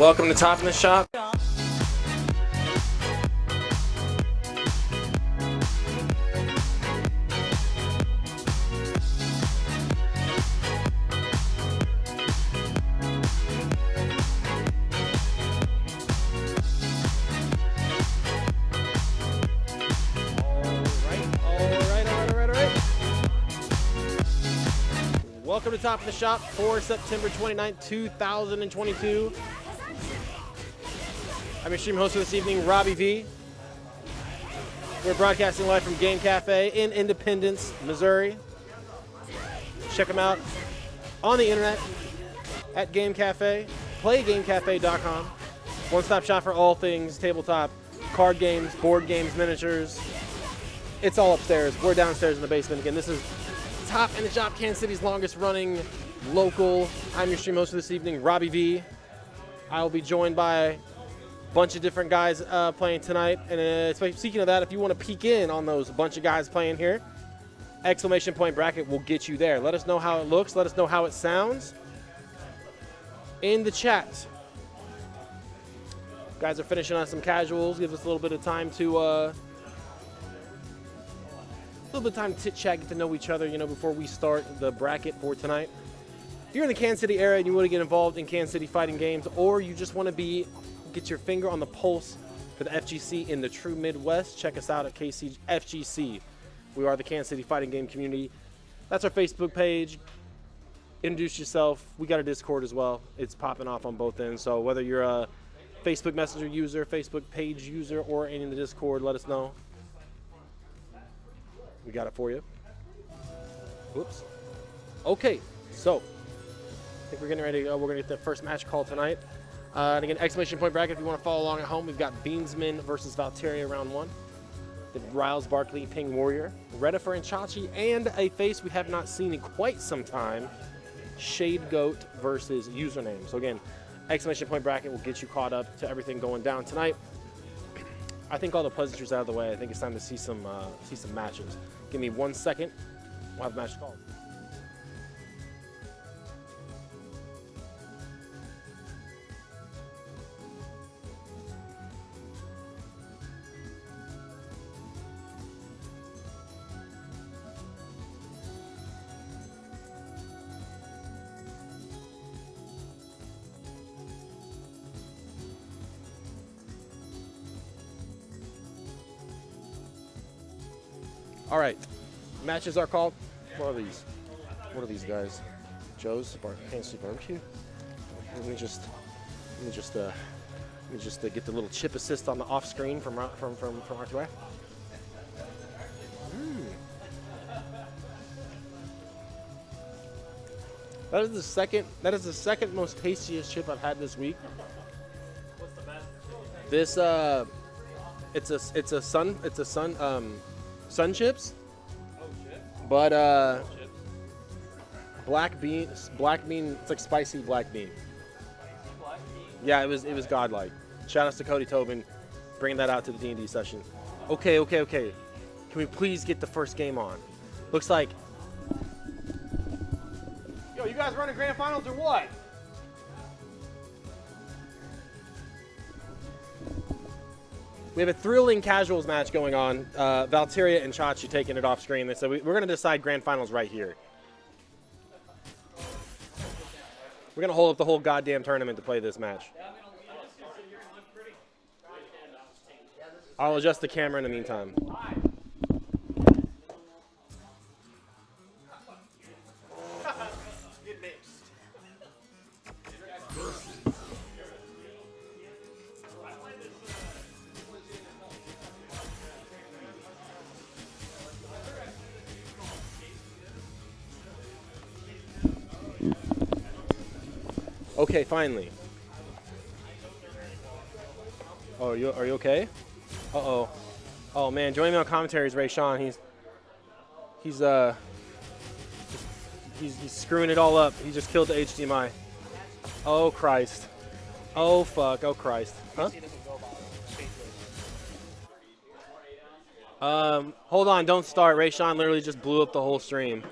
Welcome to Top in the Shop. Welcome to Top of the Shop for September 29th, 2022. I'm your stream host for this evening, Robbie V. We're broadcasting live from Game Cafe in Independence, Missouri. Check them out on the internet at Game Cafe, playgamecafe.com. One-stop shop for all things tabletop, card games, board games, miniatures. It's all upstairs. We're downstairs in the basement again. This is Top in the Shop, Kansas City's longest running local. I'm your stream host for this evening, Robbie V. I will be joined by a bunch of different guys playing tonight. And speaking of that, if you want to peek in on those bunch of guys playing here, exclamation point bracket will get you there. Let us know how it looks. Let us know how it sounds in the chat. Guys are finishing on some casuals. Give us a little bit of time to chit chat, get to know each other, before we start the bracket for tonight. If you're in the Kansas City area and you want to get involved in Kansas City fighting games, or you just want to get your finger on the pulse for the FGC in the true Midwest, check us out at KCFGC. We are the Kansas City fighting game community. That's our Facebook page. Introduce yourself. We got a Discord as well. It's popping off on both ends. So whether you're a Facebook Messenger user, Facebook page user, or in the Discord, let us know. We got it for you. Whoops. Okay, so I think we're getting ready. We're going to get the first match called tonight. And again, exclamation point bracket if you want to follow along at home. We've got Beansman versus Valteria round one. Then Riles Barkley, Ping Warrior, Redifer and Chachi, and a face we have not seen in quite some time, Shade Goat versus Username. So again, exclamation point bracket will get you caught up to everything going down tonight. I think all the pleasantries out of the way. I think it's time to see some matches. Give me 1 second. We'll have the match called. All right, matches are called. What are these? What are these guys? Joe's Fancy Barbecue. Let me just get the little chip assist on the off screen from R2A. That is the second most tastiest chip I've had this week. What's the best? This it's a Sun Chips. Oh shit. But black bean, it's like spicy black bean. Black bean? Yeah, it was godlike. Shout out to Cody Tobin, bringing that out to the D&D session. Okay. Can we please get the first game on? Looks like. Yo, you guys running grand finals or what? We have a thrilling casuals match going on. Valteria and Chachi taking it off screen. So we're going to decide grand finals right here. We're going to hold up the whole goddamn tournament to play this match. I'll adjust the camera in the meantime. Okay, finally. Oh, are you okay? Uh-oh. Oh man, joining me on commentary is Ray Sean. He's screwing it all up. He just killed the HDMI. Oh Christ. Oh fuck. Oh Christ. Huh? Hold on, don't start. Ray Sean literally just blew up the whole stream.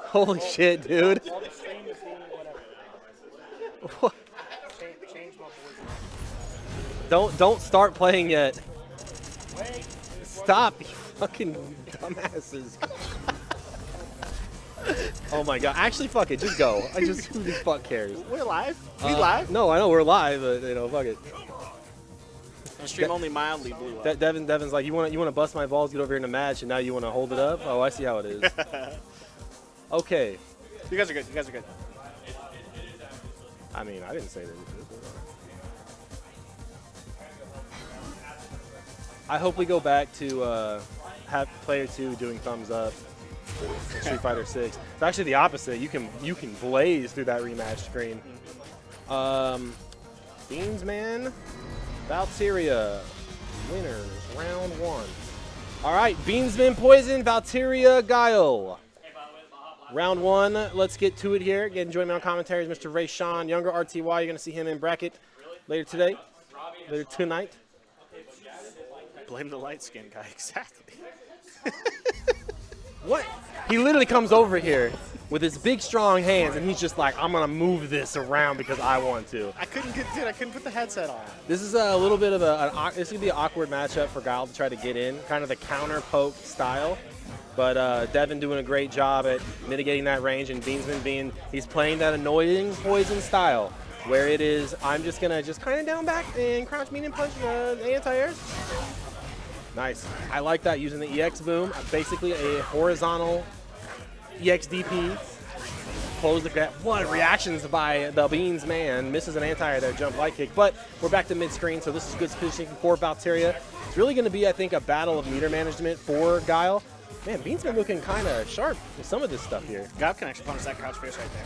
Holy shit, dude. What? Don't start playing yet. Stop, you fucking dumbasses. Oh my god. Actually, fuck it. Just go. Who the fuck cares? We're live? We live? No, I know we're live, but you know, fuck it. The stream only mildly blew up. Devin's like, you want to bust my balls, get over here in a match, and now you want to hold it up? Oh, I see how it is. Okay. You guys are good. You guys are good. I mean, I didn't say that. I hope we go back to have player 2 doing thumbs up. Street Fighter 6. It's actually the opposite. You can blaze through that rematch screen. Beans, man. Valteria. Winners. Round 1. All right. Beansman, Poison, Valteria, Guile. Round 1. Let's get to it here. Again, join me on commentaries, Mr. Ray Sean, Younger RTY. You're going to see him in bracket later today. Later tonight. Blame the light skin guy. Exactly. What? He literally comes over here with his big, strong hands, and he's just like, I'm going to move this around because I want to. I couldn't put the headset on. This is a little bit of this could be an awkward matchup for Guile to try to get in, kind of the counter poke style. But Devin doing a great job at mitigating that range, and Beansman he's playing that annoying Poison style, where it is, I'm just going to just kind of down back and crouch medium punch the anti-airs. Nice. I like that, using the EX boom, basically a horizontal EX DP. Close the gap. What reactions by the Beans man. Misses an anti-air there, jump light kick. But we're back to mid-screen, so this is good positioning for Valteria. It's really going to be, I think, a battle of meter management for Guile. Man, Bean's been looking kind of sharp with some of this stuff here. Guile can actually punish that crouch face right there.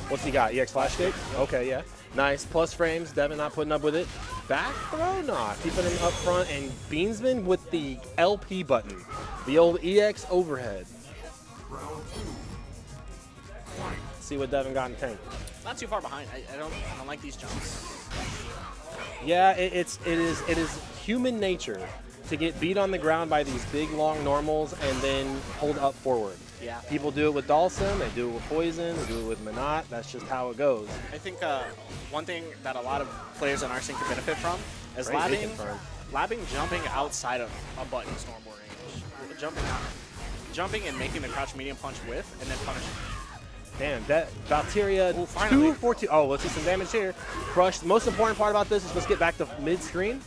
What's he got? EX flash kick? Okay, yeah. Nice. Plus frames. Devin not putting up with it. Back throw? Nah. Keeping him up front. And Beansman with the LP button. The old EX overhead. Let's see what Devin got in tank. Not too far behind. I don't like these jumps. Yeah, it is human nature to get beat on the ground by these big, long normals and then hold up forward. Yeah. People do it with Dhalsim, they do it with Poison, they do it with Minot. That's just how it goes. I think one thing that a lot of players on our scene can benefit from is Great labbing jumping outside of a button's normal range. Jumping and making the crouch medium punch with, and then punishing. Damn, that Valteria 2 for 2. Oh, let's see some damage here. Crushed. The most important part about this is let's get back to mid-screen.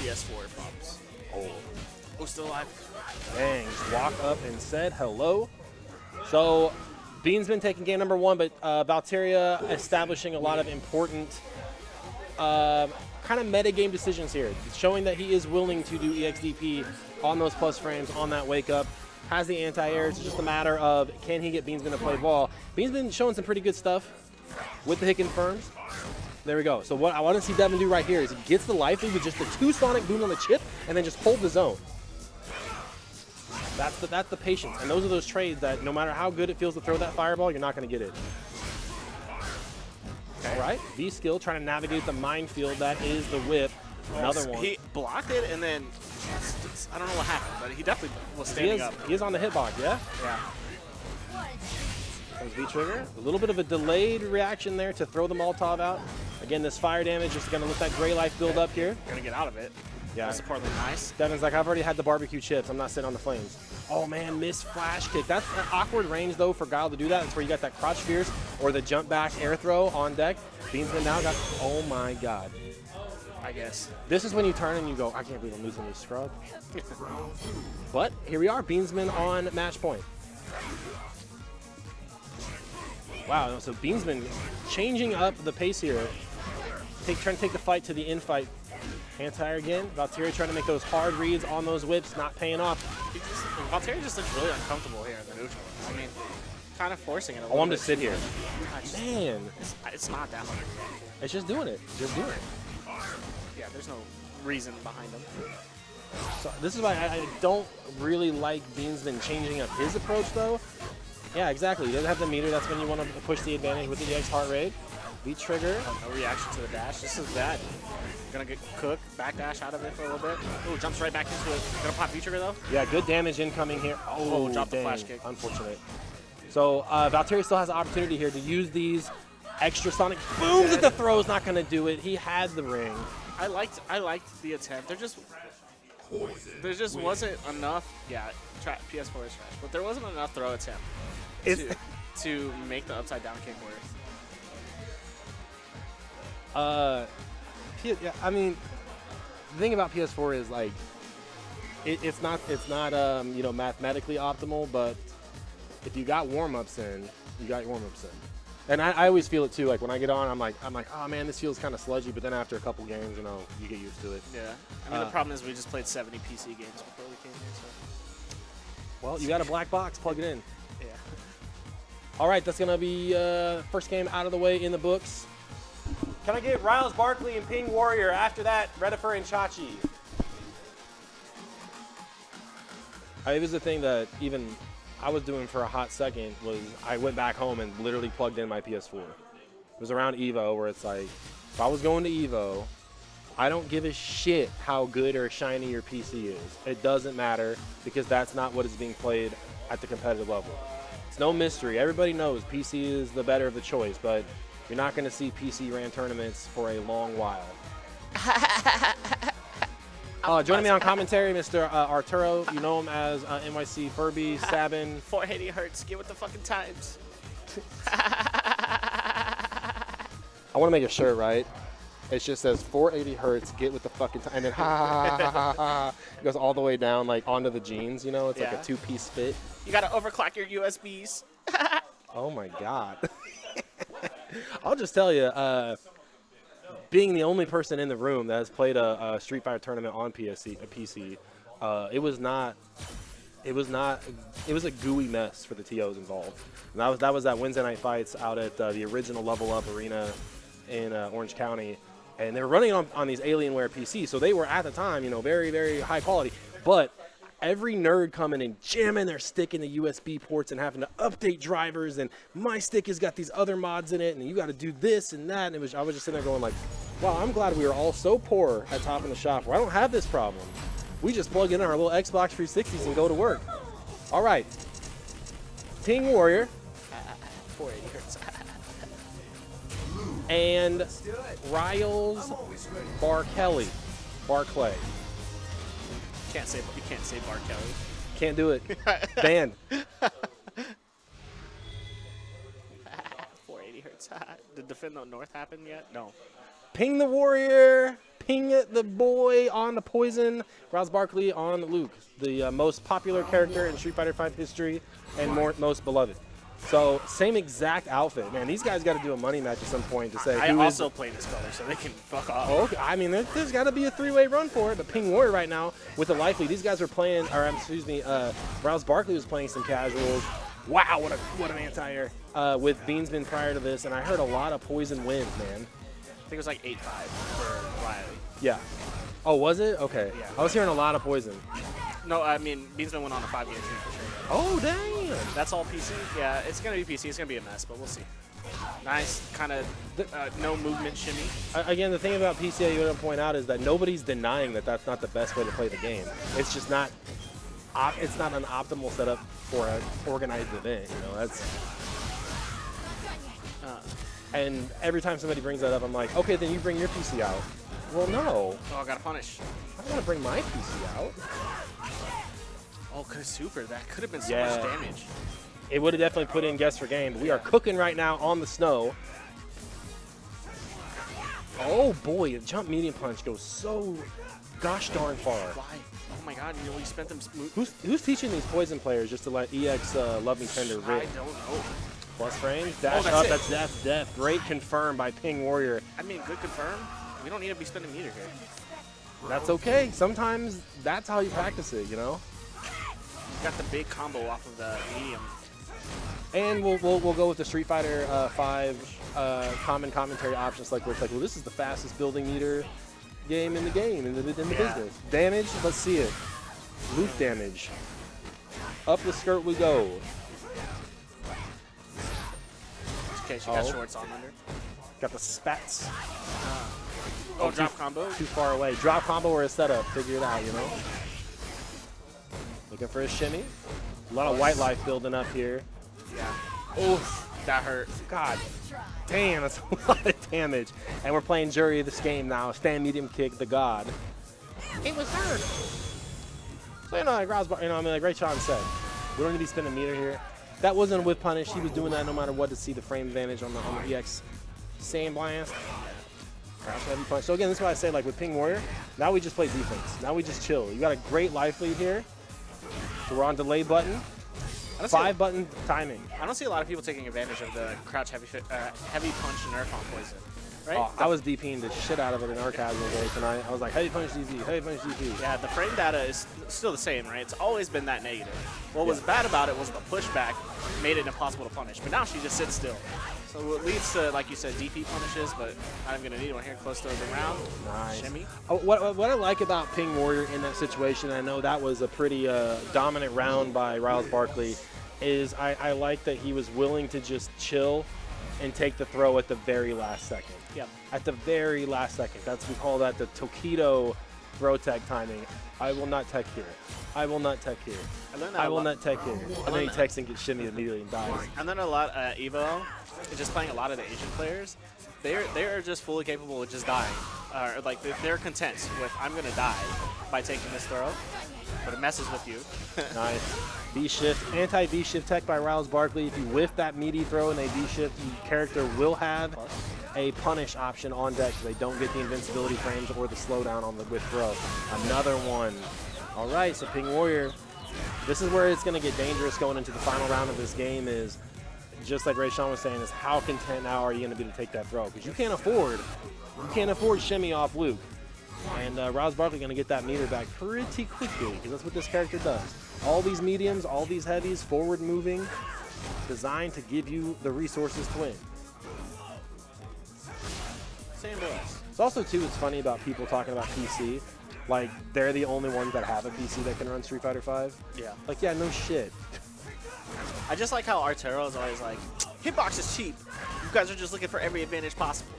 PS4 bumps. Oh, still alive. Dang, just walked up and said hello. So, Bean's been taking game number 1, but Valteria establishing a lot of important kind of meta-game decisions here. Showing that he is willing to do EXDP on those plus frames, on that wake-up. Has the anti-air. It's just a matter of, can he get Beansman to play ball? Beansman showing some pretty good stuff with the hit confirms. There we go. So what I want to see Devin do right here is he gets the life lead with just the 2 sonic boom on the chip and then just hold the zone. That's the patience. And those are those trades that no matter how good it feels to throw that fireball, you're not going to get it. Okay. All right. V-skill trying to navigate the minefield that is the whip. Another one. He blocked it and then, I don't know what happened, but he definitely was standing up. He is on the hitbox, yeah? Yeah. Comes V-trigger. A little bit of a delayed reaction there to throw the Molotov out. Again, this fire damage is going to let that gray life build up here. Going to get out of it. Yeah. Support look nice. Devin's like, I've already had the barbecue chips. I'm not sitting on the flames. Oh, man, missed flash kick. That's an awkward range, though, for Guile to do that. That's where you got that crotch fierce or the jump back air throw on deck. Beansman now got, oh, my God. I guess. This is when you turn and you go, I can't believe I'm losing this scrub. But here we are, Beansman on match point. Wow, so Beansman changing up the pace here. Trying to take the fight to the in-fight. Anti-air again. Valteria trying to make those hard reads on those whips, not paying off. Valteria just looks really uncomfortable here in the neutral. I mean, kind of forcing it a little I want him bit. to sit here. Man. It's not that hard. It's just doing it. Just doing it. Yeah, there's no reason behind him. So this is why I don't really like Beansman changing up his approach, though. Yeah, exactly. He doesn't have the meter. That's when you want to push the advantage with the EX heart rate. V-trigger. No reaction to the dash. This is bad. Gonna get cooked. Back dash out of it for a little bit. Oh, jumps right back into it. Gonna pop V-trigger, though. Yeah, good damage incoming here. Oh, dropped the dang. flash kick. Unfortunate. So Valteria still has an opportunity here to use these extra sonic booms at the throw is not going to do it. He had the ring. I liked the attempt. There just wasn't enough. Yeah, PS4 is trash, but there wasn't enough throw attempt to make the upside down kick work. Yeah, I mean, the thing about PS4 is like, it's not you know, mathematically optimal, but if you got warm-ups in, you got your warm-ups in. And I always feel it too. Like when I get on, I'm like, oh man, this feels kind of sludgy. But then after a couple games, you know, you get used to it. Yeah. I mean, the problem is we just played 70 PC games before we came here. So. Well, you got a black box. Plug it in. Yeah. All right, that's gonna be first game out of the way in the books. Can I get Riles Barkley and Ping Warrior? After that, Redifer and Chachi. It was the thing that even I was doing for a hot second was I went back home and literally plugged in my PS4. It was around EVO where it's like, if I was going to EVO, I don't give a shit how good or shiny your PC is. It doesn't matter because that's not what is being played at the competitive level. It's no mystery. Everybody knows PC is the better of the choice, but you're not going to see PC ran tournaments for a long while. Joining me on commentary, Mr. Arturo. You know him as NYC Furby, Sabin. 480 hertz. Get with the fucking times. I want to make a shirt, right? It just says 480 hertz, get with the fucking time. And then it goes all the way down, like onto the jeans, you know? It's like a two-piece fit. You got to overclock your USBs. Oh my God. I'll just tell you, being the only person in the room that has played a Street Fighter tournament on PC, it was a gooey mess for the TOs involved. And that was that Wednesday night fights out at the original Level Up Arena in Orange County, and they were running on these Alienware PCs, so they were at the time, you know, very, very high quality. But every nerd coming and jamming their stick in the USB ports and having to update drivers, and my stick has got these other mods in it, and you got to do this and that. And I was just sitting there going like, wow, I'm glad we were all so poor at Top in the Shop where I don't have this problem. We just plug in our little Xbox 360s and go to work. All right, Ping Warrior. 480 hertz. And Riles Barkley. You can't say Bar Kelly. Can't do it. Banned. 480 hertz. Did Defend the North happen yet? No. Ping the Warrior. Ping the boy on the Poison. Riles Barkley on Luke, the most popular character in Street Fighter V history and most beloved. So same exact outfit, man. These guys got to do a money match at some point to say. I also play this color, so they can fuck off. Oh, okay. I mean, there's got to be a three-way run for it. But Ping Warrior right now with the Life Lead, these guys are playing. Or excuse me, Riles Barkley was playing some casuals. Wow, what an anti-air with Beansman prior to this, and I heard a lot of Poison wins, man. I think it was like 8-5 for Riley. Yeah. Oh, was it? Okay. Yeah. I was hearing a lot of Poison. No, I mean, Beansman went on a 5-game streak for sure. Oh, damn. That's all PC? Yeah, it's going to be PC. It's going to be a mess, but we'll see. Nice kind of no movement shimmy. Again, the thing about PC you want to point out is that nobody's denying that that's not the best way to play the game. It's just not it's not an optimal setup for an organized event. You know, that's and every time somebody brings that up, I'm like, okay, then you bring your PC out. Well, no. Oh, I got to punish. I don't want to bring my PC out. Oh, super. That could have been so much damage. It would have definitely put in guess for game, but we are cooking right now on the snow. Oh boy, the jump medium punch goes so gosh darn far. Why? Oh my God, you spent them smooth. Who's teaching these Poison players just to let EX Love Me Tender rip? I don't know. Plus frames, dash that's up, it. that's death. Great confirm by Ping Warrior. I mean, good confirm. We don't need to be spending meter here. That's okay. Sometimes that's how you practice it, you know? Got the big combo off of the medium. And we'll go with the Street Fighter 5 common commentary options, like where it's like, well, this is the fastest building meter game in the business. Damage, let's see it. Loop damage. Up the skirt we go. Okay, she got shorts on under. Got the spats. Oh, drop combo. Too far away. Drop combo or a setup. Figure it out, you know? Looking for a shimmy. A lot of white life building up here. Yeah. Oof. That hurt. God damn, that's a lot of damage. And we're playing jury of this game now. Stand medium kick, the god. It was hurt. So, you know, like like Ray Sean said, we don't need to be spending meter here. That wasn't a whip punish. He was doing that no matter what to see the frame advantage on the EX. Sand blast. Crouch heavy punch. So again, this is why I say, like with Ping Warrior, now we just play defense. Now we just chill. You got a great life lead here. So we're on delay button. 5-button timing. I don't see a lot of people taking advantage of the crouch heavy punch nerf on poison. Right? Oh, I was DPing the shit out of it in our casual day tonight. I was like, heavy punch DP, heavy punch DP. Yeah, the frame data is still the same, right? It's always been that negative. What was bad about it was the pushback made it impossible to punish. But now she just sits still. So it leads to, like you said, DP punishes, but I'm going to need one here close to the round. Nice. Shimmy. Oh, what I like about Ping Warrior in that situation, I know that was a pretty dominant round by Riles Barkley, is I like that he was willing to just chill and take the throw at the very last second. Yep. At the very last second. We call that the Tokido throw tech timing. I will not tech here. I will not tech here. I will not tech here. And then he techs and gets shimmy immediately and dies. And then a lot Evo, just playing a lot of the Asian players, they're just fully capable of just dying. Or like they're content with I'm gonna die by taking this throw, but it messes with you. Nice. V-shift, anti-V-shift tech by Riles Barkley. If you whiff that meaty throw and they V-shift, your character will have a punish option on deck so they don't get the invincibility frames or the slowdown on the whiff throw. Another one. All right, so Ping Warrior, this is where it's going to get dangerous going into the final round of this game is, just like Ray Sean was saying, is how content now are you going to be to take that throw? Because you can't afford shimmy off Luke. And Riles Barkley going to get that meter back pretty quickly because that's what this character does. All these mediums, all these heavies, forward moving, designed to give you the resources to win. Same boys. It's also, too, it's funny about people talking about PC. Like, they're the only ones that have a PC that can run Street Fighter V. Yeah. Like, yeah, no shit. I just like how Arturo is always like, hitbox is cheap. You guys are just looking for every advantage possible.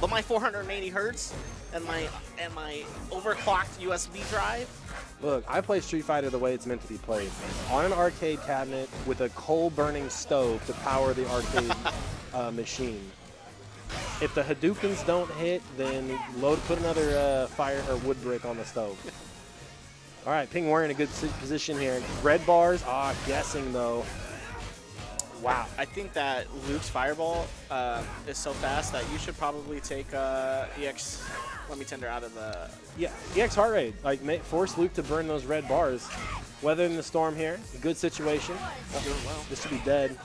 But my 480 hertz and my overclocked USB drive. Look, I play Street Fighter the way it's meant to be played. On an arcade cabinet with a coal-burning stove to power the arcade machine. If the Hadoukens don't hit, then put another fire or wood brick on the stove. All right, Ping Warrior in a good position here. Red bars, guessing though. Wow. I think that Luke's fireball is so fast that you should probably take EX. Let me tender out of the. Yeah, EX heart rate. Like, force Luke to burn those red bars. Weathering the storm here. Good situation. Doing well. This should be dead.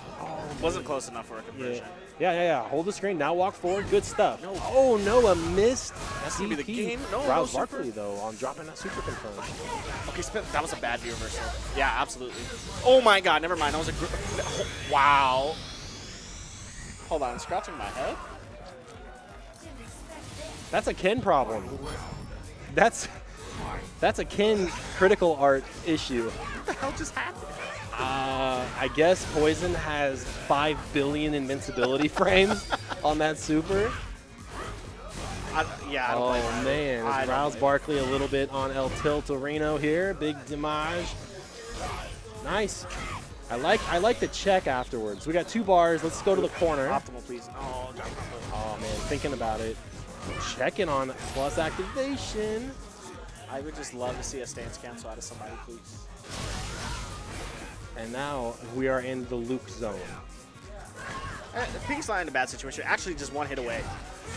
Wasn't close enough for a conversion. Yeah. Hold the screen. Now walk forward. Good stuff. No. Oh, no, a missed. That's going to be the game. No, Riles no Barkley, though, on dropping that super confirm. Okay, that was a bad view reversal. Yeah, absolutely. Oh, my God. Never mind. That was a wow. Hold on. Scratching my head? That's a Ken problem. That's a Ken critical art issue. What the hell just happened? I guess Poison has 5 billion invincibility frames on that super. I don't play that. Man, Riles Barkley a little bit on El Tiltorino here. Big damage. Nice. I like the check afterwards. We got 2 bars. Let's go to the corner. Optimal, please. Oh man, thinking about it. Checking on plus activation. I would just love to see a stance cancel out of somebody, please. And now we are in the Luke zone. Pink's not in a bad situation. Actually, just one hit away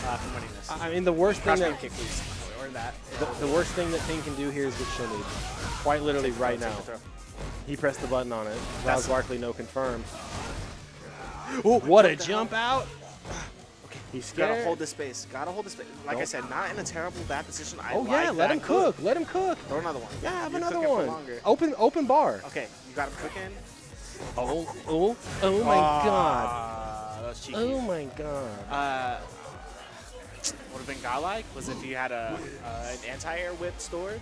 from winning this. I mean, the worst thing that kick, please. Or that. The worst thing that Pink can do here is get shimmied. Quite literally right now. He pressed the button on it. Riles Barkley no confirm. Ooh, what a jump out! He's scared. Gotta hold this space. Like I said, not in a terrible bad position. Let him cook. Let him cook. Throw another one. Yeah, have another one. Open bar. Okay, you got him cooking. Oh my God. That was cheeky. Oh my God. Would have been godlike was if you had an anti-air whip stored,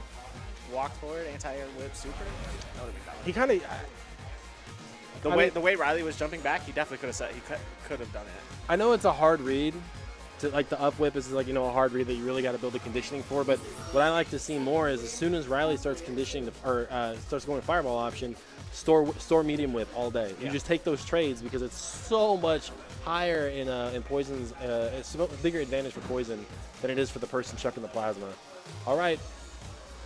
walk forward, anti-air whip super. That would have been godlike. He kind of. The way Riley was jumping back, he definitely could have said he could have done it. I know it's a hard read. Like the up whip is like, a hard read that you really got to build the conditioning for. But what I like to see more is as soon as Riley starts conditioning starts going fireball option, store medium whip all day. You Yeah. just take those trades because it's so much higher in poisons. It's a bigger advantage for poison than it is for the person chucking the plasma. All right,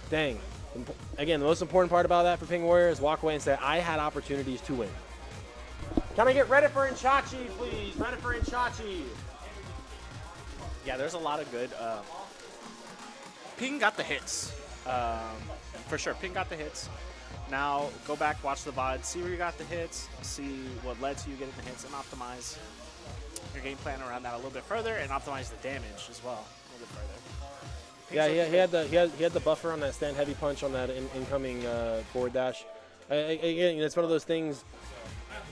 dang. Again, the most important part about that for Ping Warrior is walk away and say, I had opportunities to win. Can I get Redifer and Chachi, please? Redifer and Chachi. Yeah, there's a lot of good. Ping got the hits. For sure, Ping got the hits. Now go back, watch the VOD, see where you got the hits, see what led to you getting the hits, and optimize your game plan around that a little bit further, and optimize the damage as well a little bit further. Yeah, he had the buffer on that stand heavy punch on that incoming forward dash. Again, it's one of those things.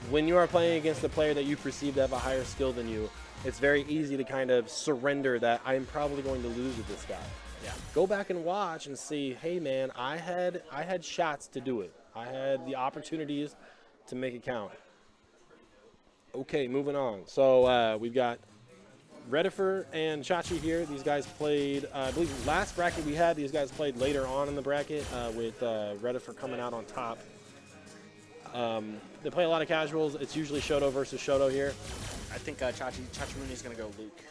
When you are playing against a player that you perceive to have a higher skill than you, it's very easy to kind of surrender that I'm probably going to lose with this guy. Yeah. Go back and watch and see, hey man, I had shots to do it. I had the opportunities to make it count. Okay, moving on. So we've got Redifer and Chachi here. These guys played, I believe last bracket we had, these guys played later on in the bracket with Redifer coming out on top. They play a lot of casuals. It's usually Shoto versus Shoto here. I think Chachi is going to go Luke.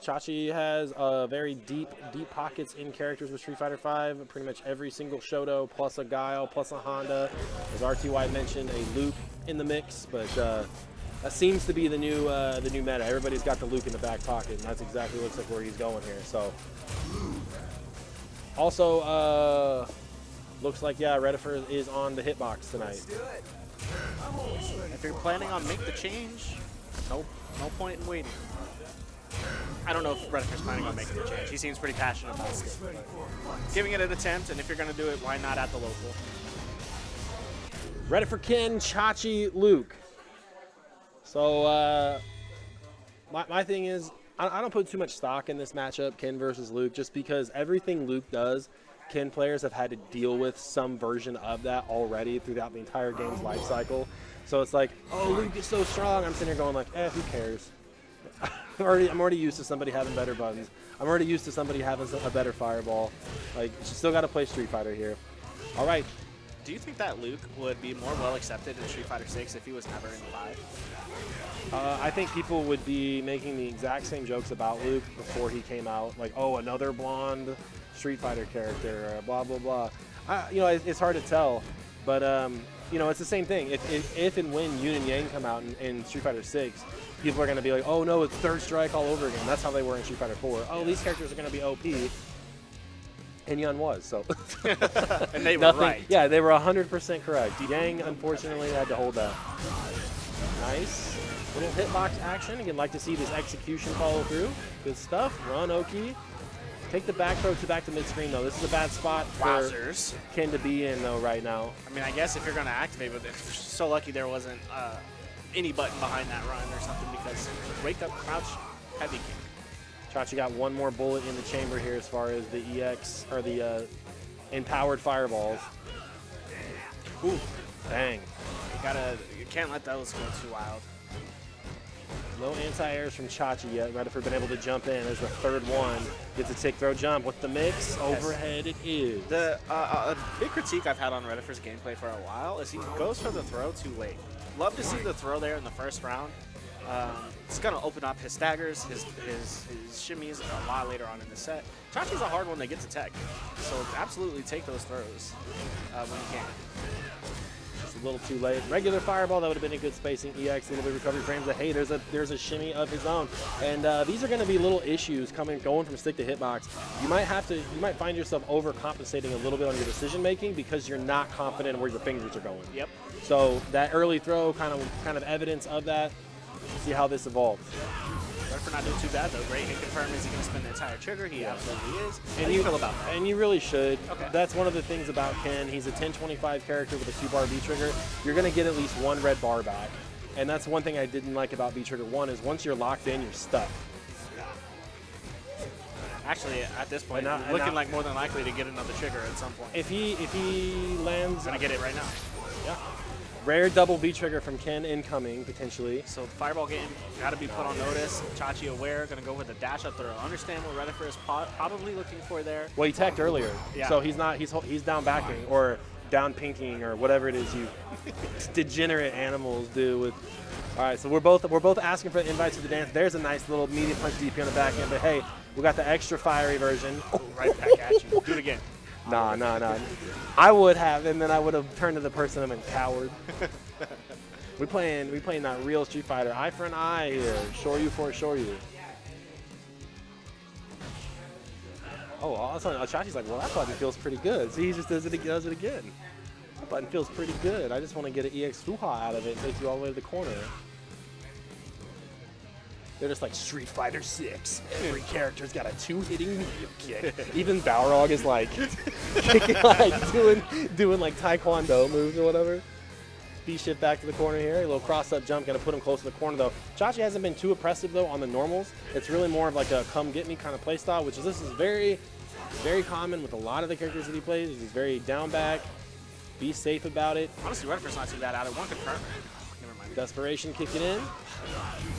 Chachi has very deep pockets in characters with Street Fighter V. Pretty much every single Shoto, plus a Guile, plus a Honda. As RTY mentioned, a Luke in the mix, but that seems to be the new meta. Everybody's got the Luke in the back pocket, and that's exactly looks like where he's going here. So, also looks like Redifer is on the hitbox tonight. If you're planning on make the change, no point in waiting. I don't know if Redifer's planning on making the change. He seems pretty passionate about it. Giving it an attempt, and if you're going to do it, why not at the local? Redifer Ken, Chachi, Luke. So my thing is, I don't put too much stock in this matchup, Ken versus Luke, just because everything Luke does, Ken players have had to deal with some version of that already throughout the entire game's life cycle. So it's like, oh, Luke is so strong. I'm sitting here going like, who cares? I'm already used to somebody having better buttons. I'm already used to somebody having a better fireball. Like, you still got to play Street Fighter here. All right. Do you think that Luke would be more well accepted in Street Fighter 6 if he was never in 5? I think people would be making the exact same jokes about Luke before he came out. Like, oh, another blonde Street Fighter character, blah, blah, blah. It's hard to tell. But, it's the same thing. If and when Yun and Yang come out in Street Fighter 6, people are going to be like, oh, no, it's Third Strike all over again. That's how they were in Street Fighter 4. Oh, these characters are going to be OP. And Yun was, so. And they were right. Yeah, they were 100% correct. Yang, unfortunately, had to hold that. Nice. Little hitbox action. You'd like to see this execution follow through. Good stuff. Run, Oki. Take the back throw back to mid-screen, though. This is a bad spot for Ken to be in, though, right now. I mean, I guess if you're going to activate, but it's so lucky there wasn't any button behind that run or something, because wake up, crouch, heavy kick. Chachi got one more bullet in the chamber here as far as the EX, or the empowered fireballs. Ooh, dang. You can't let those go too wild. No anti-airs from Chachi yet. Redifer been able to jump in. There's the third one. Gets a tick throw jump with the mix. Overhead it is. The a big critique I've had on Redifer's gameplay for a while is he goes for the throw too late. Love to see the throw there in the first round. It's going to open up his staggers, his shimmies a lot later on in the set. Chachi's a hard one to get to tech, so absolutely take those throws when you can. Just a little too late. Regular fireball, that would have been a good spacing. EX, a little bit of recovery frames. But hey, there's a shimmy of his own, and these are going to be little issues going from stick to hitbox. You might find yourself overcompensating a little bit on your decision making because you're not confident in where your fingers are going. Yep. So that early throw, kind of evidence of that. See how this evolves. Redifer not doing too bad though. Great hit confirm. Is he going to spin the entire trigger? He absolutely is. And How do you feel about that? And you really should. Okay. That's one of the things about Ken. He's a 10-25 character with a 2-bar B trigger. You're going to get at least one red bar back. And that's one thing I didn't like about B trigger 1 is once you're locked in, you're stuck. Actually, at this point, looking like more than likely to get another trigger at some point. If he lands, Gonna get it right now. Yeah. Rare double B trigger from Ken incoming potentially. So the fireball getting got to be put on notice. Chachi aware, gonna go with a dash up throw. Understand what Redifer is probably looking for there. Well, he teched earlier, Yeah. so he's down backing, or down pinking or whatever it is you degenerate animals do with. All right, so we're both asking for the invite to the dance. There's a nice little medium punch DP on the back end, but hey, we got the extra fiery version. Oh, right back at you. Do it again. Nah. I would have, and then I would have turned to the person and cowered. we playing that real Street Fighter. Eye for an eye here. Shoryu for a Shoryu. Oh, all of a sudden, Chachi's like, well, that button feels pretty good. See, he just does it again. That button feels pretty good. I just want to get an EX Fuha out of it and take you all the way to the corner. They're just like Street Fighter 6. Every character's got a 2-hitting medium kick. Even Balrog is like kicking, like doing like Taekwondo moves or whatever. B-shift back to the corner here. A little cross-up jump, gonna put him close to the corner though. Chachi hasn't been too oppressive though on the normals. It's really more of like a come get me kind of play style, which is this is very, very common with a lot of the characters that he plays. He's very down back, be safe about it. Honestly, Redifer's not too bad out of one confirm. Never mind. Desperation kicking in.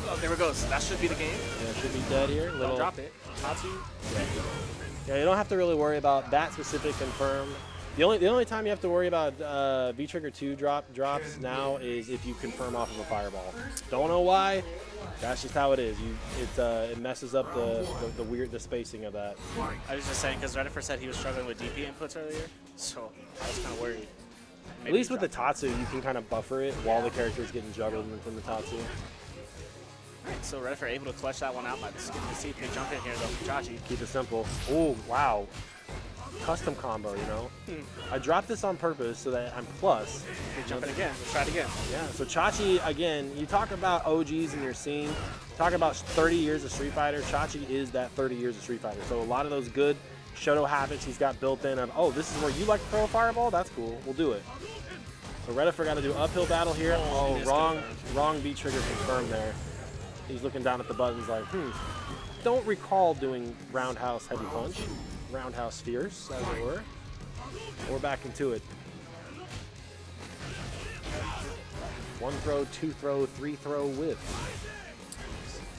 Oh, there we go. So that should be the game. Yeah, it should be dead here. Don't drop it. Tatsu. Yeah, you don't have to really worry about that specific confirm. The only time you have to worry about V-Trigger 2 drops now is if you confirm off of a fireball. Don't know why. That's just how it is. It messes up the spacing of that. I was just saying because Redifer said he was struggling with DP inputs earlier, so I was kind of worried. At least with the Tatsu, you can kind of buffer it while the character is getting juggled from the Tatsu. Alright, so Redifer able to clutch that one out by the skin of the CP jump in here though from Chachi. Keep it simple. Oh, wow. Custom combo, you know? I dropped this on purpose so that I'm plus. You're jumping again. Let's try it again. Yeah, so Chachi, again, you talk about OGs in your scene, talk about 30 years of Street Fighter, Chachi is that 30 years of Street Fighter. So a lot of those good Shoto habits he's got built in of, oh, this is where you like to throw a fireball? That's cool. We'll do it. So Redifer got to do uphill battle here. Oh, wrong B trigger confirmed there. He's looking down at the buttons like, don't recall doing roundhouse heavy punch. Roundhouse fierce, as it were. We're back into it. 1 throw, 2 throw, 3 throw whiff.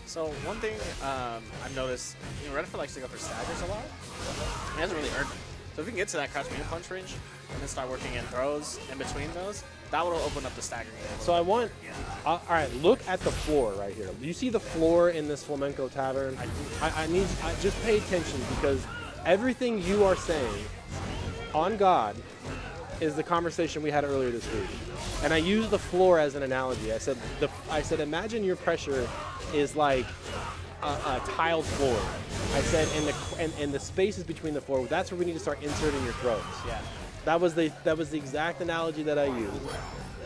So one thing I've noticed, Redifer likes to go for staggers a lot. He hasn't really earned them. So if we can get to that crouch medium punch range and then start working in throws in between those, that will open up the stagger game. So I want, all right, look at the floor right here. Do you see the floor in this Flamenco Tavern? I just pay attention because everything you are saying on God is the conversation we had earlier this week. And I used the floor as an analogy. I said, imagine your pressure is like a tiled floor. I said, and the spaces between the floor, that's where we need to start inserting your throws. Yeah. That was the exact analogy that I used.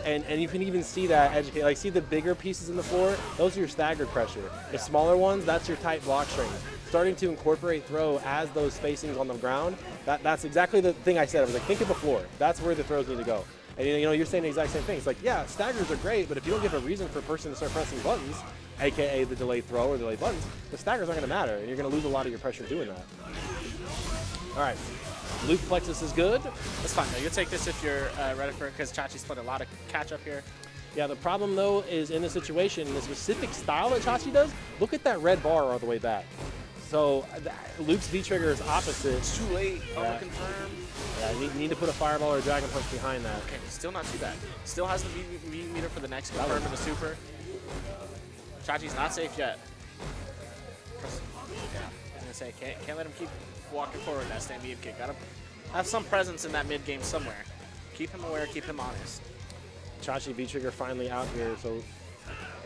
And you can even see that see the bigger pieces in the floor, those are your staggered pressure. The smaller ones, that's your tight block strings. Starting to incorporate throw as those spacings on the ground, that's exactly the thing I said. I was like, think of the floor. That's where the throws need to go. And you're saying the exact same thing. It's like, yeah, staggers are great, but if you don't give a reason for a person to start pressing buttons, aka the delayed throw or delayed buttons, the staggers aren't going to matter, and you're going to lose a lot of your pressure doing that. All right. Loop plexus is good. That's fine though. You'll take this if you're Redifer because Chachi's played a lot of catch up here. Yeah, the problem though is in the situation, in the specific style that Chachi does, look at that red bar all the way back. So Luke's V-trigger is opposite. It's too late. Overconfirm. Yeah, you need to put a fireball or a dragon punch behind that. Okay, still not too bad. Still has the V meter for the next confirm and the super. Chachi's not safe yet. Yeah, I was gonna say can't let him keep walking forward that stand medium kick. Gotta have some presence in that mid game somewhere. Keep him aware, keep him honest. Chachi V-trigger finally out here, so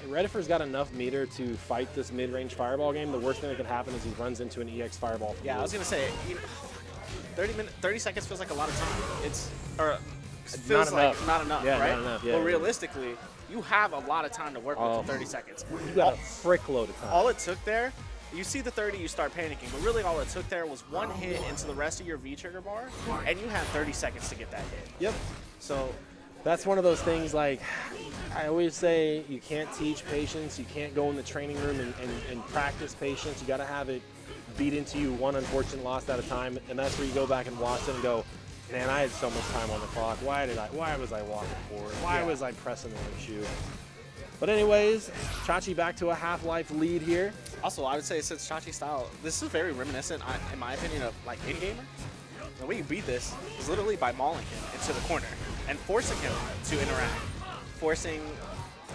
Redifer's got enough meter to fight this mid-range fireball game. The worst thing that can happen is he runs into an EX fireball. Yeah, I was gonna say, 30 seconds feels like a lot of time. Feels like not enough, yeah, right? Not enough. Yeah, well, realistically, you have a lot of time to work with in 30 seconds. You got a frick load of time. All it took there, you see the 30, you start panicking, but really all it took there was one hit into the rest of your V-trigger bar, and you had 30 seconds to get that hit. Yep. So that's one of those things, like I always say, you can't teach patience. You can't go in the training room and practice patience. You got to have it beat into you one unfortunate loss at a time, and that's where you go back and watch it and go, man, I had so much time on the clock. Why was I walking forward? Why was I pressing the shoe? But anyways, Chachi back to a half-life lead here. Also, I would say since Chachi's style, this is very reminiscent, in my opinion, of like In-Gamer. The way you beat this is literally by mauling him into the corner and forcing him to interact, forcing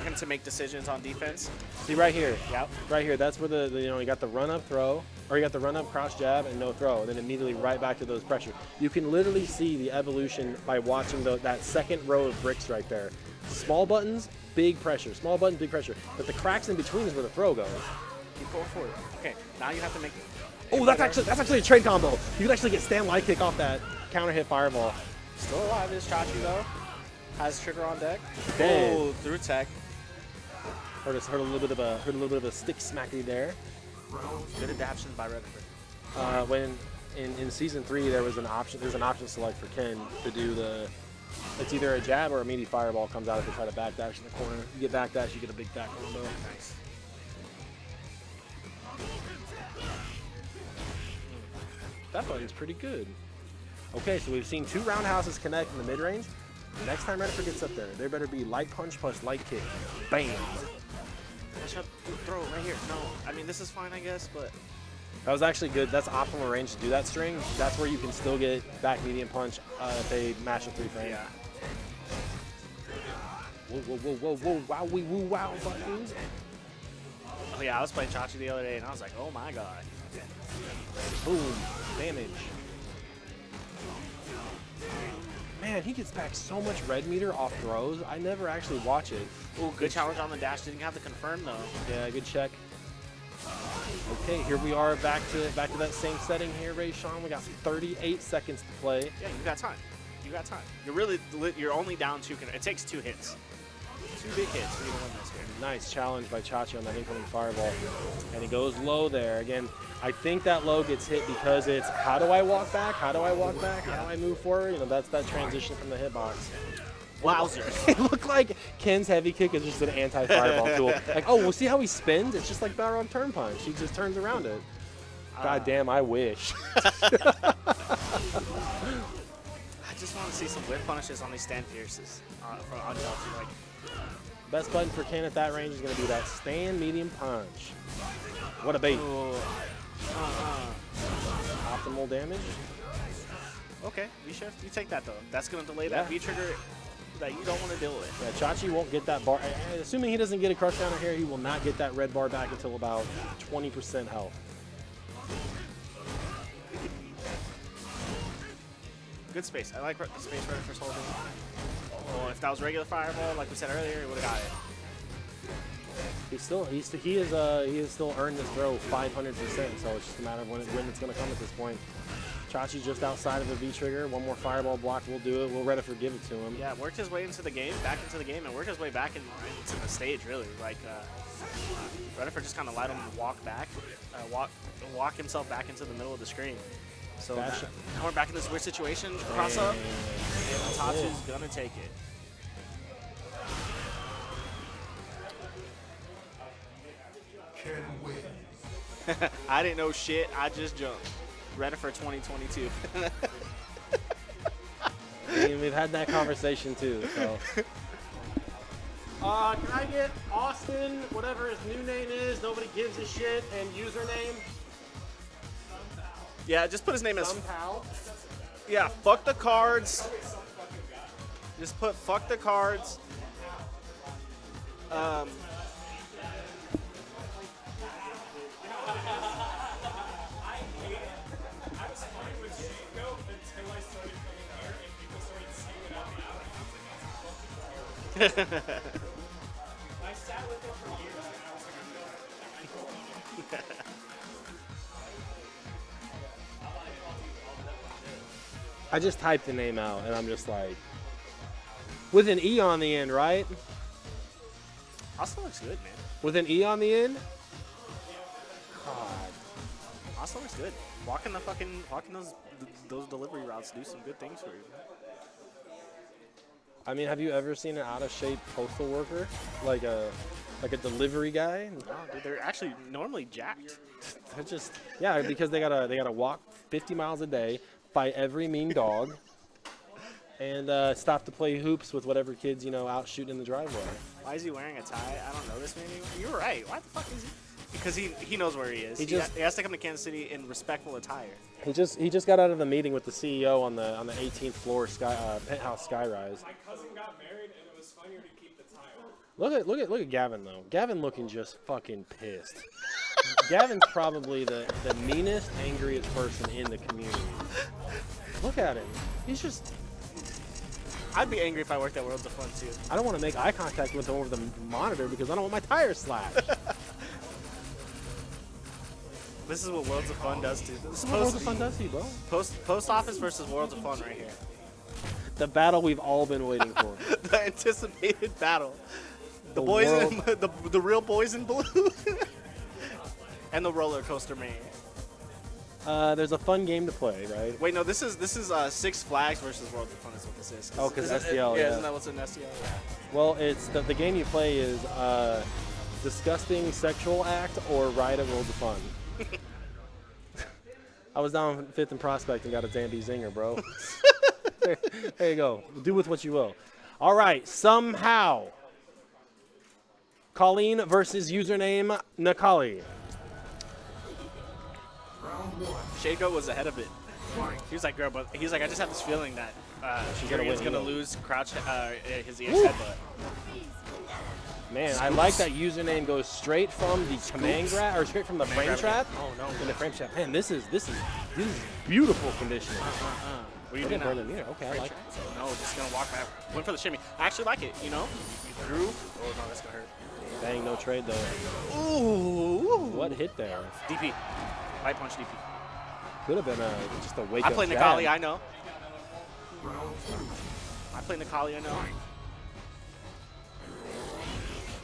him to make decisions on defense. See right here. Yep. Right here. That's where the you got the run up throw, or you got the run up cross jab and no throw, and then immediately right back to those pressure. You can literally see the evolution by watching that second row of bricks right there. Small buttons, big pressure. Small buttons, big pressure. But the cracks in between is where the throw goes. Keep going forward. Okay, now you have to make. Oh, that's actually a trade combo. You can actually get stand light kick off that counter hit fireball. Still alive is Chachi though. Has trigger on deck. Dang. Oh, through tech. Heard a little bit of a stick smacky there. Good adaptations by Redifer. When in season 3 there's an option select for Ken to do it's either a jab or a meaty fireball comes out if you try to backdash in the corner. You get backdash, you get a big back combo. Nice. That button's pretty good. Okay, so we've seen 2 roundhouses connect in the mid range. Next time Redifer gets up there, there better be light punch plus light kick. Bam. Push up, throw right here. No, I mean this is fine, I guess, but That was actually good. That's optimal range to do that string. That's where you can still get back medium punch if they mash a 3 frame. yeah. Whoa, whoa, whoa, whoa, whoa, wow, wee, woo, wow, buttons. Oh yeah, I was playing Chachi the other day, and I was like, oh my god. Boom, damage. Man, he gets back so much red meter off throws. I never actually watch it. Ooh, good challenge on the dash. Didn't have to confirm though. Yeah, good check. Okay, here we are back to that same setting here, Ray Sean. We got 38 seconds to play. Yeah, you got time. You got time. You're only down 2. It takes 2 hits. 2 big hits for you to win this game. Nice challenge by Chachi on that incoming fireball. And he goes low there. Again, I think that low gets hit because it's how do I walk back? How do I walk back? How do I move forward? You know, that's that transition from the hitbox. Wowzers. It looked like Ken's heavy kick is just an anti-fireball tool. Like, oh, we'll see how he spins? It's just like Balrog turn punch. He just turns around it. God damn, I wish. I just want to see some whip punishes on these stand pierces from Untitled. Like, Best button for Ken at that range is going to be that stand medium punch. What a bait. Optimal damage. okay, V-shift. You take that though. That's going to delay that V-trigger that you don't want to deal with. Yeah, Chachi won't get that bar. Assuming he doesn't get a crush counter here, he will not get that red bar back until about 20% health. Good space. I like the space Redifer's holding. Oh, if that was regular fireball, like we said earlier, he would have got it. He has still earned this throw 500%. So it's just a matter of when it's going to come at this point. Chachi just outside of a V trigger. One more fireball block will do it. We'll Redifer give it to him. Yeah, worked his way into the game, back into the game, and worked his way back into the stage. Really, like Redifer just kind of let him walk back, walk himself back into the middle of the screen. So now we're back in this weird situation. Cross up, and Tachi's gonna take it. I didn't know shit. I just jumped. Redifer 2022. I mean, we've had that conversation too. So. Can I get Austin, whatever his new name is, nobody gives a shit, and username? Yeah, just put his name as. Somehow. Yeah, fuck the cards. Just put fuck the cards. I just typed the name out, and I'm just like, with an E on the end, right? Austin looks good, man. With an E on the end? God. Austin looks good. Walking those delivery routes do some good things for you. I mean, have you ever seen an out-of-shape postal worker? Like a delivery guy? No, dude, they're actually normally jacked. They're just, yeah, because they gotta walk 50 miles a day, fight every mean dog, and stop to play hoops with whatever kids, out shooting in the driveway. Why is he wearing a tie? I don't know this man anymore. You're right. Why the fuck is he? because he knows where he is. He He has to come to Kansas City in respectful attire. He just got out of the meeting with the CEO on the 18th floor penthouse skyrise. My cousin got married, and it was funnier to keep the tie on. Look at Gavin though. Gavin looking just fucking pissed. Gavin's probably the meanest, angriest person in the community. Look at him. He's just. I'd be angry if I worked at Worlds of Fun too. I don't want to make eye contact with him over the monitor because I don't want my tires slashed. This is what Worlds of Fun does to. This is what Worlds of Fun does to you, bro. Post office versus Worlds of Fun right here. The battle we've all been waiting for. The anticipated battle. The real boys in blue. And the roller coaster man. There's a fun game to play, right? Wait, no, this is Six Flags versus Worlds of Fun is what this is. Oh, because STL, yeah. Isn't that what's in STL? Yeah. Well, it's the game you play is disgusting sexual act or ride at Worlds of Fun. I was down 5th and Prospect and got a Zambi Zinger, bro. There you go. Do with what you will. All right, somehow. Colleen versus username Nakali. Shaco was ahead of it. He was like, girl, but he's like, I just have this feeling that She's Tyrian's gonna gonna win. lose Crouch his EX headbutt. Man, I like that username goes straight from the command grab or straight from the frame trap. Oh no. In the frame trap. Man, this is beautiful conditioning. What are you Didn't doing burn now? the meter. Okay, I like it. No, just gonna walk back. Went for the shimmy. I actually like it, you know? You threw. Oh no, that's gonna hurt. Dang, no trade though. Ooh. What hit there? DP. Light punch DP. Could have been just a wake I up play jab. Nakali, I know. I play Nakali, I know.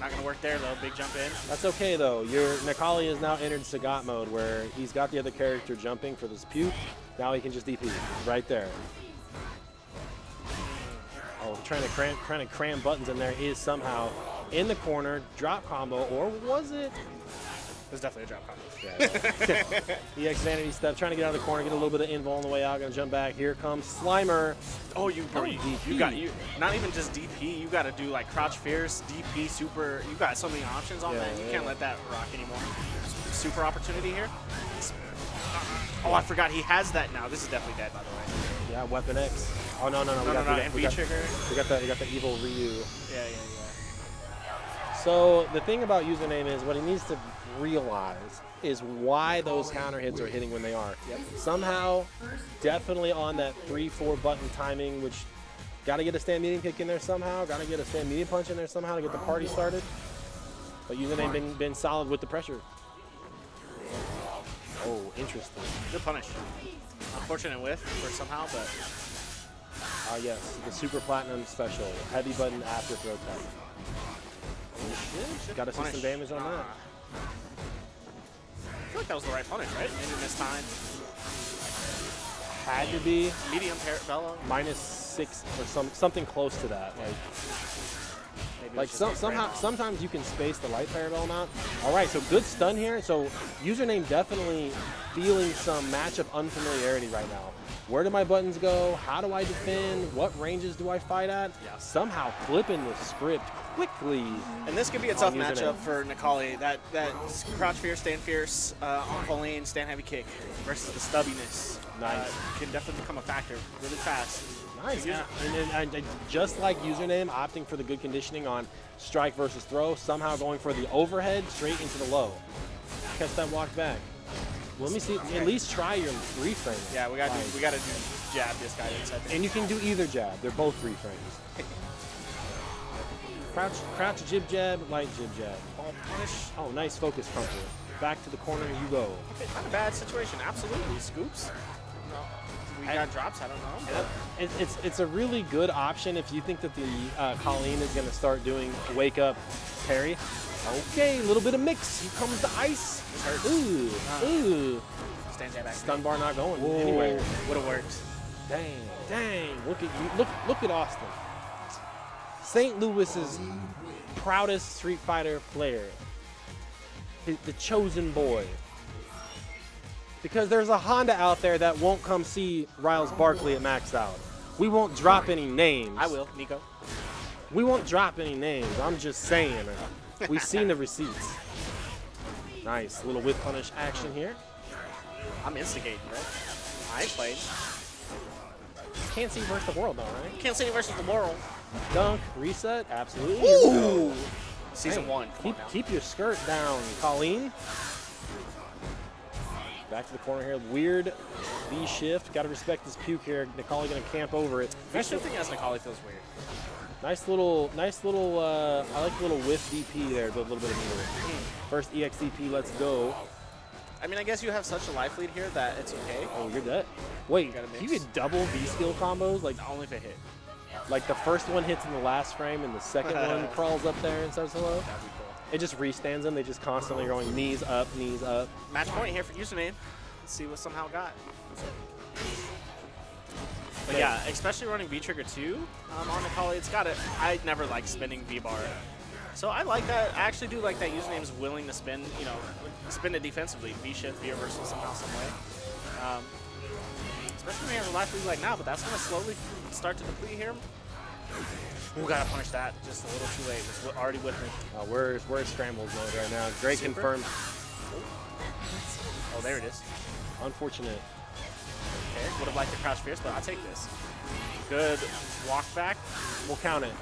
Not gonna work there though. Big jump in. That's okay though. Your Nakali has now entered Sagat mode where he's got the other character jumping for this puke. Now he can just DP right there. Oh, trying to cram buttons in there is somehow in the corner drop combo, or was it? There's definitely a drop combo. Yeah. EX vanity step, trying to get out of the corner, get a little bit of invul on the way out, gonna jump back. Here comes Slimer. Oh, you DP. got not even just DP. You got to do like crouch fierce, DP, super. You got so many options on that. You can't let that rock anymore. Super opportunity here. Oh, I forgot he has that now. This is definitely dead, by the way. Yeah, Weapon X. Oh no. No, MV trigger. We got the evil Ryu. Yeah. So the thing about username is what he needs to realize is why those counter hits are hitting when they are. Yep. Somehow, definitely on that 3-4 button timing, which got to get a stand medium kick in there somehow, got to get a stand medium punch in there somehow to get the party started. But username been solid with the pressure. Oh, interesting. Good punish. Unfortunate whiff for somehow, but Yes, the Super Platinum special. Heavy button after throw tech. Got to see some damage on that. I feel like that was the right punish, right? Maybe this time. Had to be Medium parabellum. -6 or something close to that. Like sometimes you can space the light parabellum out. All right, so good stun here. So username definitely feeling some matchup unfamiliarity right now. Where do my buttons go? How do I defend? What ranges do I fight at? Yeah. Somehow flipping the script quickly. And this could be a tough matchup for Nakali. That crouch fierce, stand fierce, on Pauline, stand heavy kick versus the stubbiness. Nice. Can definitely become a factor really fast. Nice. Yeah. And just like username opting for the good conditioning on strike versus throw, somehow going for the overhead straight into the low. Catch that walk back. Let me see. At least try your reframe. Yeah, we gotta do jab this guy inside. And you can do either jab. They're both reframes. Crouch jib jab, light jib jab. Ball punish. Oh, nice focus crumple. Back to the corner you go. Not a bad situation. Absolutely. Scoops. We got drops. I don't know. It's a really good option if you think that the Colleen is going to start doing wake up parry. Okay, a little bit of mix. Here comes the ice. This hurts. Ooh. Stand jab back. Stun bar not going Whoa. anywhere. Would have worked. Dang. Look at you. Look at Austin. St. Louis's proudest Street Fighter player. The chosen boy. Because there's a Honda out there that won't come see Riles Barkley at Max Out. We won't drop any names. I will, Nico. We won't drop any names. I'm just saying. We've seen the receipts. Nice little whip punish action here. I'm instigating, right? I ain't played. Can't see versus the world though, right? Can't see versus the world. Dunk, reset, absolutely. Ooh! Season Hey, 1. Come on now. keep your skirt down, Colleen. Back to the corner here. Weird V shift. Got to respect this puke here. Nikali going to camp over it. V shifting as Nikali feels weird. Nice little. I like the little whiff DP there. A little bit of meter. First EX DP. Let's go. I mean, I guess you have such a life lead here that it's okay. Oh, you're dead. Wait, Gotta mix. you get double V skill combos? Like Only if it hit. Like the first one hits in the last frame and the second one crawls up there and starts hello? That'd be cool. It just restands them. They just constantly going knees up, knees up. Match point here for username. Let's see what somehow got. But yeah, especially running V-Trigger 2 on Nikali, it's got it. I never like spinning V-Bar. So I like that. I actually do like that username is willing to spin, you know, spin it defensively. V-shift, V-reversal somehow, some way. Especially when you have a life lead like now, but that's going to slowly start to deplete here. Ooh, gotta punish that. Just a little too late. It was already with me. We're scrambles mode right now. Great confirmed. Oh, there it is. Unfortunate. Okay, would have liked to crouch fierce, but I'll take this. Good walk back. We'll count it.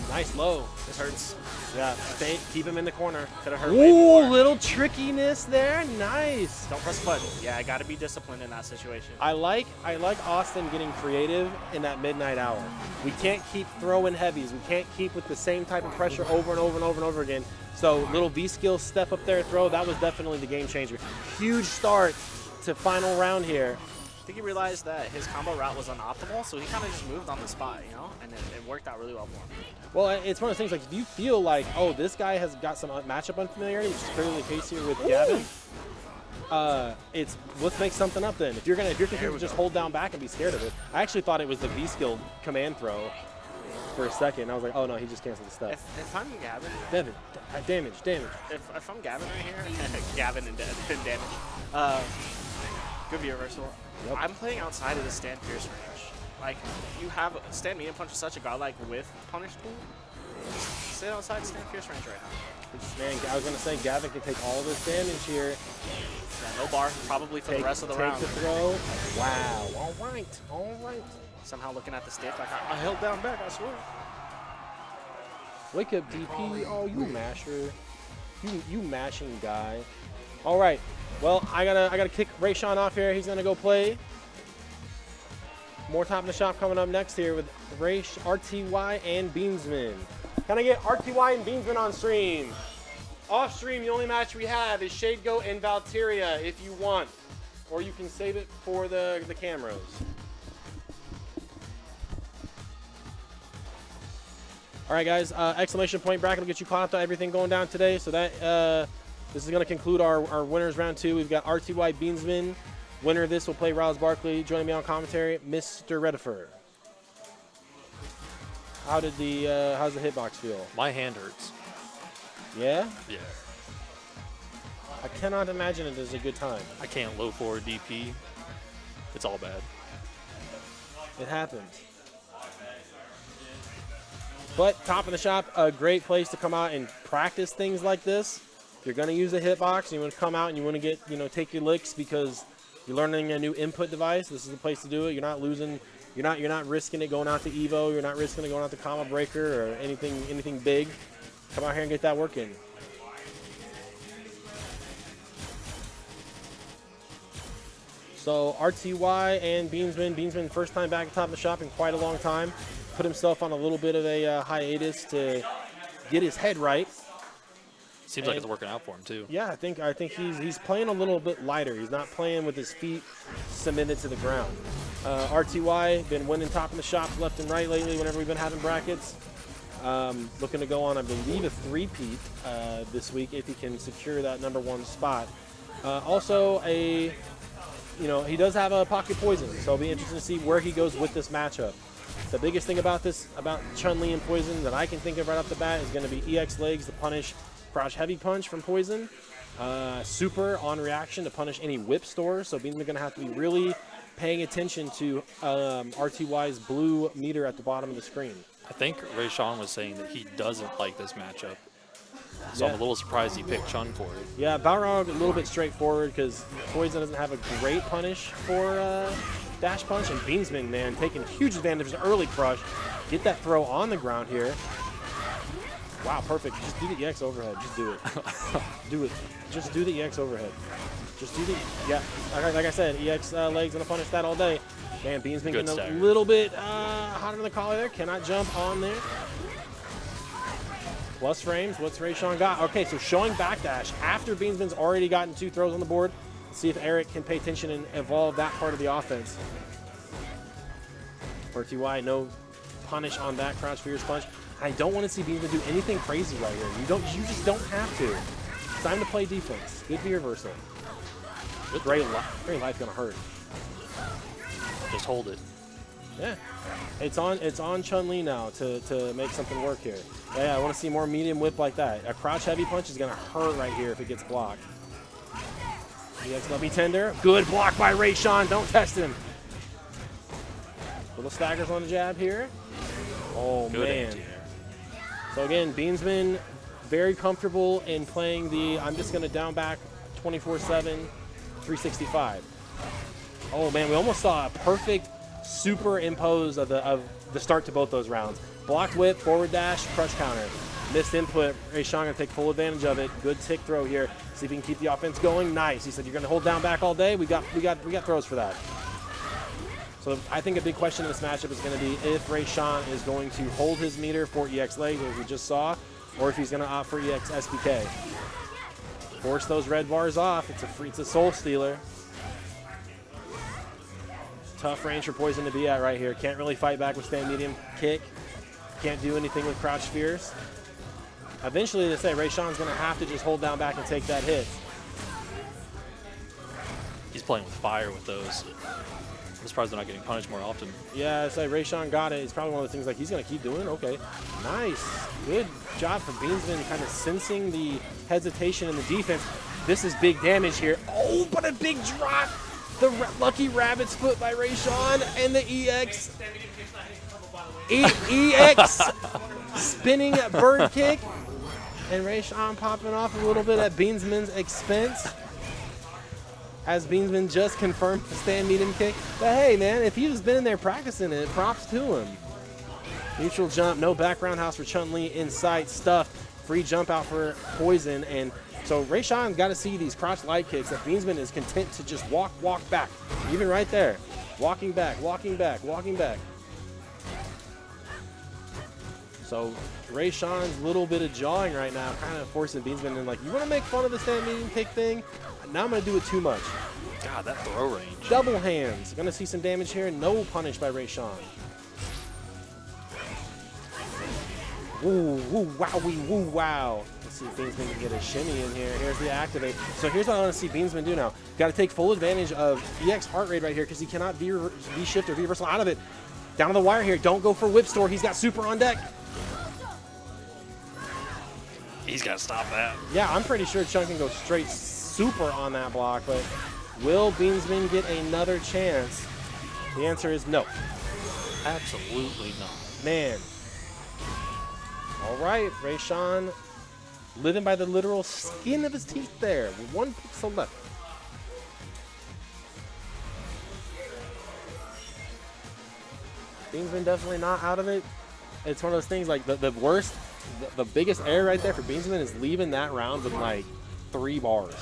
Nice low. This hurts. Yeah, keep him in the corner. Could have hurt way more. Ooh, little trickiness there. Nice. Don't press the button. Yeah, I gotta be disciplined in that situation. I like Austin getting creative in that midnight hour. We can't keep throwing heavies. We can't keep with the same type of pressure over and over and over and over again. So little V skill step up there throw, that was definitely the game changer. Huge start to final round here. I think he realized that his combo route was unoptimal, so he kind of just moved on the spot, you know, and it worked out really well for him. Well, it's one of those things, like, if you feel like, oh, this guy has got some matchup unfamiliarity, which is clearly the case here with Gavin, let's make something up then. If you're thinking to just hold down back and be scared of it. I actually thought it was the V-skill command throw for a second. I was like, oh no, he just canceled the stuff. If I'm Gavin, Devin, damage. if I'm Gavin right here, Gavin and damage. Good V-reversal. Yep. I'm playing outside of the stand pierce range. Like, you have stand medium punch is such a godlike with punish tool. Stay outside stand pierce range right now. Man, I was going to say, Gavin can take all this damage here. Yeah, no bar, probably for the rest of the round. Take the throw. Wow. All right. Somehow looking at the stick, like I held down back, I swear. Wake up, DP. Oh, you masher. You mashing guy. All right. Well, I gotta kick Rayshawn off here. He's gonna go play. More top of the shop coming up next here with Raysh, RTY, and Beamsman. Can I get RTY and Beamsman on stream? Off stream, the only match we have is Shade Goat and Valkyria if you want, or you can save it for the cameras. All right, guys. Exclamation point bracket will get you caught up to everything going down today. So that. This is going to conclude our winners round 2. We've got RTY Beansman. Winner of this will play Rouse Barkley. Joining me on commentary, Mr. Redifer. How's the hitbox feel? My hand hurts. Yeah? Yeah. I cannot imagine it is a good time. I can't low forward DP. It's all bad. It happens. But top of the shop, a great place to come out and practice things like this. If you're going to use a hitbox and you want to come out and you want to get, take your licks because you're learning a new input device, this is the place to do it. You're not losing, you're not risking it going out to Evo, you're not risking it going out to Combo Breaker or anything big. Come out here and get that work in. So RTY and Beamsman first time back at top of the shop in quite a long time. Put himself on a little bit of a hiatus to get his head right. Seems like it's working out for him too. Yeah, I think he's playing a little bit lighter. He's not playing with his feet cemented to the ground. RTY been winning top of the shops left and right lately whenever we've been having brackets. Looking to go on, I believe, a three-peat this week if he can secure that #1 spot. Also, he does have a pocket poison, so it'll be interesting to see where he goes with this matchup. The biggest thing about Chun-Li and Poison that I can think of right off the bat is going to be EX legs to punish crouch heavy punch from Poison. Super on reaction to punish any whip stores. So Beans are going to have to be really paying attention to RTY's blue meter at the bottom of the screen. I think Rayshawn was saying that he doesn't like this matchup. So I'm Yeah. a little surprised he picked Chun for it. Yeah, Balrog a little bit straightforward because Poison doesn't have a great punish for Dash Punch, and Beansman, man, taking huge advantage of his early crush. Get that throw on the ground here. Wow, perfect. Just do the EX overhead. Just do it. Do it. Just do the EX overhead. Just do the, yeah, like I said, EX legs gonna punish that all day. Man, Beansman Good getting stagger. a little bit hot on the collar there. Cannot jump on there. Plus frames. What's Rayshawn got? Okay, so showing backdash after Beansman's already gotten 2 throws on the board. Let's see if Eric can pay attention and evolve that part of the offense. For TY, no punish on that crouch fierce punch. I don't want to see Beansman do anything crazy right here. You just don't have to. It's time to play defense. Good V reversal. Great life gonna hurt. Just hold it. Yeah, it's on Chun-Li now to make something work here. Yeah, I want to see more medium whip like that. A crouch heavy punch is gonna hurt right here if it gets blocked. EX let me tender. Good block by Rayshawn. Don't test him. Little staggers on the jab here. Oh Good man. anti-air. So again, Beansman very comfortable in playing the I'm just gonna down back 24/7, 365. Oh man, we almost saw a perfect superimpose of the start to both those rounds. Blocked whip, forward dash, crush counter. Missed input. Rayshawn gonna take full advantage of it. Good tick throw here. See if he can keep the offense going. Nice. He said you're gonna hold down back all day. We got throws for that. So I think a big question in this matchup is going to be if Rayshawn is going to hold his meter for EX legs, as we just saw, or if he's going to opt for EX SPK. Force those red bars off. It's a soul stealer. Tough range for Poison to be at right here. Can't really fight back with stand medium kick. Can't do anything with crouch fierce. Eventually, they say Rayshawn's going to have to just hold down back and take that hit. He's playing with fire with those. I'm surprised they're not getting punished more often. Yeah, it's like Rayshawn got it. It's probably one of the things like he's going to keep doing. Okay, nice. Good job from Beansman kind of sensing the hesitation in the defense. This is big damage here. Oh, but a big drop. The lucky rabbit's foot by Rayshawn and the EX. EX spinning bird kick. And Rayshawn popping off a little bit at Beansman's expense. As Beansman just confirmed the stand medium kick. But hey, man, if he's been in there practicing it, props to him. Neutral jump, no back roundhouse for Chun-Li in sight, stuffed. Free jump out for Poison. And so Rayshawn's got to see these crouch light kicks that Beansman is content to just walk back. Even right there. Walking back, walking back, walking back. So Rayshawn's little bit of jawing right now, kind of forcing Beansman in, like, you want to make fun of the stand medium kick thing? Now I'm going to do it too much. God, that throw range. Double hands. Going to see some damage here. No punish by Rayshawn. Woo, woo, wowie, woo, wow. Let's see if Beansman can get a shimmy in here. Here's the activate. So here's what I want to see Beansman do now. Got to take full advantage of EX heart rate right here because he cannot V-shift or V-reversal out of it. Down to the wire here. Don't go for whip store. He's got super on deck. He's got to stop that. Yeah, I'm pretty sure Chun can go straight super on that block, but will Beansman get another chance? The answer is no. Absolutely not. Man. All right, Rayshawn living by the literal skin of his teeth there with 1 pixel left. Beansman definitely not out of it. It's one of those things like the worst, the biggest error right there for Beansman is leaving that round with like 3 bars.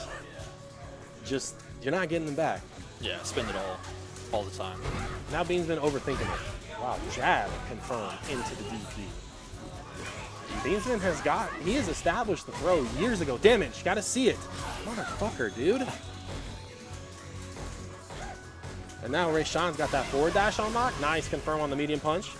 Just, you're not getting them back. Yeah, spend it all the time. Now Beansman overthinking it. Wow, jab confirmed into the DP. Beansman he has established the throw years ago. Damage, gotta see it. Motherfucker, dude. And now Rayshawn's got that forward dash on lock. Nice, confirm on the medium punch.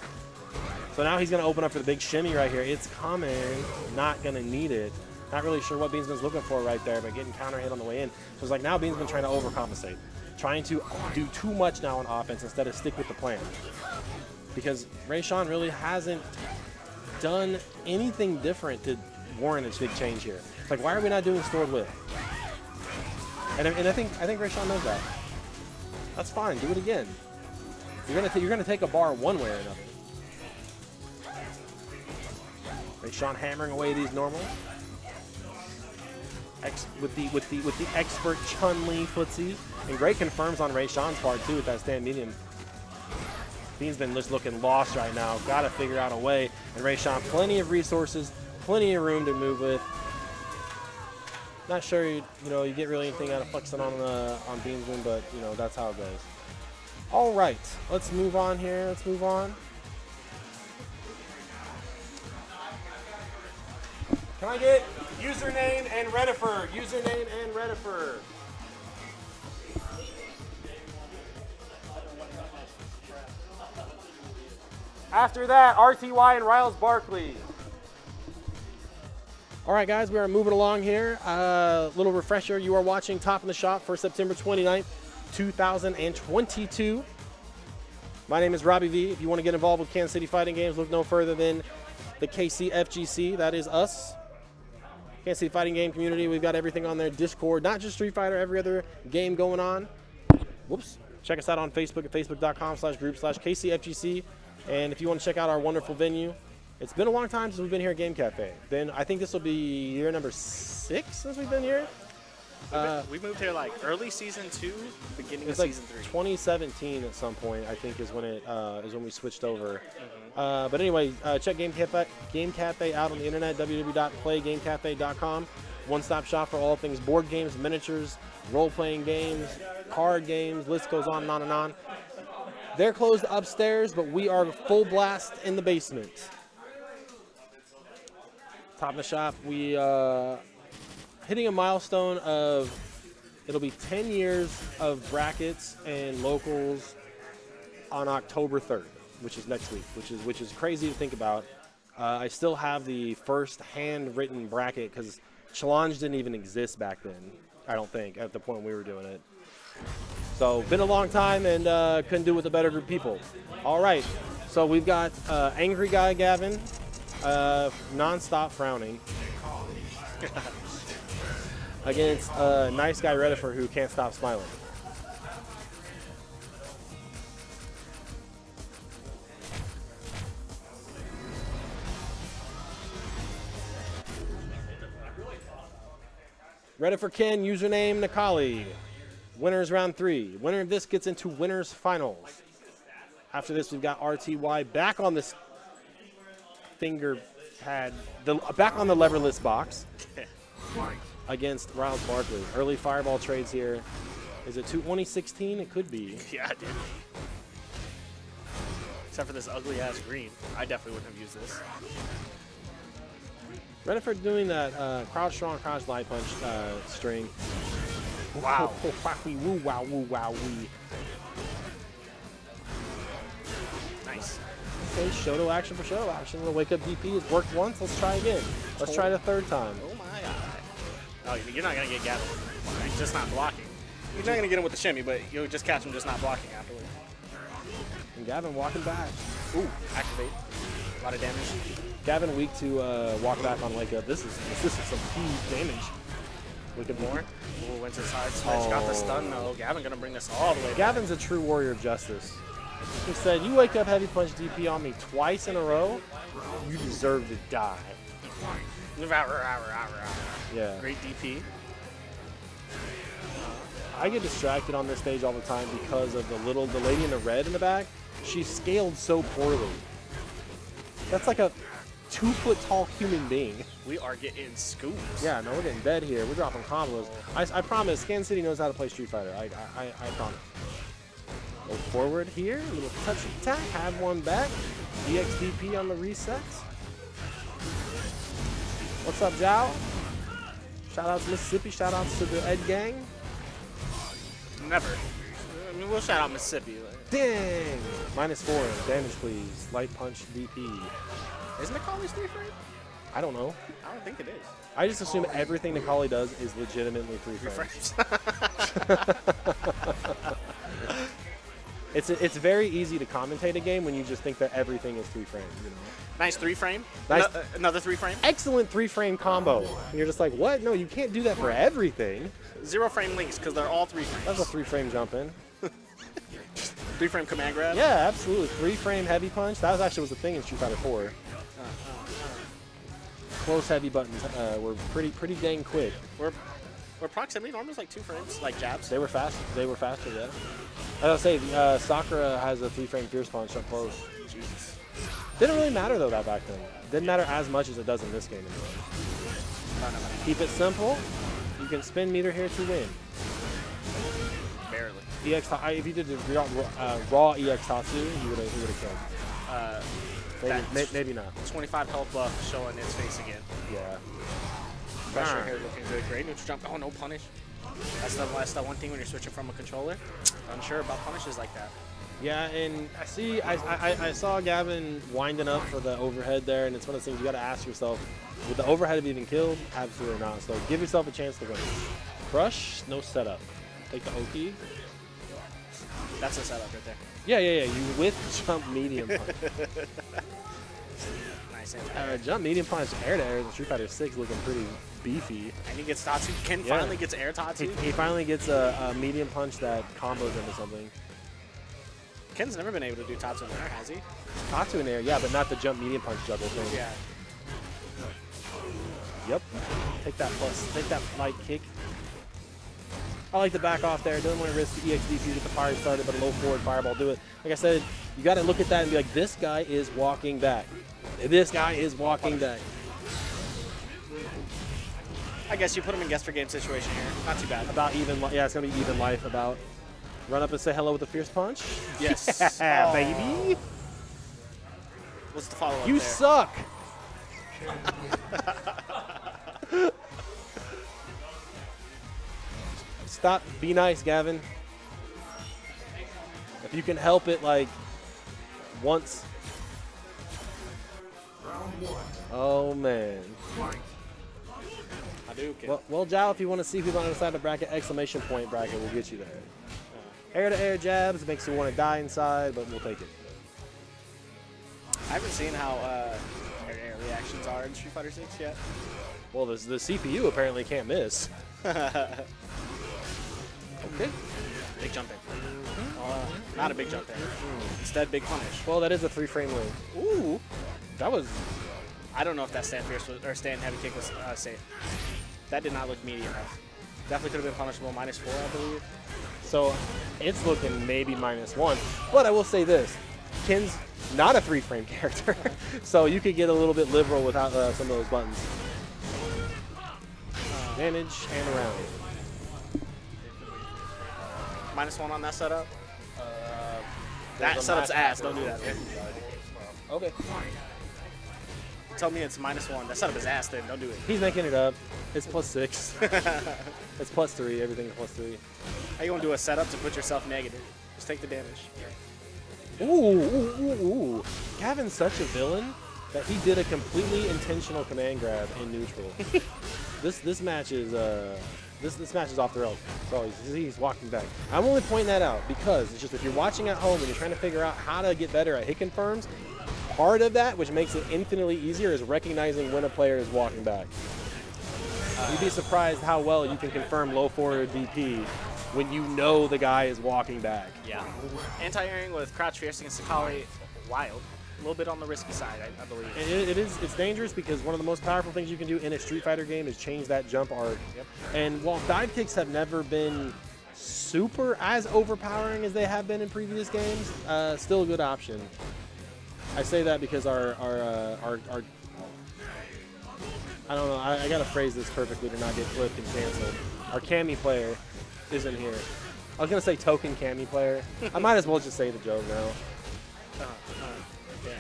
So now he's gonna open up for the big shimmy right here. It's coming, not gonna need it. Not really sure what Beansman's looking for right there, but getting counter hit on the way in. So it's like now Beansman trying to overcompensate. Trying to do too much now on offense instead of stick with the plan. Because Rayshawn really hasn't done anything different to warrant a big change here. It's like, why are we not doing stored whip? And I think Rayshawn knows that. That's fine, do it again. You're gonna take a bar one way or another. Rayshawn hammering away these normals. with the expert Chun-Li footsie. And great confirms on Ray Sean's part too with that stand medium. Bean's been just looking lost right now. Got to figure out a way. And Ray Sean, plenty of resources, plenty of room to move with. Not sure you get really anything out of flexing on Bean's win, but that's how it goes. All right, let's move on here. Let's move on. Can I get username and Redifer? Username and Redifer. After that, RTY and Riles Barkley. All right, guys, we are moving along here. Little refresher, you are watching Top in the Shop for September 29th, 2022. My name is Robbie V. If you want to get involved with Kansas City Fighting Games, look no further than the KCFGC. That is us. Kansas City Fighting Game community. We've got everything on there. Discord, not just Street Fighter, every other game going on. Whoops. Check us out on Facebook at facebook.com/group/KCFGC. And if you want to check out our wonderful venue, it's been a long time since we've been here at Game Cafe. I think this will be year number 6 since we've been here. We moved here like early season 2, beginning of like season 3. 2017 at some point, I think, is when we switched over. But anyway, check Game Cafe out on the internet, www.playgamecafe.com. One-stop shop for all things board games, miniatures, role-playing games, card games, list goes on and on and on. They're closed upstairs, but we are full blast in the basement. Top of the shop, we hitting a milestone of, it'll be 10 years of brackets and locals on October 3rd, which is next week, which is crazy to think about. I still have the first handwritten bracket because Challenge didn't even exist back then, I don't think, at the point we were doing it. So, been a long time and couldn't do it with a better group of people. All right, so we've got Angry Guy Gavin, non-stop frowning, against Nice Guy Redifer who can't stop smiling. Redifer Ken, username Nakali. Winners round 3. Winner of this gets into winners finals. After this, we've got RTY back on this finger pad, back on the leverless box against Riles Barkley. Early fireball trades here. Is it 2016? It could be. Yeah, dude. Except for this ugly ass green. I definitely wouldn't have used this. Redifer doing that crouch strong, crouch light punch string. Wow. Woo, wow, woo, wow, wee. Nice. Okay, Shoto action for Shoto action. The wake up DP has worked once. Let's try again. Let's try the third time. Oh my god. Oh, you're not going to get Gavin. He's just not blocking. You're not going to get him with the shimmy, but you'll just catch him just not blocking afterwards. And Gavin walking back. Ooh, activate. A lot of damage. Gavin weak to walk back on wake up. This is some huge damage. Wicked more. Ooh, went to the side switch. Got the stun though. Gavin going to bring this all the way back. Gavin's a true warrior of justice. He said, you wake up heavy punch DP on me twice in a row, you deserve to die. Yeah. Great DP. I get distracted on this stage all the time because of the lady in the red in the back. She scaled so poorly. That's like a 2-foot-tall human being. We are getting scoops. Yeah, no, we're getting dead here. We're dropping combos. I promise, Kansas City knows how to play Street Fighter. I promise. Go forward here, a little touch attack, have one back. DXDP on the reset. What's up, Zhao? Shout out to Mississippi, shout out to the Ed Gang. Never. I mean, we'll shout out Mississippi. Dang! -4, damage please. Light punch DP. Isn't it Collie's 3-frame? I don't know. I don't think it is. I just assume everything that Collie does is legitimately 3 frames. It's very easy to commentate a game when you just think that everything is 3 frames. You know? Nice 3-frame. Nice. Another 3-frame. Excellent 3-frame combo. And you're just like, what? No, you can't do that for everything. 0-frame links because they're all 3 frames. That's a 3-frame jump in. 3-frame command grab. Yeah, absolutely. 3-frame heavy punch. That was a thing in Street Fighter 4. close heavy buttons were pretty dang quick. Were proximity normals like 2 frames, like jabs? They were fast. They were faster, yeah. As I was saying, Sakura has a 3-frame Fierce Punch up close. Jesus. Didn't really matter though that back then. Didn't matter as much as it does in this game anymore. Keep it simple. You can spin meter here to win. Barely. If you did the raw EX Tatsu, you would have killed. Maybe not. 25 health buff showing its face again. Yeah. Pressure here looking good. Great neutral jump. Oh, no punish. That's the one thing when you're switching from a controller. Unsure about punishes like that. Yeah, and I saw Gavin winding up for the overhead there, and it's one of those things you got to ask yourself, would the overhead have even killed? Absolutely not. So give yourself a chance to win. Crush, no setup. Take the Oki. That's a setup right there. Yeah. You with jump medium punch. Nice. Jump medium punch air to air in Street Fighter 6 looking pretty beefy. And he gets Tatsu. Ken finally gets air Tatsu. He finally gets a medium punch that combos into something. Ken's never been able to do Tatsu in air, has he? Tatsu in air, yeah, but not the jump medium punch juggle thing. Yeah. Yep. Take that light kick. I like the back off there. Doesn't want to risk the EXDP to get the fire started, but a low forward fireball do it. Like I said, you got to look at that and be like, this guy is walking back. This guy is walking back. I guess you put him in guess for game situation here. Not too bad. About even, yeah, it's gonna be even life. About run up and say hello with a fierce punch. Yes. Yeah, baby. What's the follow up? You there? suck. Stop. Be nice, Gavin. If you can help it, like once. Oh man. Hadouken. Well, Jao, if you want to see who's on the other side of the bracket, exclamation point bracket will get you there. Air to air jabs makes you want to die inside, but we'll take it. I haven't seen how air reactions are in Street Fighter 6 yet. Well, the CPU apparently can't miss. Okay. Big jump in. Not a big jump in. Instead, big punish. Well, that is a 3-frame win. Ooh. That was. I don't know if that stand fierce was, or stand heavy kick was safe. That did not look meaty enough. Definitely could have been punishable. -4, I believe. So it's looking maybe -1. But I will say this: Ken's not a 3-frame character, so you could get a little bit liberal without some of those buttons. Advantage and around. -1 on that setup. That setup's ass. Don't do that. Okay. Tell me it's -1. That setup is ass. Then don't do it. He's making it up. It's +6. It's +3. Everything is +3. How you gonna do a setup to put yourself negative? Just take the damage. Ooh. Gavin's such a villain that he did a completely intentional command grab in neutral. This match is this match is off the rails. So he's walking back. I'm only pointing that out because it's just if you're watching at home and you're trying to figure out how to get better at hit confirms, part of that, which makes it infinitely easier, is recognizing when a player is walking back. You'd be surprised how well you can confirm low forward DP when you know the guy is walking back. Yeah. Anti-airing with crouch fierce against Sakali, wild. A little bit on the risky side, I believe. It's dangerous because one of the most powerful things you can do in a Street Fighter game is change that jump arc. Yep. And while dive kicks have never been super as overpowering as they have been in previous games, still a good option. I say that because our I don't know, I gotta phrase this perfectly to not get flipped and canceled. Our Cammy player isn't here. I was gonna say token Cammy player. I might as well just say the joke now. Yeah.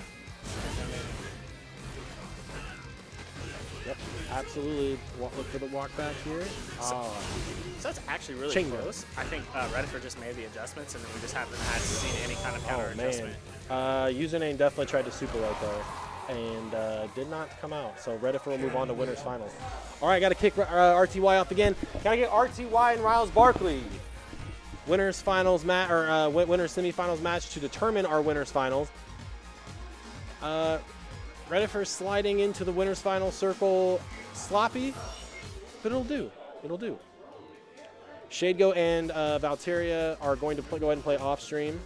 Yep, absolutely. Look for the walk back here. So that's actually really close. I think Redifer just made the adjustments, and then we just haven't had seen any kind of counter adjustment. Username definitely tried to super right there and did not come out. So Redifer will move on to winners finals. All right, got to kick RTY off again. Got to get RTY and Riles Barkley. Winners finals match or winners semifinals match to determine our winners finals. Redifer sliding into the winners final circle, sloppy, but it'll do. It'll do. Shadego and Valteria are going to go ahead and play off stream.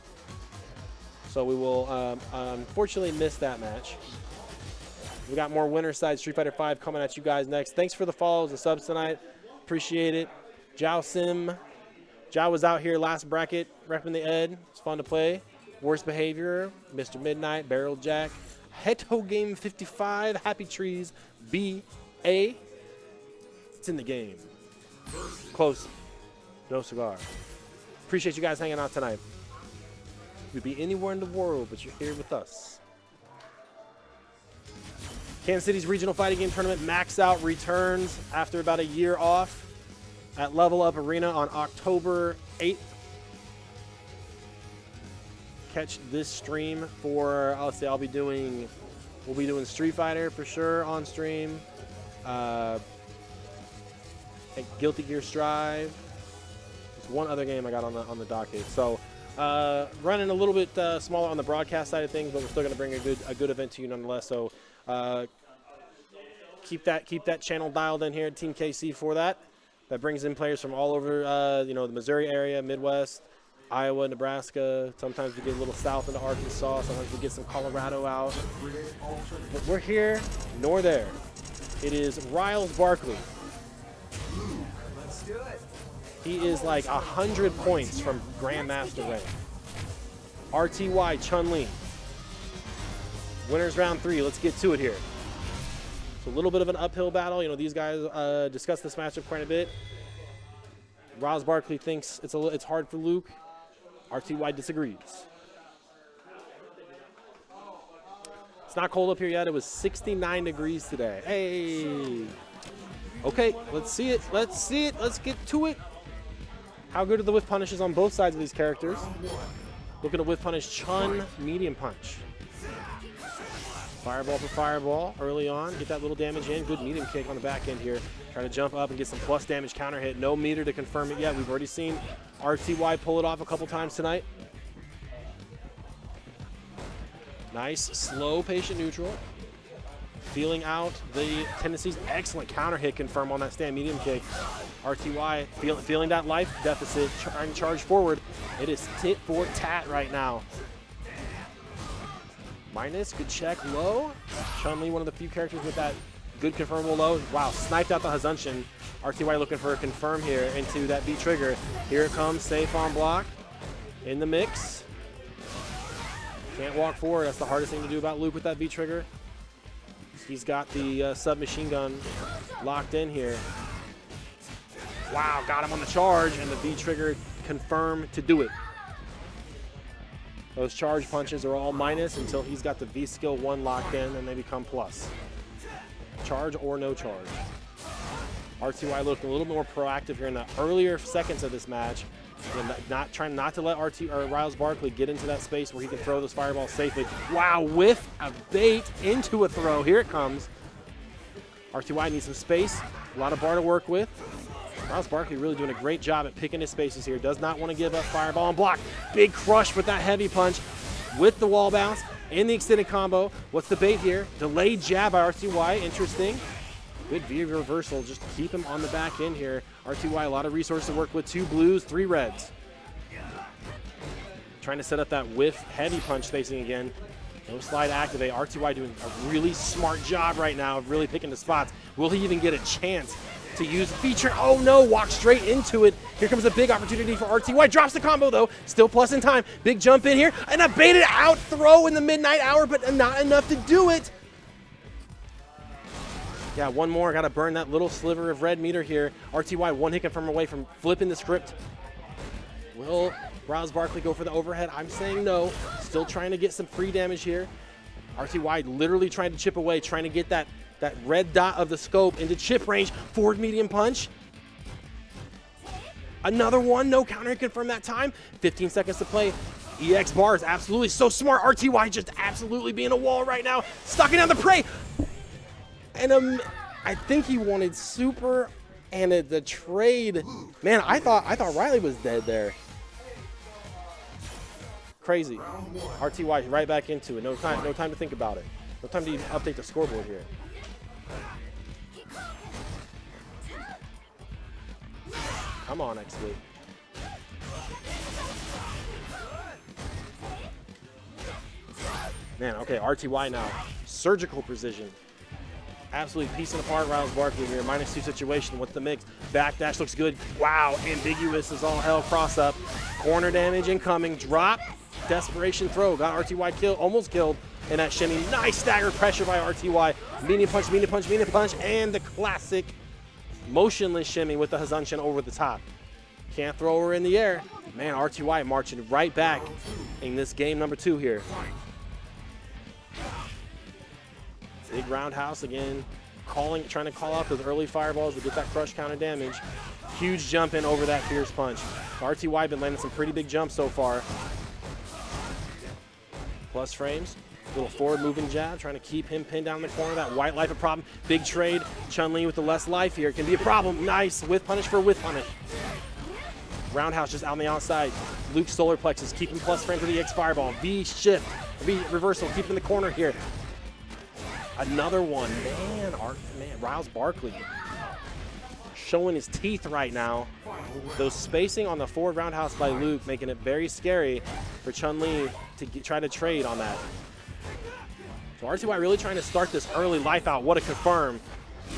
So we will unfortunately miss that match. We got more winner side Street Fighter 5 coming at you guys next. Thanks for the follows and subs tonight. Appreciate it. Jao Sim. Jao was out here last bracket, repping the Ed. It's fun to play. Worst Behavior, Mr. Midnight, Barrel Jack, Heto Game 55, Happy Trees, B.A. It's in the game. Close. No cigar. Appreciate you guys hanging out tonight. You'd be anywhere in the world, but you're here with us. Kansas City's Regional Fighting Game Tournament Max Out returns after about a year off at Level Up Arena on October 8th. Catch this stream for, we'll be doing Street Fighter for sure on stream. Guilty Gear Strive. There's one other game I got on the docket. So running a little bit smaller on the broadcast side of things, but we're still going to bring a good event to you nonetheless. So keep that channel dialed in here at Team KC for that. That brings in players from all over the Missouri area, Midwest, Iowa, Nebraska. Sometimes we get a little south into Arkansas. Sometimes we get some Colorado out. But we're here nor there. It is Riles Barkley. Let's do it. He is like 100 points from Grandmaster rank. RTY Chun-Li. Winners round 3. Let's get to it here. It's a little bit of an uphill battle. These guys discussed this matchup quite a bit. Riles Barkley thinks it's hard for Luke. RTY disagrees. It's not cold up here yet. It was 69 degrees today. Hey. Okay, let's see it. Let's see it. Let's get to it. How good are the whiff punishes on both sides of these characters? Looking to whiff punish Chun, medium punch. Fireball for fireball early on. Get that little damage in. Good medium kick on the back end here. Trying to jump up and get some plus damage counter hit. No meter to confirm it yet. We've already seen RTY pull it off a couple times tonight. Nice, slow, patient neutral. Feeling out the tendencies. Excellent counter hit confirm on that stand medium kick. RTY feeling that life deficit, trying to charge forward. It is tit for tat right now. Minus, good check, low. Chun-Li, one of the few characters with that good confirmable low. Wow, sniped out the Hazunshin. RTY looking for a confirm here into that B trigger. Here it comes, safe on block. In the mix. Can't walk forward. That's the hardest thing to do about Luke with that B trigger. He's got the submachine gun locked in here. Wow, got him on the charge, and the B trigger confirmed to do it. Those charge punches are all minus until he's got the V skill 1 locked in, and they become plus. Charge or no charge. RTY looked a little more proactive here in the earlier seconds of this match. And trying not to let Riles Barkley get into that space where he can throw those fireballs safely. Wow, whiff a bait into a throw. Here it comes. RTY needs some space. A lot of bar to work with. Riles Barkley really doing a great job at picking his spaces here. Does not want to give up fireball and block. Big crush with that heavy punch with the wall bounce in the extended combo. What's the bait here? Delayed jab by RTY. Interesting. Good V reversal, just to keep him on the back end here. RTY, a lot of resources to work with. 2 blues, 3 reds. Trying to set up that whiff heavy punch spacing again. No slide activate. RTY doing a really smart job right now of really picking the spots. Will he even get a chance to use the feature? Oh no, walk straight into it. Here comes a big opportunity for RTY. Drops the combo though, still plus in time. Big jump in here, and a baited out throw in the midnight hour, but not enough to do it. Yeah, one more. Got to burn that little sliver of red meter here. RTY 1 hit confirm away from flipping the script. Will Riles Barkley go for the overhead? I'm saying no. Still trying to get some free damage here. RTY literally trying to chip away, trying to get that red dot of the scope into chip range. Forward medium punch. Another one. No counter hit confirm that time. 15 seconds to play. EX bars, absolutely so smart. RTY just absolutely being a wall right now. Stucking down the prey. And I think he wanted super and the trade. Man, I thought Riley was dead there. Crazy. RTY right back into it. No time to think about it. No time to even update the scoreboard here. Come on, XP. Man, okay, RTY now. Surgical precision. absolutely piecing apart Riles Barkley here. -2 situation. What's the mix? Backdash looks good. Wow, ambiguous as all hell. Cross up. Corner damage incoming. Drop. Desperation throw. Got RTY killed. Almost killed in that shimmy. Nice stagger pressure by RTY. Medium punch, medium punch, medium punch. And the classic motionless shimmy with the Hazanshin over the top. Can't throw her in the air. Man, RTY marching right back in this game number 2 here. Big roundhouse again, trying to call out those early fireballs to get that crush counter damage. Huge jump in over that fierce punch. RTY been landing some pretty big jumps so far. Plus frames, little forward moving jab, trying to keep him pinned down in the corner. That white life a problem. Big trade. Chun-Li with the less life here can be a problem. Nice with punish for with punish. Roundhouse just out on the outside. Luke solar plexus, keeping plus frame to the X fireball. V shift, V reversal, keeping the corner here. Another one, man, Riles Barkley showing his teeth right now. Those spacing on the forward roundhouse by Luke making it very scary for Chun-Li to try to trade on that. So RTY really trying to start this early life out. What a confirm.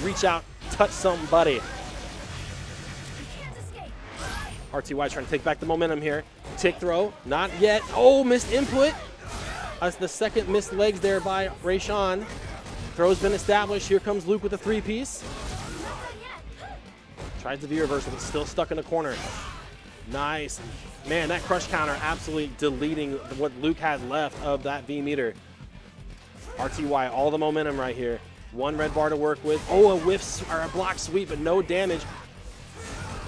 Reach out, touch somebody. RTY trying to take back the momentum here. Tick throw, not yet. Oh, missed input. That's the second missed legs there by Rayshawn. Throw's been established. Here comes Luke with a 3-piece. Tries the V reversal, but still stuck in the corner. Nice. Man, that crush counter absolutely deleting what Luke had left of that V meter. RTY, all the momentum right here. One red bar to work with. Oh, a whiff or a block sweep, but no damage.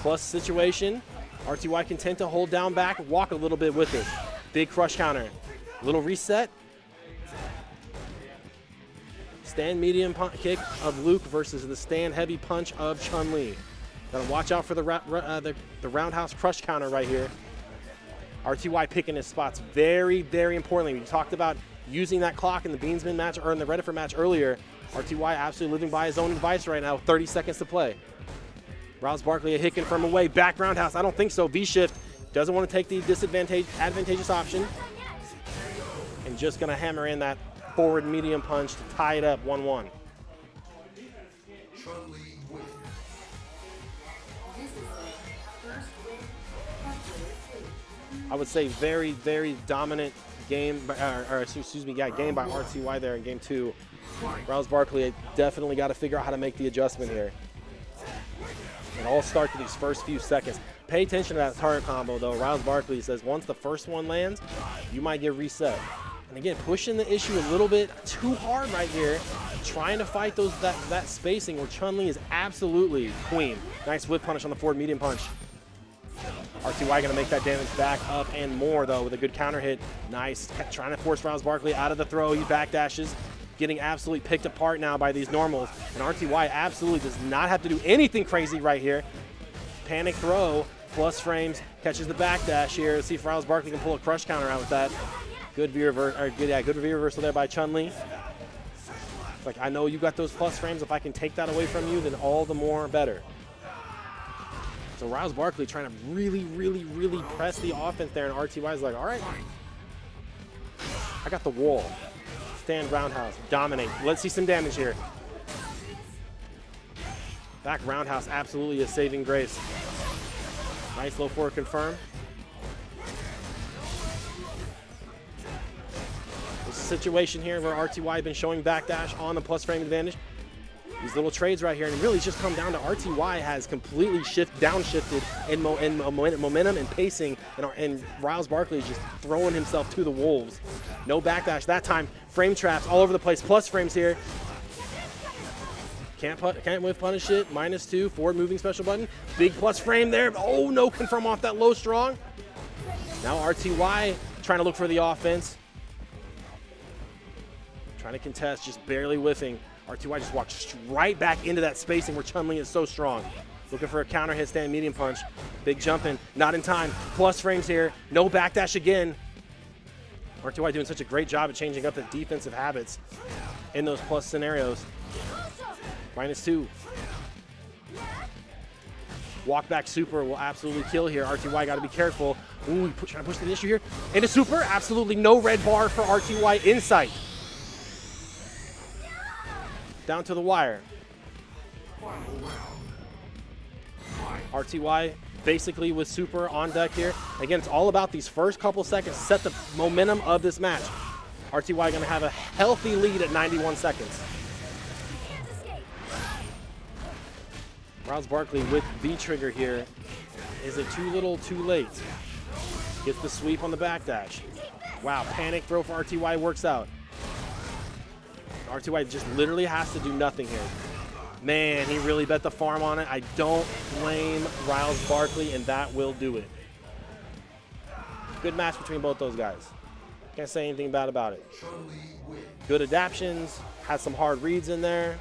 Plus situation. RTY content to hold down back, walk a little bit with it. Big crush counter. Little reset. Stand medium kick of Luke versus the stand heavy punch of Chun-Li. Gotta watch out for the roundhouse crush counter right here. RTY picking his spots very, very importantly. We talked about using that clock in the Beansman match or in the Redifer match earlier. RTY absolutely living by his own advice right now. 30 seconds to play. Riles Barkley a hit confirm away. Back roundhouse. I don't think so. V shift. Doesn't want to take the advantageous option. And just gonna hammer in that forward medium punch to tie it up 1-1. I would say very, very dominant game, game by RTY there in game 2. Riles Barkley definitely got to figure out how to make the adjustment here. It all starts with these first few seconds. Pay attention to that target combo though. Riles Barkley says once the first one lands, you might get reset. And again, pushing the issue a little bit too hard right here, trying to fight that spacing where Chun-Li is absolutely queen. Nice whip punish on the forward medium punch. RTY gonna make that damage back up and more though with a good counter hit. Nice, trying to force Riles Barkley out of the throw. He backdashes, getting absolutely picked apart now by these normals. And RTY absolutely does not have to do anything crazy right here. Panic throw, plus frames, catches the backdash here. Let's see if Riles Barkley can pull a crush counter out with that. Good V reversal there by Chun-Li. It's like, I know you got those plus frames. If I can take that away from you, then all the more better. So Riles Barkley trying to really, really, really press the offense there, and RTY is like, all right, I got the wall. Stand roundhouse, dominate. Let's see some damage here. Back roundhouse, absolutely a saving grace. Nice low forward confirm. Situation here where RTY been showing backdash on the plus frame advantage. These little trades right here, and really it's just come down to RTY has completely downshifted in momentum and pacing, and Riles Barkley is just throwing himself to the wolves. No backdash that time. Frame traps all over the place. Plus frames here. Can't whiff punish it. -2 forward moving special button. Big plus frame there. Oh no, confirm off that low strong. Now RTY trying to look for the offense. Trying to contest, just barely whiffing. RTY just walked right back into that spacing where Chun-Li is so strong. Looking for a counter hit stand medium punch. Big jump in, not in time. Plus frames here, no backdash again. RTY doing such a great job at changing up the defensive habits in those plus scenarios. -2. Walk back super will absolutely kill here. RTY got to be careful. Ooh, trying to push the issue here. Into super, absolutely no red bar for RTY insight. down to the wire. RTY basically with super on deck here. Again, it's all about these first couple seconds, set the momentum of this match. RTY going to have a healthy lead at 91 seconds. Rouse Barkley with V-trigger here. Is it too little, too late? Gets the sweep on the backdash. Wow, panic throw for RTY works out. RTY just literally has to do nothing here. Man, he really bet the farm on it. I don't blame Riles Barkley, and that will do it. Good match between both those guys. Can't say anything bad about it. Good adaptions, had some hard reads in there.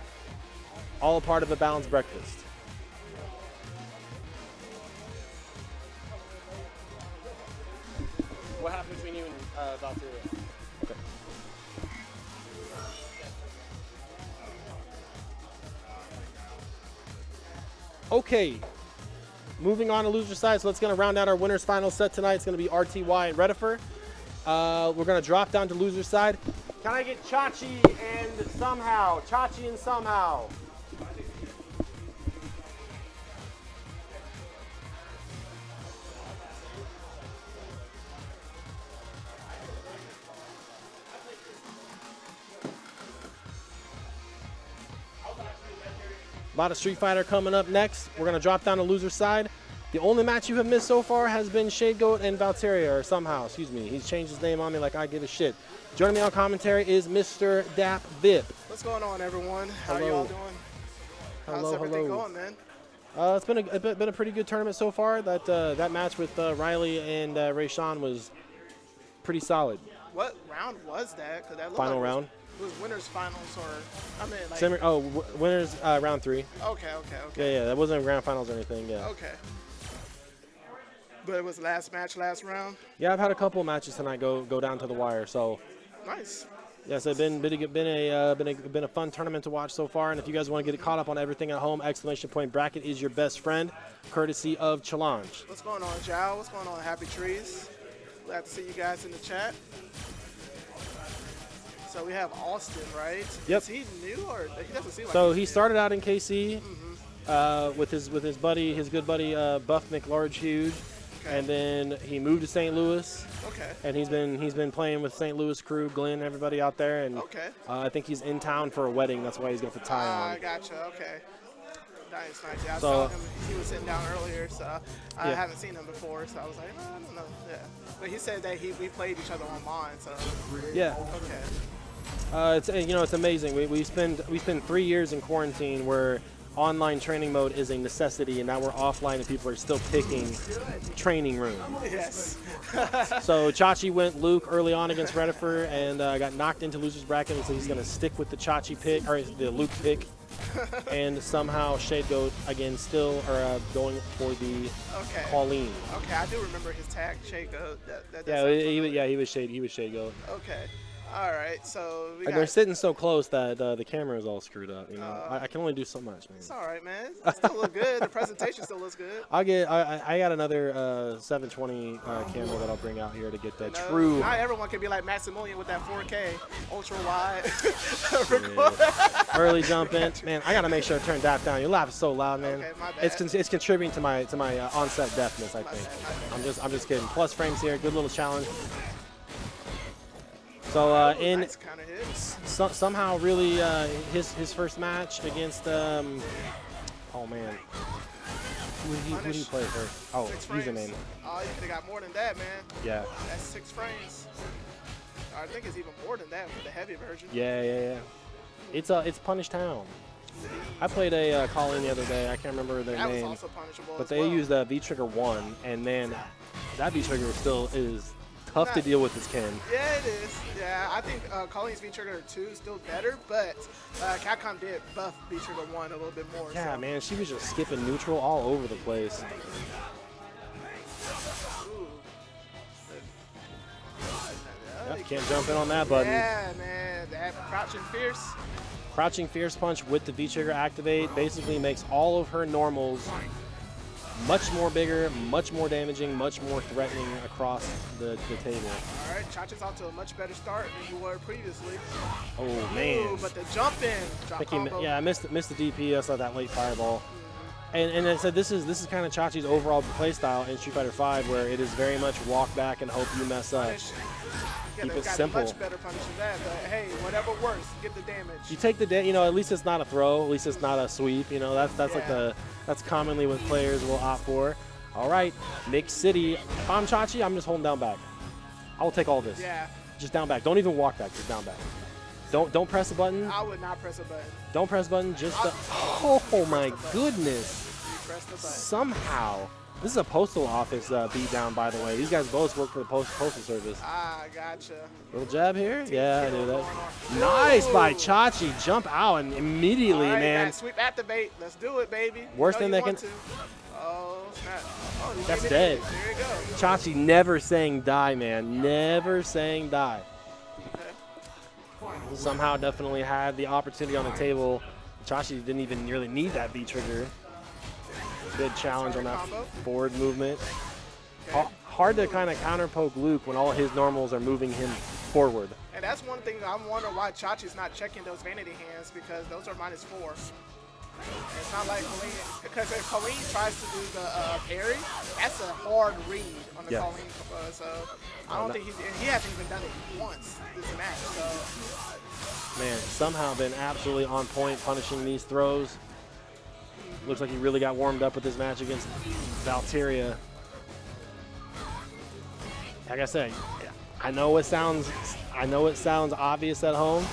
All a part of a balanced breakfast. What happened between you and Valkyria? Okay. Okay, moving on to loser side, so let's gonna round out our winners final set tonight. It's gonna be RTY and Redifer. We're gonna drop down to loser side. Can I get Chachi and somehow? Chachi and somehow. A lot of Street Fighter coming up next. We're gonna drop down to loser side. The only match you have missed so far has been Shade Goat and Valteria, or somehow, excuse me. He's changed his name on me like I give a shit. Joining me on commentary is Mr. Dap Vip. What's going on, everyone? How Hello. are y'all doing? How's Hello, everything hello. going, man? It's been a pretty good tournament so far. That match with Riley and Ray Sean was pretty solid. What round was that? 'Cause that looked Final like round. It was winners finals, or I mean, like. Winners round 3. Okay. Yeah, that wasn't grand finals or anything. Yeah. Okay. But it was last match, last round. Yeah, I've had a couple of matches tonight go down to the wire. So Nice. yes, it's been a fun tournament to watch so far. And if you guys want to get caught up on everything at home, exclamation point bracket is your best friend, courtesy of Challenge. What's going on, Jao? What's going on, Happy Trees? Glad to see you guys in the chat. So we have Austin, right? Yep. Is he new, or he doesn't seem like So he's he new. started out in KC with his good buddy Buff McLarge Huge, Okay. and then he moved to St. Louis, Okay. and he's been playing with St. Louis crew, Glenn, everybody out there, and Okay. I think he's in town for a wedding. That's why he's got the tie I on. gotcha. Okay. Nice. Yeah, I So- saw him. He was sitting down earlier, so I Yeah. haven't seen him before. So I was like, I don't know. Yeah. But he said that we played each other online. So Yeah, okay. it's amazing. We spend 3 years in quarantine where online training mode is a necessity, and now we're offline and people are still picking training room. Yes. So Chachi went Luke early on against Redifer and got knocked into loser's bracket, so he's going to stick with the Chachi pick, or the Luke pick. And somehow Shade Goat again still are going for the Okay. Pauline. Okay. I do remember his tag, Shake. Yeah, he was Shade Goat. Okay. All right. So we Like, got. they're sitting so close that the camera is all screwed up. You know, I can only do so much, man. It's all right, man. It still look good. The presentation still looks good. I got another 720 camera that I'll bring out here to get that true. Not everyone can be like Maximilian with that 4K ultra wide. Early jump in, man. I gotta make sure I turn that down. Your laugh is so loud, man. Okay, my bad. It's contributing to my onset deafness, I think. My bad. I'm just kidding. Plus frames here, good little challenge. So Nice counter hits. somehow really his first match against oh man, who did he play first? Oh, 6 frames. username. Oh, you could have got more than that, man. Yeah. That's 6 frames. I think it's even more than that for the heavy version. Yeah. It's Punish Town. I played a Colleen the other day. I can't remember their That was name, also punishable but as they well. used V-Trigger 1, and man, that V-Trigger still is tough to deal with this Ken. Yeah, it is. Yeah, I think Colleen's V-Trigger 2 is still better, but Capcom did buff V-Trigger 1 a little bit more. Yeah, so. man, she was just skipping neutral all over the place. Ooh. Yep, can't jump in on that button. Yeah, man. That crouching fierce. Crouching Fierce Punch with the V-Trigger activate basically makes all of her normals much more bigger, much more damaging, much more threatening across the table. All right, Chachi's off to a much better start than you were previously. Oh, man. Ooh, but the jump in, I drop think combo. I missed the DP. I saw that late fireball. And I said this is kind of Chachi's overall play style in Street Fighter V, where it is very much walk back and hope you mess up. Punish. Yeah, Keep they've it got simple. much better punish than that, but hey, whatever works, get the damage. You take the at least it's not a throw, at least it's not a sweep. You know, that's like that's commonly what players will opt for. All right, mixed city. If I'm Chachi, I'm just holding down back. I will take all this. Yeah, Just down back. Don't even walk back. Just down back. Don't press the button. I would not press a button. Don't press the button. Just oh my goodness. You press the button. Somehow. This is a postal office beatdown, by the way. These guys both work for the postal service. Ah, gotcha. Little jab here. Yeah, I knew that. Ooh. Nice by Chachi. Jump out and immediately, All right, man. that sweep activate. Let's do it, baby. Worst You know thing you they want to. Oh, snap. Oh, you That's made it. dead. There you go. Chachi never saying die, man. Never saying die. Somehow definitely had the opportunity on the table. Chachi didn't even really need that V trigger. Good challenge on that forward movement. Hard to kind of counter poke Luke when all his normals are moving him forward. And that's one thing I'm wondering why Chachi's not checking those vanity hands, because those are -4. It's not like Colleen, because if Colleen tries to do the parry, that's a hard read on the Colleen. So I don't think he hasn't even done it once this match. So Man, somehow been absolutely on point punishing these throws. Looks like he really got warmed up with this match against Valteria. Like I said, I know it sounds obvious at home,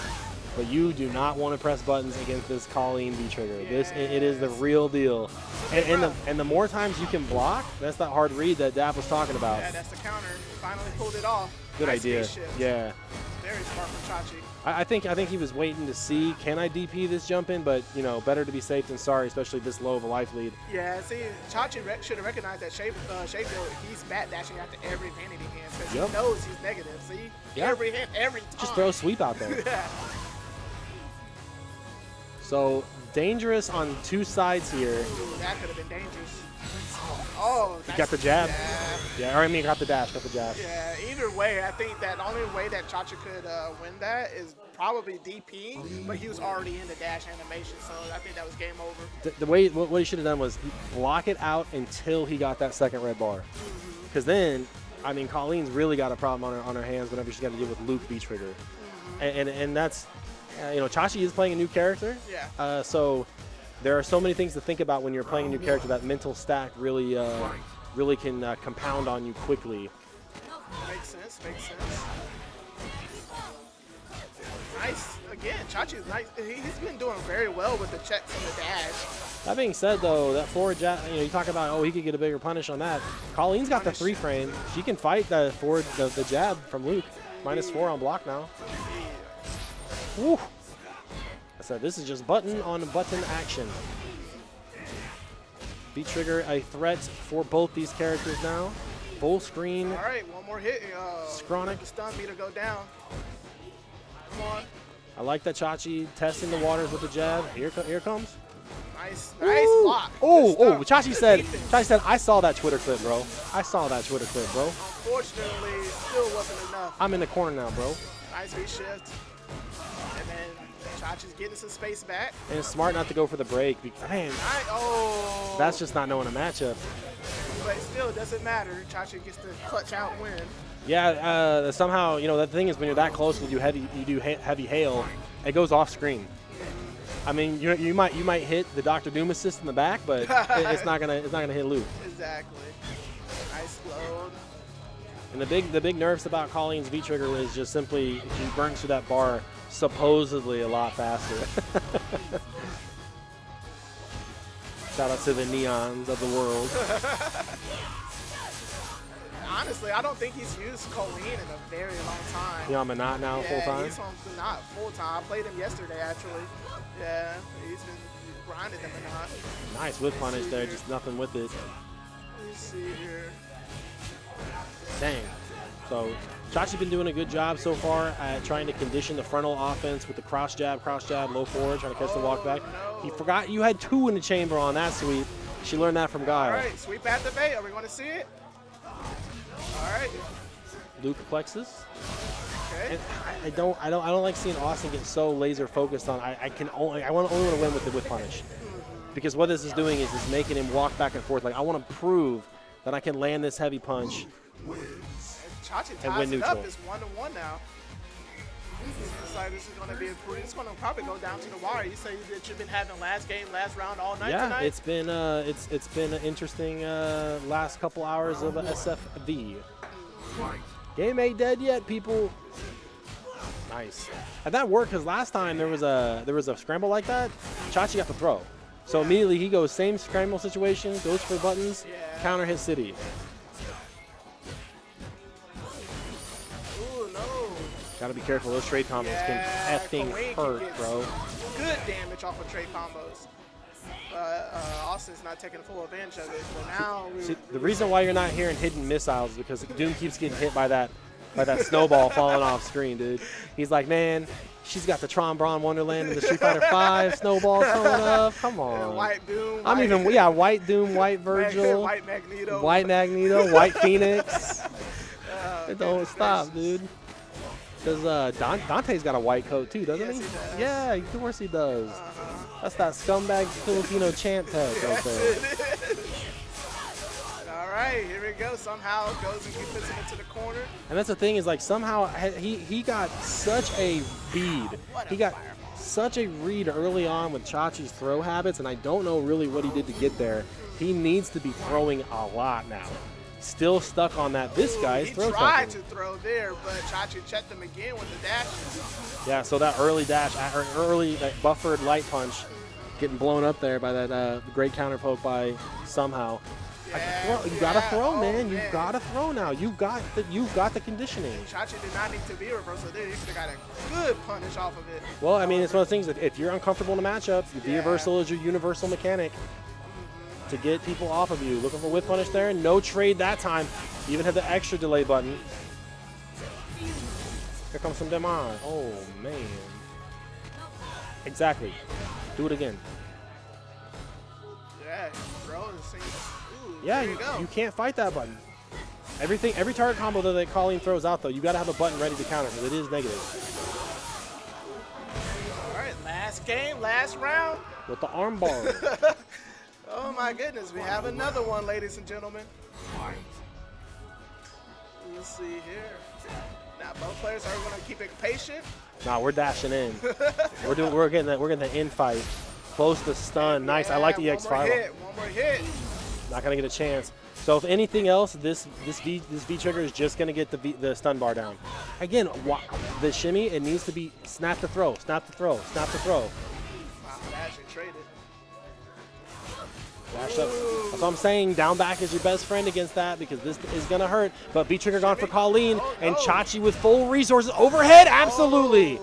but you do not want to press buttons against this Colleen V trigger. Yes. It is the real deal. And the more times you can block, that's that hard read that Dap was talking about. yeah, that's the counter. Finally pulled it off. Good Nice idea. speed shift. Yeah. Very smart from Chachi. I think he was waiting to see, can I DP this jump in? But you know, better to be safe than sorry, especially this low of a life lead. Yeah, see, Chachi should have recognized that Shayfield, he's bat dashing after every vanity hand because Yep. he knows he's negative. See, Yeah. every hand, every time. Just throw a sweep out there. Yeah. So dangerous on two sides here. Ooh, that could have been dangerous. Oh, He got the jab. Yeah. Yeah, or I mean, got the dash, got the jab. Yeah, either way, I think that the only way that Chachi could win that is probably DP, but he was already in the dash animation, so I think that was game over. The way what he should have done was block it out until he got that second red bar. Because then, I mean, Colleen's really got a problem on her hands whenever she's got to deal with Luke V trigger, and that's you know, Chachi is playing a new character. Yeah. So there are so many things to think about when you're playing a new character. That mental stack really really can compound on you quickly. Makes sense, makes sense. Nice. Again, Chachi's nice. He's been doing very well with the checks and the dash. That being said, though, that forward jab, you know, you talk about, oh, he could get a bigger punish on that. Colleen's got the 3-frame. She can fight the forward, the jab from Luke. -4 on block now. Woo. I said this is just button on button action. V trigger a threat for both these characters now. Full screen. All right, one more hit. Scronic. Let the stun meter go down. Come on. I like that Chachi testing the waters with the jab. Here comes. Nice, nice block. Oh, Good stuff. Chachi Good said, defense. I saw that Twitter clip, bro. I saw that Twitter clip, bro. Unfortunately, still wasn't enough. I'm in the corner now, bro. Nice reshift. And then Chachi's getting some space back. And it's smart not to go for the break. Man, Oh. that's just not knowing a matchup. But still, it doesn't matter. Chachi gets the clutch out win. Yeah, somehow, you know, the thing is when you're that close and you do heavy hail, it goes off screen. I mean, you might hit the Dr. Doom assist in the back, but it's not gonna hit Luke. Exactly. Nice load. And the big nerfs about Colleen's V trigger is just simply she burns through that bar supposedly a lot faster. Shout out to the Neons of the world. Honestly, I don't think he's used Colleen in a very long time. You on Minot now full time? He's on not full time. I played him yesterday actually. Yeah, he's been grinding them or not. Nice whip punish there, just nothing with it. Let's see here. Dang. So Chachi been doing a good job so far at trying to condition the frontal offense with the cross jab, low forward, trying to catch the walk back. No. He forgot you had 2 in the chamber on that sweep. She learned that from Guile. All right, sweep at the bait. Are we going to see it? All right. Luke flexes. Okay. And I don't like seeing Austin get so laser focused on. I only want to win with the whip punish, because what this is doing is making him walk back and forth. Like, I want to prove that I can land this heavy punch. Chachi And ties win it neutral. up. It's 1-1 now. Looks like this is going to be it's going to probably go down to the wire. You say that you've been having last round all night Yeah, tonight? it's been an interesting last couple hours of SFV. Game ain't dead yet, people. Nice. And that worked because last time there was a scramble like that. Chachi got the throw, so immediately he goes same scramble situation, goes for buttons, counter hit city. Ooh, no. Gotta be careful. Those trade combos can effing Kareem hurt, can get bro. Good damage off of trade combos. Austin's not taking full advantage of it. But now See, the reason why you're not hearing hidden missiles is because Doom keeps getting hit by that snowball falling off screen, dude. He's like, man, she's got the Tron Braun Wonderland and the Street Fighter 5 snowballs coming up. Come on. White Doom. White Doom, White Virgil, White Magneto. White Magneto, White Phoenix. It don't goodness stop, gracious. dude. Because Dante's got a white coat too, doesn't Yes, he? he does. Yeah, of course he does. That's that scumbag Filipino champ tag right there. All right, here we go. Somehow it goes and he puts him into the corner. And that's the thing is, like, somehow he got such a bead. He got such a read early on with Chachi's throw habits, and I don't know really what he did to get there. He needs to be throwing a lot now. Still stuck on that. This guy's He throw tried technique. to throw there, but Chachi checked him again with the dash. Yeah, so that early dash, or early that buffered light punch, getting blown up there by that great counter poke by somehow. You gotta throw, man. You gotta throw now. You've got the conditioning. Chachi did not need to be a reversal there. He could have got a good punish off of it. Well, I mean, it's one of the things that if you're uncomfortable in a matchup, the reversal is your universal mechanic to get people off of you. Looking for whip punish there. No trade that time. Even had the extra delay button. Here comes some Demon. Oh, man. Exactly. Do it again. Yeah, bro. Yeah, there you go. you can't fight that button. Every target combo that Colleen throws out, though, you got to have a button ready to counter because it is negative. All right, last game, last round. With the arm bar. Oh my goodness, we have another one, ladies and gentlemen. Let's see here. Now both players are going to keep it patient. Nah, we're dashing in. we're getting the in fight. Close to stun. Nice. I like the Yeah, X5. One more hit. Not gonna get a chance. So if anything else, this V trigger is just gonna get the stun bar down. Again, the shimmy, it needs to be snap the throw, snap the throw, snap the throw. Wow, actually traded. Dash up. That's what I'm saying. Down back is your best friend against that because this is gonna hurt. But V trigger gone for Colleen and Chachi with full resources overhead. Absolutely.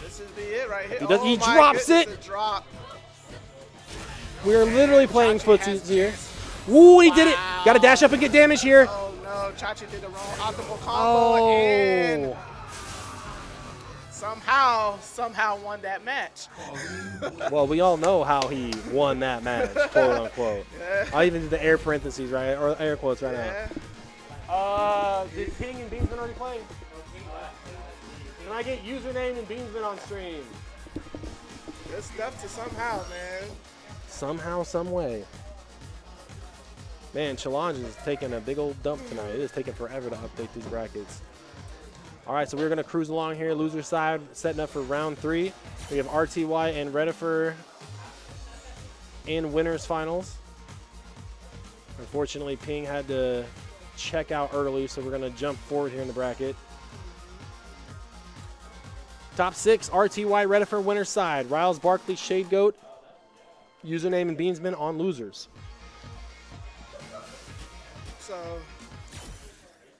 This is it right here. He My drops goodness, it. the drop. We're literally playing Chachi footsies has here. chance. Woo, he did it. Got to dash up and get damage here. Oh no, Chachi did the wrong optimal combo and somehow won that match. Well, we all know how he won that match, quote unquote. I even did the air parentheses right, or air quotes right now. Did Ping and Beansman already playing? Can I get username and Beansman on stream? Good stuff to somehow, man. Somehow, some way. Man, Challenge is taking a big old dump tonight. It is taking forever to update these brackets. All right, so we're going to cruise along here. Loser side setting up for round 3. We have RTY and Redifer in winners finals. Unfortunately, Ping had to check out early, so we're going to jump forward here in the bracket. Top 6, RTY, Redifer, winners side. Riles, Barkley, Shade Goat, username and Beansman on losers. So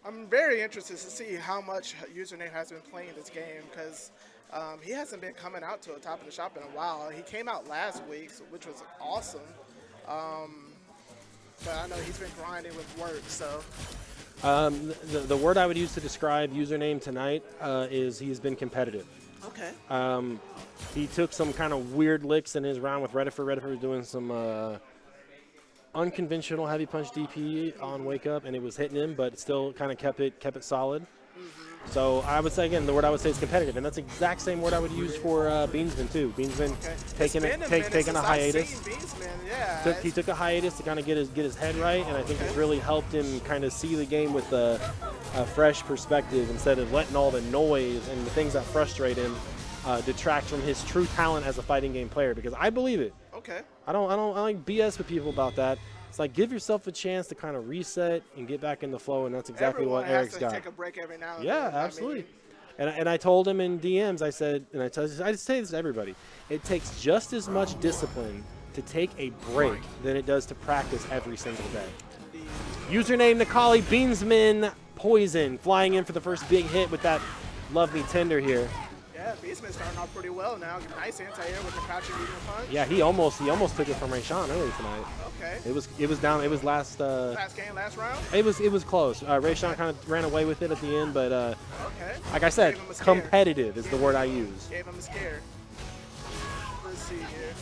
I'm very interested to see how much username has been playing this game because he hasn't been coming out to the top of the shop in a while. He came out last week, which was awesome. But I know he's been grinding with work, so. The word I would use to describe username tonight is he's been competitive. Okay. He took some kind of weird licks in his round with Redifer. Redifer was doing some unconventional heavy punch DP on Wake Up, and it was hitting him, but it still kind of kept it solid. So I would say, again, the word I would say is competitive, and that's the exact same word I would use for Beansman too. Beansman taking a hiatus. He took a hiatus to kind of get his head right, and I think it's really helped him kind of see the game with a fresh perspective instead of letting all the noise and the things that frustrate him detract from his true talent as a fighting game player. Because I believe it. Okay. I don't like BS with people about that. It's like, give yourself a chance to kind of reset and get back in the flow, and that's exactly what Eric's got. Everyone has to take a break every now and then. Yeah, absolutely. And I told him in DMs, I said, and I say this to everybody, it takes just as much discipline to take a break than it does to practice every single day. Username Nikali Beansman Poison flying in for the first big hit with that Love Me Tender here. Yeah, Beastman's starting off pretty well now. Nice anti-air with the crouching medium punch. Yeah, he almost took it from Rayshawn early tonight. Okay. It was down. It was last game, last round. It was close. Rayshawn kind of ran away with it at the end, but okay. Like I said, competitive is the word I use. Gave him a scare. Let's see here.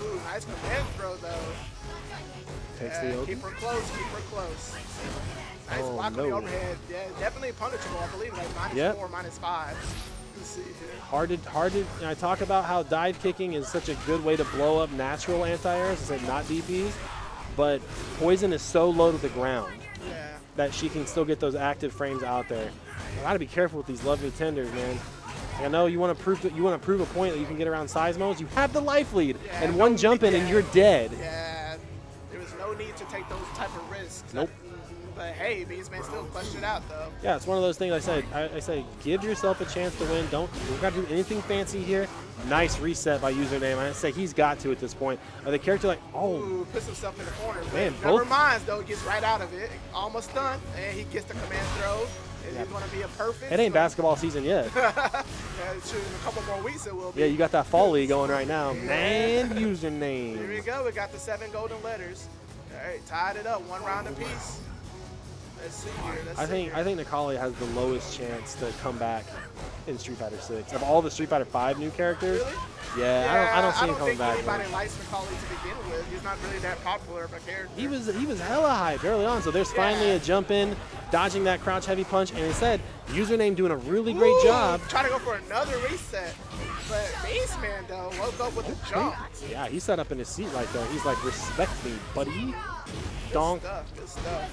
Ooh, nice command throw though. Takes the keep her close. Keep her close. Nice block on the overhead. Yeah, definitely punishable. I believe like -4, -5. Hard to I talk about how dive kicking is such a good way to blow up natural anti-airs, I said not DPs, but Poison is so low to the ground that she can still get those active frames out there. You gotta be careful with these Love Me Tenders, man. I know you want to prove a point that you can get around size modes. You have the life lead, and one jump in and you're dead. Yeah, there was no need to take those type of risks. Nope. But hey, Beastman still clutched it out though. Yeah, it's one of those things I say give yourself a chance to win. You don't got to do anything fancy here. Nice reset by Username. I say he's got to at this point. The character puts himself in the corner. Man, never mind though, gets right out of it. Almost done, and he gets the command throw. He's going to be a perfect. It ain't basketball season yet. Yeah, in a couple more weeks it will be. Yeah, you got that fall league going right now. Man, Username. Here we go. We got the 7 golden letters. All right, tied it up, 1 round apiece. Let's see here. I think Nikali has the lowest chance to come back in Street Fighter 6. Of all the Street Fighter 5 new characters, really? Yeah, I don't see him coming back. I don't think anybody likes Nikali to begin with. He's not really that popular of a character. He was hella hyped early on, so there's finally a jump in, dodging that crouch heavy punch, and instead, Username doing a really great job. Trying to go for another reset. But Baseman, though, woke up with a jump. Yeah, he sat up in his seat right there. He's like, respect me, buddy. Donk. Good stuff.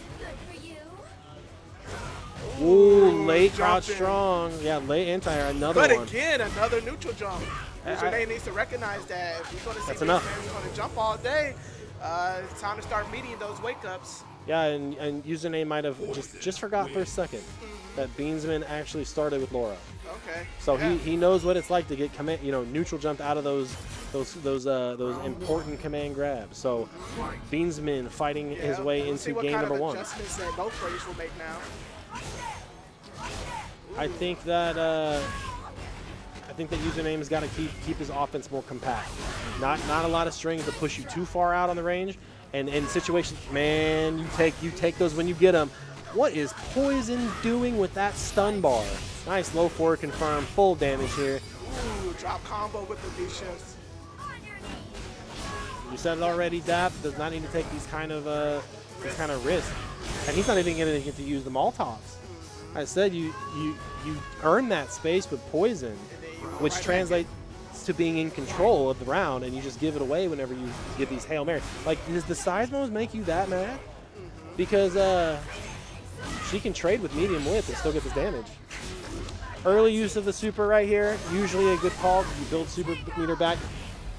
Ooh, late crouch strong. Yeah, late anti-air, another one. But again, another neutral jump. Username needs to recognize that. If he's going to see Baseman, he's going to jump all day. It's time to start meeting those wake-ups. Yeah, and Username might have just forgot for a second that Beansman actually started with Laura. Okay. So he knows what it's like to get neutral jumped out of those important command grabs. So Beansman fighting his way into game number 1. Adjustments that both players will make now. I think that Username has got to keep his offense more compact. Not a lot of strings to push you too far out on the range. And in situations, man, you take those when you get them. What is Poison doing with that stun bar? Nice low forward confirm, full damage here. Ooh, drop combo with the V-shifts. You said it already, Dap does not need to take these kind of risks. And he's not even going to get to use the Molotovs. I said you earn that space with Poison, which translates to being in control of the round, and you just give it away whenever you give these Hail Marys. Like, does the size modes make you that mad? Because she can trade with medium width and still get this damage. Early use of the super right here, usually a good call. You build super meter back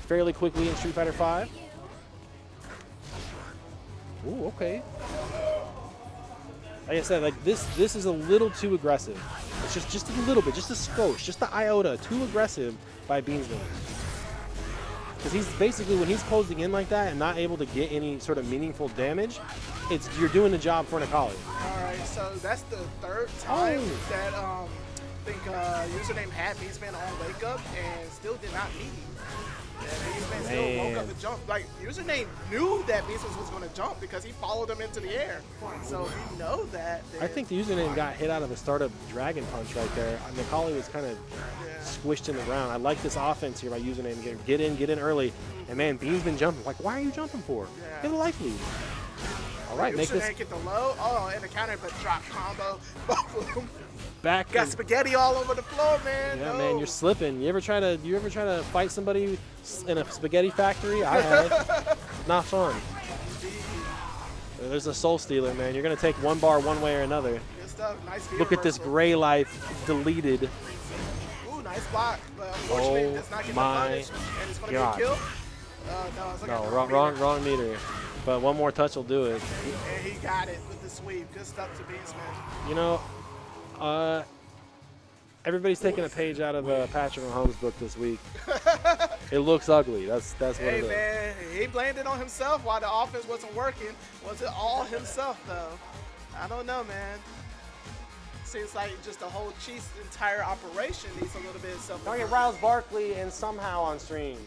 fairly quickly in Street Fighter 5. Ooh, okay. Like I said, like this is a little too aggressive. It's just a little bit, just a skosh, just the iota, too aggressive by Beansman. Because he's basically, when he's closing in like that and not able to get any sort of meaningful damage, you're doing the job for Nikali. All right, so that's the 3rd time that I think Username had Beansman on wake up and still did not meet him. Beastman still woke up to jump. Like, Username knew that Beastman was going to jump because he followed him into the air. So we know that. I think the Username got hit out of a startup Dragon Punch right there. Macaulay was kind of squished in the ground. I like this offense here by Username. Get in early. And, man, Bean's been jumping. Like, why are you jumping for? Get a life lead. All right, make this. Get the low. Oh, and the counter, but drop combo. Both of them. Back. Got spaghetti all over the floor, man. Yeah, man, you're slipping. You ever try to fight somebody in a spaghetti factory? I have. Not fun. There's a soul stealer, man. You're gonna take one bar one way or another. Good stuff. Nice. Look at this gray life deleted. Ooh, nice block, but unfortunately, it's not getting punished, and it's gonna get killed. No, wrong meter. But one more touch will do it. And he got it with the sweep. Good stuff to Beastman. You know, everybody's taking a page out of Patrick Mahomes' book this week. It looks ugly. That's what it is. Hey, man, he blamed it on himself while the offense wasn't working. Was it all himself, though? I don't know, man. Seems like just the whole Chiefs' entire operation needs a little bit of self. Don't get Riles Barkley and somehow on stream.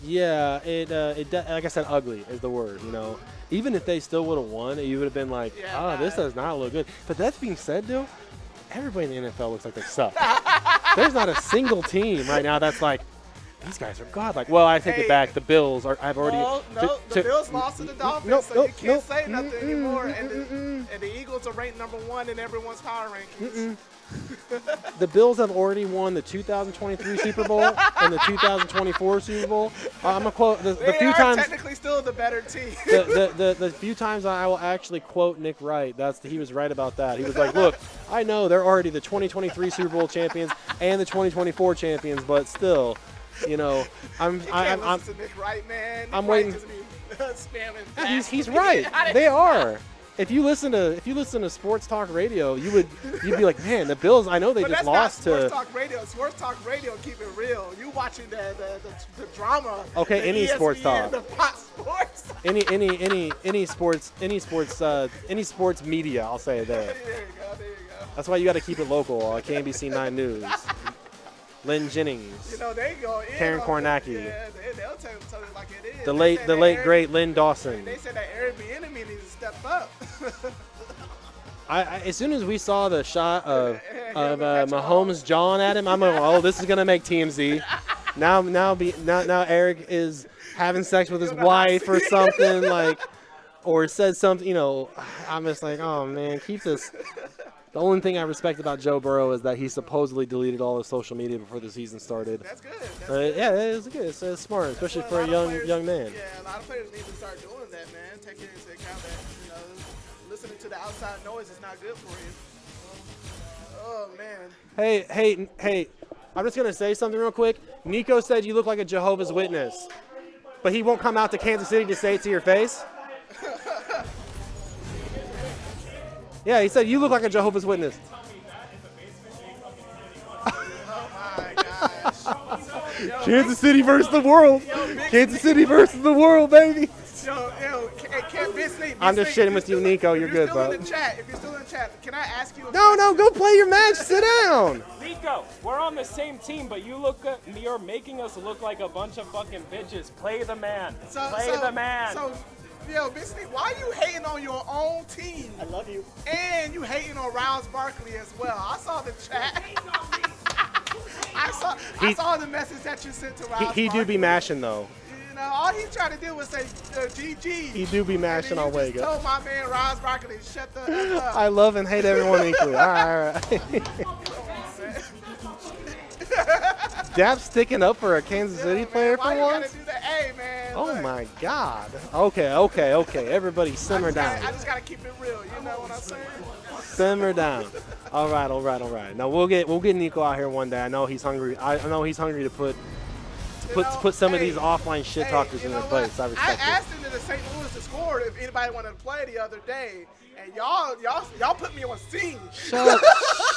Yeah, like I said, ugly is the word, you know. Even if they still would have won, you would have been like, this does not look good. But that being said, though, everybody in the NFL looks like they suck. There's not a single team right now that's like, these guys are godlike. Well, I take it back. The Bills are. I've already. No, the Bills lost to the Dolphins, so you can't say nothing anymore. And the Eagles are ranked #1 in everyone's power rankings. The Bills have already won the 2023 Super Bowl and the 2024 Super Bowl. I'm gonna quote the few times. Technically, still the better team. The few times I will actually quote Nick Wright. He was right about that. He was like, "Look, I know they're already the 2023 Super Bowl champions and the 2024 champions, but still." You know, I'm to Nick Wright, man. I'm waiting. Spamming he's right. They are. If you listen to sports talk radio, you'd be like, man, the Bills. I know they just lost to. Sports talk radio. Sports talk radio. Keep it real. You watching the drama. Okay, the any ESPN, sports talk. The Fox Sports. any sports media. I'll say it there. There you go. That's why you got to keep it local. KNBC 9 News. Lynn Jennings. You know, they go in. Karen Kornacki. Yeah, they'll tell it like it is. The late great Lynn Dawson. They said that Airbnb needs to step up. As soon as we saw the shot of Mahomes jawing at him, I'm like, oh, this is gonna make TMZ. Now Eric is having sex with his wife or something like, or said something. You know, I'm just like, oh man, keep this. The only thing I respect about Joe Burrow is that he supposedly deleted all his social media before the season started. That's good. Yeah, it is good. It's smart, especially for a young man. Yeah, a lot of players need to start doing that, man. Taking into account that, listening to the outside noise is not good for you. Oh, man. Hey, I'm just going to say something real quick. Nico said you look like a Jehovah's Witness, but he won't come out to Kansas City to say it to your face? Yeah, he said you look like a Jehovah's Witness. Oh, my gosh. Kansas City versus the world. Kansas City versus the world, baby. I'm just shitting with you, Nico. You're good, bro. If you're still in the chat, can I ask you a question? No, go play your match. Sit down. Nico, we're on the same team, but you're making us look like a bunch of fucking bitches. Play the man. Play the man. Yo, Big Steve, why are you hating on your own team? I love you. And you hating on Riles Barkley as well. I saw the chat. I saw the message that you sent to Riles Barkley. He do be mashing, though. All he tried to do was say GG. He do be mashing on Wega. Told my man Riles Barkley, shut the F up. I love and hate everyone equally. All right. Dap sticking up for a Kansas City player for once? Oh my God. Okay. Everybody simmer down. I just gotta keep it real. You know what I'm saying? Simmer down. All right. Now we'll get Nico out here one day. I know he's hungry. I know he's hungry to put some of these offline shit talkers in their place. I respect it. I asked him to the St. Louis Discord if anybody wanted to play the other day, and y'all put me on scene. Shut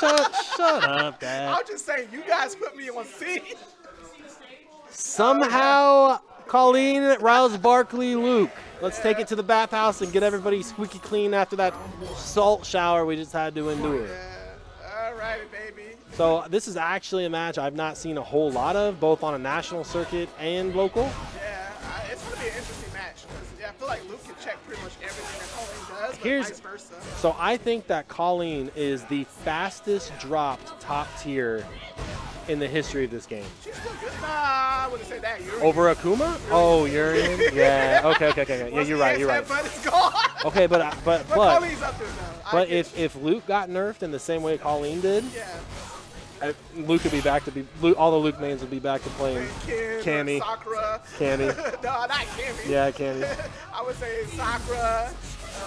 up, Dad. I'm just saying, you guys put me on scene. Somehow, Colleen, Riles Barkley, Luke. Let's take it to the bathhouse and get everybody squeaky clean after that salt shower we just had to endure. Yeah. All right, baby. So this is actually a match I've not seen a whole lot of, both on a national circuit and local. Yeah, it's going to be an interesting match. 'Cause, yeah, I feel like Luke can check pretty much everything that Colleen does, but vice versa. So I think that Colleen is the fastest dropped top tier in the history of this game. She's still good. Nah, I wouldn't say that. Over Akuma? Oh, Urian? Yeah. Okay. Yeah, you're right. But it's gone. Okay, but Colleen's up there now. But if Luke got nerfed in the same way Colleen did, Luke could be back to all the Luke mains would be back to playing Cammy, Sakura, Cammy. No, not Cammy. Yeah, Cammy. I would say Sakura.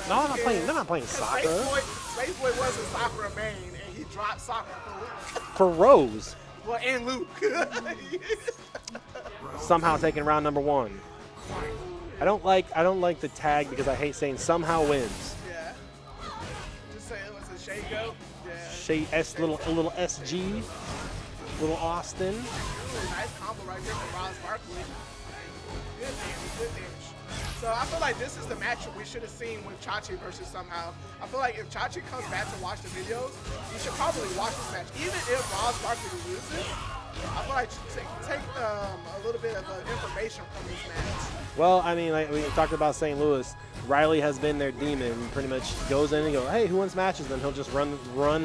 No, they're not playing Sakura. Space Boy was a Sakura main, and he dropped Sakura for Luke. For Rose. Well, and Luke. Somehow taking round number 1. I don't like the tag because I hate saying somehow wins. Yeah. Just say it was a Shago. Little SG, little Austin. Ooh, nice combo right there from Ross Barkley. Good damage. So I feel like this is the match we should have seen with Chachi versus somehow. I feel like if Chachi comes back to watch the videos, you should probably watch this match. Even if Ross Barkley loses, I feel like take a little bit of information from this match. Well, I mean, like we talked about St. Louis, Riley has been their demon. Pretty much goes in and goes, hey, who wants matches? Then he'll just run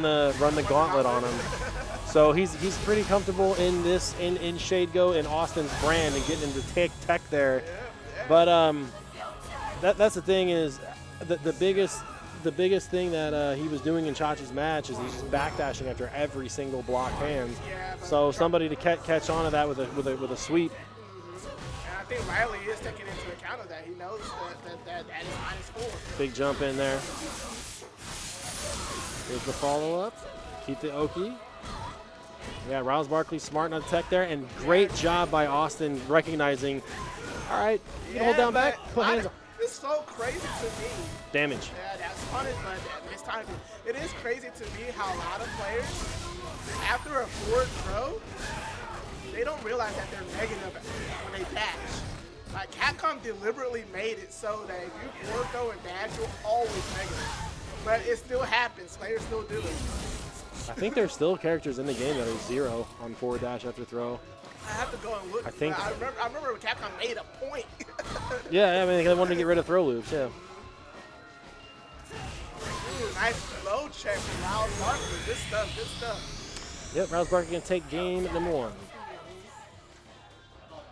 the gauntlet on him. So he's pretty comfortable in this in Shade Go in Austin's brand and getting into tech there. But that's the thing is the biggest thing that he was doing in Chachi's match is he's just backdashing after every single block hand. So somebody to catch on to that with a sweep. And I think Riley is taking into account of that. He knows that is -4. Big jump in there. Here's the follow-up. Keep the Oki. Yeah, Rouse Barkley smart enough to tech there, and great job by Austin recognizing, all right, you can hold down back, put hands on. It's so crazy to me. Damage. Yeah, that's funny, but it's time. It is crazy to me how a lot of players, after a forward throw, they don't realize that they're negative when they dash. Like Capcom deliberately made it so that if you forward throw and dash, you're always negative. But it still happens. Players still do it. I think there's still characters in the game that are 0 on forward dash after throw. I have to go and look. I think. I remember when Capcom made a point. Yeah, I mean they wanted to get rid of throw loops. Yeah. Ooh, nice low check from Rouse Barkley. Good stuff. Yep, Rouse Barkley can take game number 1.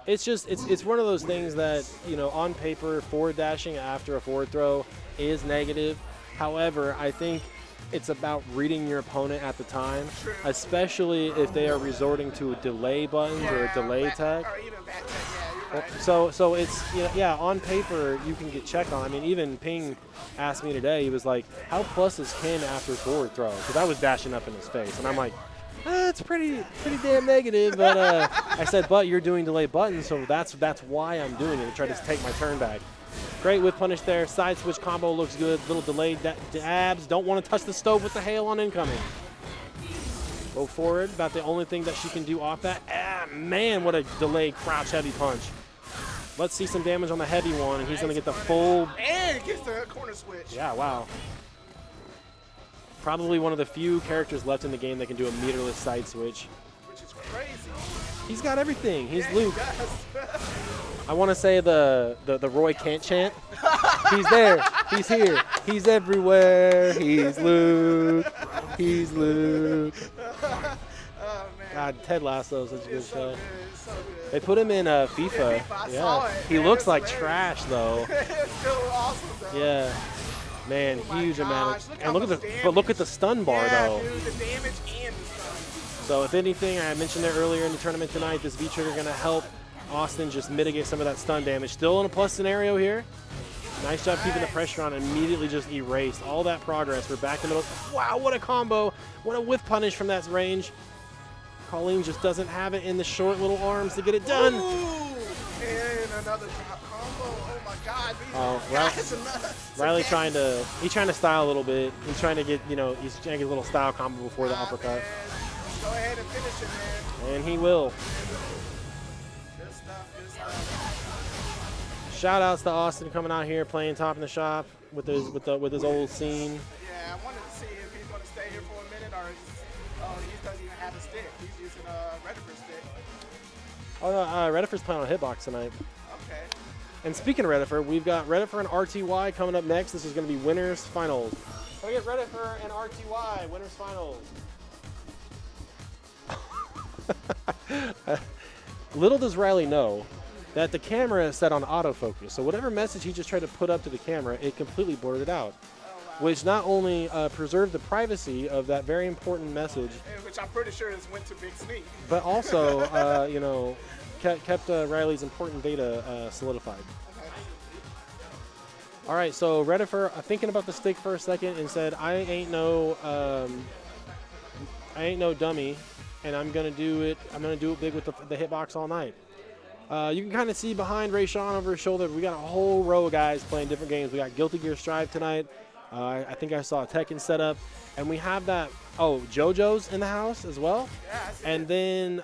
It's just it's one of those things that, you know, on paper forward dashing after a forward throw is negative. However, I think it's about reading your opponent at the time, especially if they are resorting to delay buttons or a delay tech. Or even back tech, yeah, you're right. So it's, you know, yeah, on paper you can get checked on. I mean, even Ping asked me today, he was like, how plus is Ken after forward throw? Because I was dashing up in his face, and I'm like, it's pretty damn negative. But I said, but you're doing delay buttons, so that's why I'm doing it, to try to take my turn back. Great whip punish there. Side switch combo looks good. Little delayed dabs. Don't want to touch the stove with the hail on incoming. Go forward. About the only thing that she can do off that. Ah, man, what a delayed crouch heavy punch. Let's see some damage on the heavy one, and he's going to get the full. And gets the corner switch. Yeah, wow. Probably one of the few characters left in the game that can do a meterless side switch. Which is crazy. He's got everything. He's Yeah, Luke. He does. I want to say the Roy Kent chant. He's there. He's here. He's everywhere. He's Luke. He's Luke. Oh, man. God, Ted Lasso is such a good It's so show. good. It's so good. They put him in FIFA. I saw it, He man. looks It's like hilarious. trash though. It's still awesome, though. Yeah. Man, Oh my huge amount gosh, of. look And how look at much the look at the stun bar Yeah, though. dude, the damage and the stun. So if anything, I mentioned it earlier in the tournament tonight, this V-Trigger going to help Austin just mitigate some of that stun damage. Still in a plus scenario here. Nice job keeping the pressure on, immediately just erased all that progress. We're back in the middle. Wow, what a combo. What a whiff punish from that range. Colleen just doesn't have it in the short little arms to get it done. Ooh, and another drop combo. Oh my God. Oh, Riley trying to style a little bit. He's trying to get, you know, he's trying to get a little style combo before the uppercut. Man. Go ahead and finish it, man. And he will. Good stuff, good stuff. Shout outs to Austin coming out here playing top in the shop with his old scene. Yeah, I wanted to see if he's going to stay here for a minute, or is he doesn't even have a stick? He's using a Redifer stick. Oh no, Redifer's playing on Hitbox tonight. Okay. And speaking of Redifer, we've got Redifer and RTY coming up next. This is going to be winners finals. So we get Redifer and RTY winners finals. Little does Riley know that the camera is set on autofocus. So whatever message he just tried to put up to the camera, it completely blurred it out. Which not only preserved the privacy of that very important message, which I'm pretty sure is went to Big Sneak, but also, you know, kept Riley's important data solidified. Okay. All right, so Redifer thinking about the stick for a second and said, "I ain't no dummy, and I'm gonna do it. I'm gonna do it big with the hitbox all night." You can kind of see behind Rayshawn over his shoulder, we got a whole row of guys playing different games. We got Guilty Gear Strive tonight. I think I saw a Tekken setup, and we have that. Oh, JoJo's in the house as well. Yeah, I see and it. then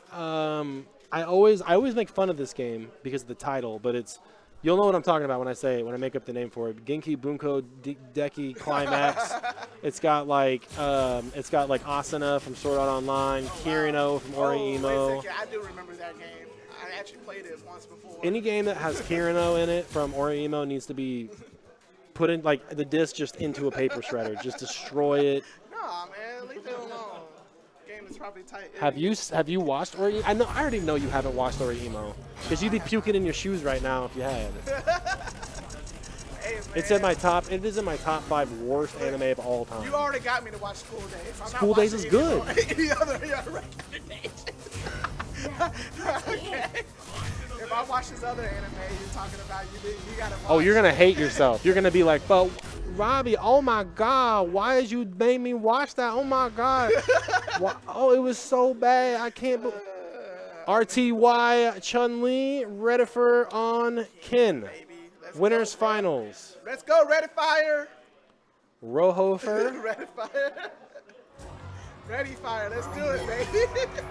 I always make fun of this game because of the title, but you'll know what I'm talking about when I make up the name for it. Genki Bunko Deki Climax. It's got like Asuna from Sword Art Online, Kirino from Ori Emo. I do remember that game. I actually played it once before. Any game that has Kirino in it from Ori Emo needs to be put in, like, the disc just into a paper shredder. Just destroy it. Nah, man, leave it alone. Game is probably tight. Have you watched Ori? I already know you haven't watched Ori Emo because you'd be puking in your shoes right now if you had. Hey, man. It's in my top. It is in my top 5 worst anime of all time. You already got me to watch School Days. I'm School not Days is watching good. Any other recommendations? Okay. If I watch this other anime you're talking about, you gotta watch. Oh, you're gonna hate yourself. You're gonna be like, but Robbie, oh my God, why did you make me watch that? Oh my God. Oh, it was so bad. I can't believe. RTY Chun-Li, Redifer on Kin. Winners finals. Let's go, Redifer. Rohofer. Redifer, let's do it, baby.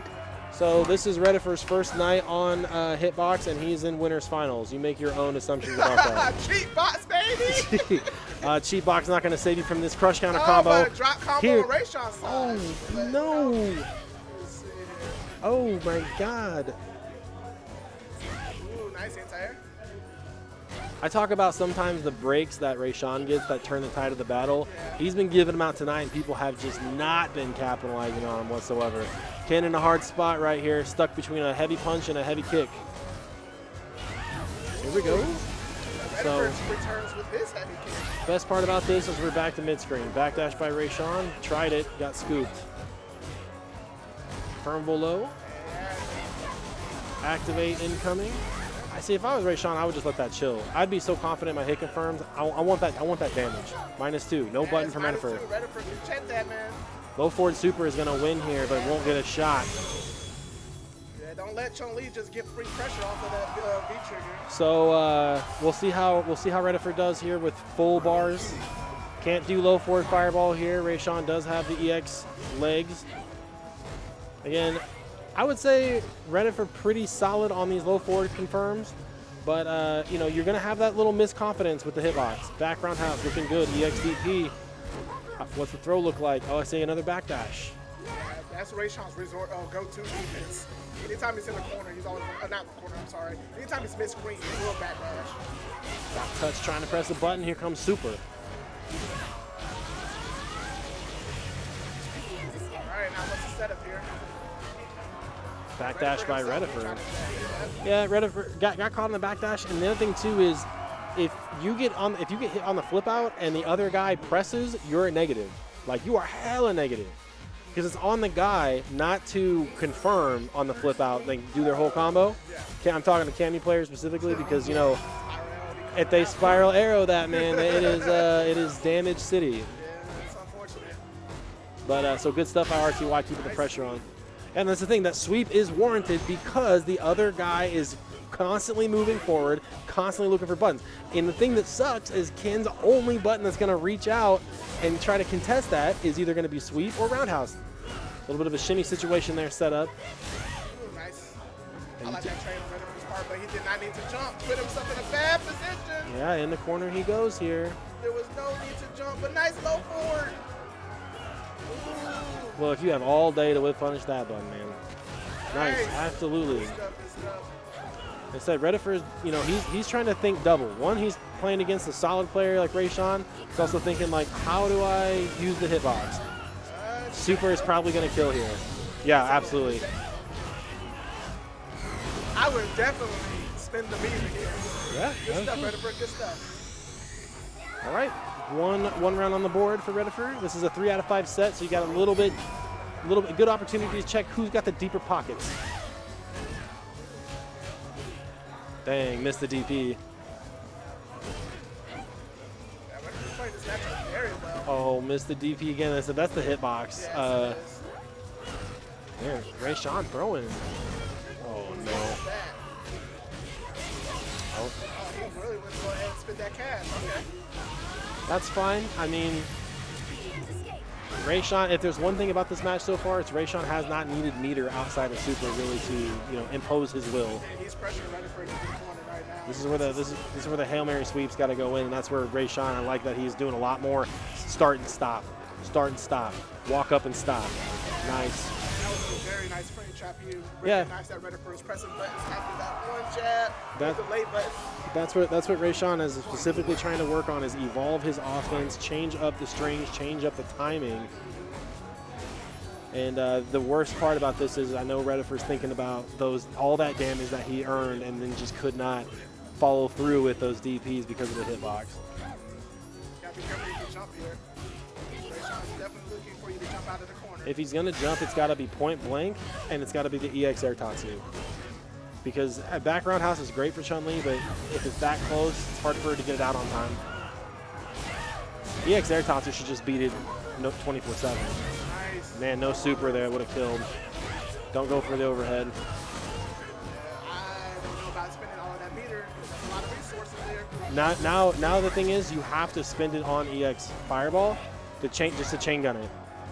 So this is Redifer's first night on Hitbox, and he's in winners finals. You make your own assumptions about that. Cheat box, baby. Cheat box not going to save you from this crush counter combo. But a drop combo Here. on Rayshawn's side. Oh no! Oh my God! Ooh, nice anti-air. I talk about sometimes the breaks that Rayshawn gets that turn the tide of the battle. He's been giving them out tonight, and people have just not been capitalizing on him whatsoever. Ken in a hard spot right here, stuck between a heavy punch and a heavy kick. Here we go. So, Returns with his heavy kick. best part about this is we're back to mid-screen. Backdash by Rayshawn, tried it, got scooped. Firm below. Activate incoming. I see. If I was Rayshawn, I would just let that chill. I'd be so confident my hit confirms. I want that damage. -2. No button for Redifer. Redifer can check that, man. Low forward super is gonna win here, but won't get a shot. Yeah, don't let Chun-Li just get free pressure off of that V trigger. So we'll see how Redifer does here with full bars. Can't do low forward fireball here. Rayshawn does have the EX legs. Again, I would say Redifer pretty solid on these low forward confirms, but you know, you're gonna have that little misconfidence with the hitbox. Back roundhouse looking good. EXDP. What's the throw look like? Oh, I see another backdash. Yeah, that's Rayshawn's go-to defense. Anytime he's in the corner, he's always not the corner. I'm sorry. Anytime he's mid-screen, he's a little backdash. Got touch trying to press the button. Here comes super. All right, now what's the setup here? Backdash by Redifer. Yeah, Redifer got caught in the backdash, and the other thing too is, if you get hit on the flip out and the other guy presses, you're a negative. Like, you are hella negative, because it's on the guy not to confirm on the flip out. They do their whole combo. I'm talking to Cammy players specifically, because you know, if they spiral arrow that, man, it is damage city. Yeah, it's unfortunate. But so good stuff by RTY keeping the pressure on. And that's the thing, that sweep is warranted because the other guy is constantly moving forward, constantly looking for buttons. And the thing that sucks is Ken's only button that's going to reach out and try to contest that is either going to be sweep or roundhouse. A little bit of a shimmy situation there set up. Ooh, nice. I like that trade on Redifer's part, but he did not need to jump. Put himself in a bad position. Yeah, in the corner he goes here. There was no need to jump, but nice low forward. Ooh. Well, if you have all day to whip punish that button, man. Nice, Nice. absolutely. Good stuff, good stuff. Instead, Redifer, you know, he's trying to think double. One, he's playing against a solid player like Rayshawn. He's also thinking like, how do I use the hitbox? Super is probably going to kill here. Yeah, absolutely. I would definitely spin the meter here. Yeah, Good stuff, Redifer, good stuff. All right, one round on the board for Redifer. This is a 3 out of 5 set, so you got a little bit good opportunity to check who's got the deeper pockets. Dang, missed the DP. Yeah, Redifer's playing this matchup very well. Oh, missed the DP again. I said that's the hitbox. Yes, it is. There, Rayshawn throwing. Oh no. That. Oh, he really went to go ahead and spin that cash. Okay. That's fine. I mean, Rayshawn, if there's one thing about this match so far, it's Rayshawn has not needed meter outside of Super really to, you know, impose his will. And he's pressuring Redifer into the corner right now. This is where the Hail Mary sweeps got to go in, and that's where Rayshawn, I like that he's doing a lot more start and stop, walk up and stop. Nice. That was a very nice frame trap. You Yeah. recognize that Redifer was pressing buttons after that one jab. That- with the late button. That's what Rayshawn is specifically trying to work on, is evolve his offense, change up the strings, change up the timing. And the worst part about this is I know Redifer's thinking about all that damage that he earned and then just could not follow through with those DPs because of the hitbox. Gotta be careful with the jump here. Rayshawn's definitely looking for you to jump out of the corner. If he's gonna jump, it's gotta be point blank, and it's gotta be the EX Air Tatsu. Because back roundhouse is great for Chun-Li, but if it's that close, it's hard for her to get it out on time. EX Air Tatsu should just beat it 24/7. Nice. Man, no super there, would have killed. Don't go for the overhead. I don't know about spending all of that meter. There's a lot of resources there. Now the thing is, you have to spend it on EX Fireball to chain gun it.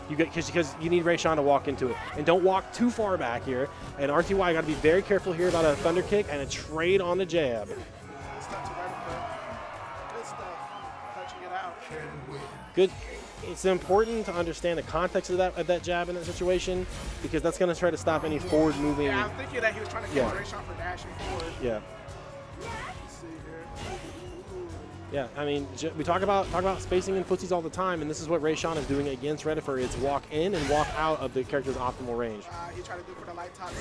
Because you need Rayshawn to walk into it, and don't walk too far back here. And RTY got to be very careful here about a thunder kick and a trade on the jab. Good stuff to Redifer. Good stuff. Touching it out. Good. It's important to understand the context of that jab in that situation, because that's going to try to stop any forward moving. Yeah, I'm thinking that he was trying to catch Rayshawn for dashing forward. Yeah. Let's see here. Ooh. Yeah, I mean, we talk about spacing in footsies all the time, and this is what Rayshawn is doing against Redifer. It's walk in and walk out of the character's optimal range. He tried to do for the light top to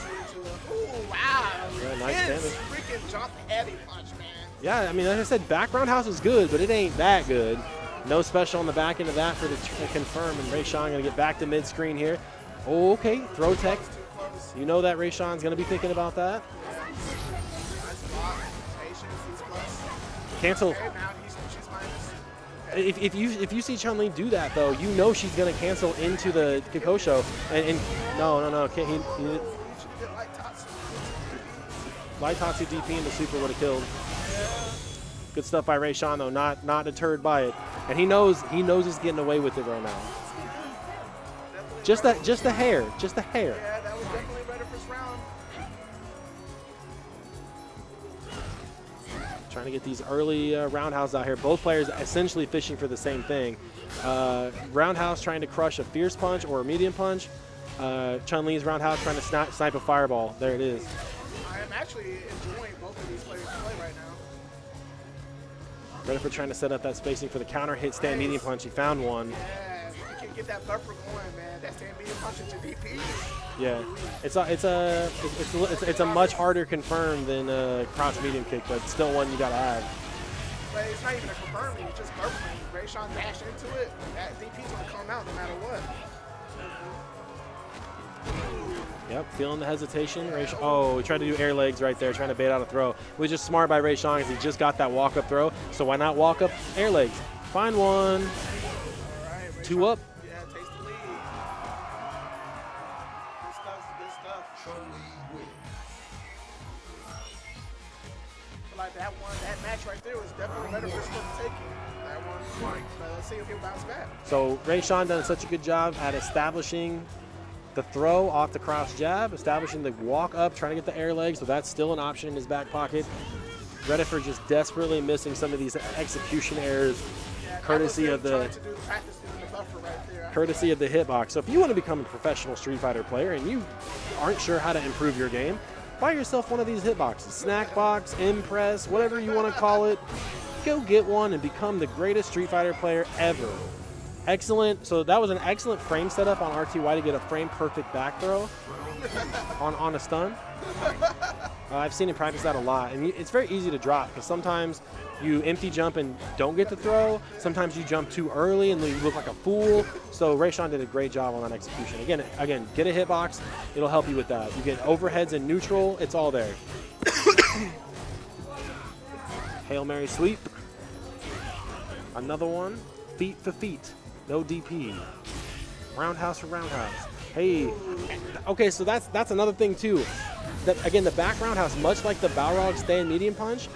ooh, wow. Yeah, nice Intense damage. freaking jump heavy punch, man. Yeah, I mean, like I said, back roundhouse is good, but it ain't that good. No special on the back end of that for the confirm, and Rayshawn going to get back to mid-screen here. Oh, okay, throw tech. Too close. You know that Rayshawn's going to be thinking about that. Nice block. Patience, he's plus. Cancel. Okay, now she's minus. If you see Chun-Li do that, though, you know she's going to cancel into the Kikosho. And no. Can't, he You should get light tops. Light Tatsu DP into super would have killed. Good stuff by Rayshawn, though, not deterred by it. And he knows he's getting away with it right now. Just a hair. Yeah, that was definitely Redifer's round. Trying to get these early roundhouse out here. Both players essentially fishing for the same thing. Roundhouse trying to crush a fierce punch or a medium punch. Chun-Li's roundhouse trying to snipe a fireball. There it is. I am actually enjoying both of these players play right now. Redifer trying to set up that spacing for the counter hit stand medium punch. He found one. Yeah, you can get that buffer going, man. That stand medium punch into DP. Yeah, it's a much harder confirm than a cross medium kick, but still one you gotta have. But it's not even a confirming, it's just buffering. Rayshawn dashed into it. That DP's gonna come out no matter what. Yep, feeling the hesitation. Oh, he tried to do air legs right there, trying to bait out a throw. It was just smart by Rayshawn because he just got that walk-up throw. So why not walk up air legs? Find one. All right, Two up. Yeah, takes the lead. Good stuff. Like that match right there was definitely better for taking. That one. But let's see if he'll bounce back. So Rayshawn done such a good job at establishing the throw off the cross jab, establishing the walk up, trying to get the air legs, so that's still an option in his back pocket. Redifer just desperately missing some of these execution errors, courtesy of the. Trying to do the practice in the buffer right there. Courtesy of the hitbox. So if you want to become a professional Street Fighter player and you aren't sure how to improve your game, buy yourself one of these hitboxes. Snack box, Impress, whatever you want to call it. Go get one and become the greatest Street Fighter player ever. Excellent. So that was an excellent frame setup on RTY to get a frame perfect back throw on a stun. I've seen him practice that a lot, and it's very easy to drop because sometimes you empty jump and don't get to throw. Sometimes you jump too early and you look like a fool. So Rayshawn did a great job on that execution. Again, get a hitbox. It'll help you with that. You get overheads and neutral. It's all there. Hail Mary sweep. Another one. Feet for feet. No DP. Roundhouse for roundhouse. Hey. Okay, so that's another thing too. That again, the back roundhouse, much like the Balrog stand medium punch,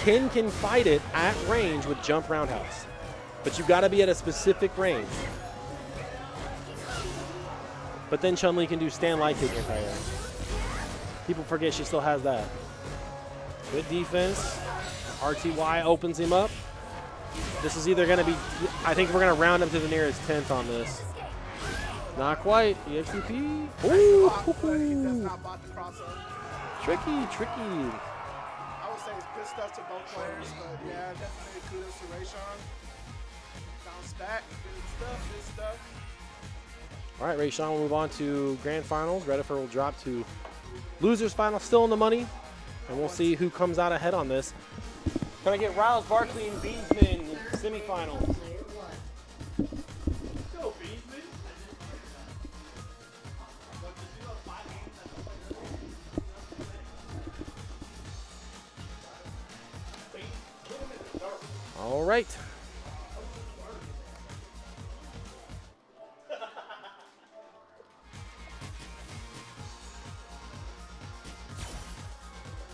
Ken can fight it at range with jump roundhouse. But you gotta be at a specific range. But then Chun-Li can do stand light kick anti-air. People forget she still has that. Good defense. RTY opens him up. This is either gonna be, I think we're gonna round up to the nearest 10th on this. Not quite. EXCP. Ooh. He does not block the crossover. Tricky. I would say it's good stuff to both players, but yeah, definitely kudos to Rayshawn. Bounce back. Good stuff. All right, Rayshawn will move on to grand finals. Redifer will drop to losers final, still in the money, and we'll see who comes out ahead on this. Gonna get Riles, Barkley, and Beansman in semifinals. All right.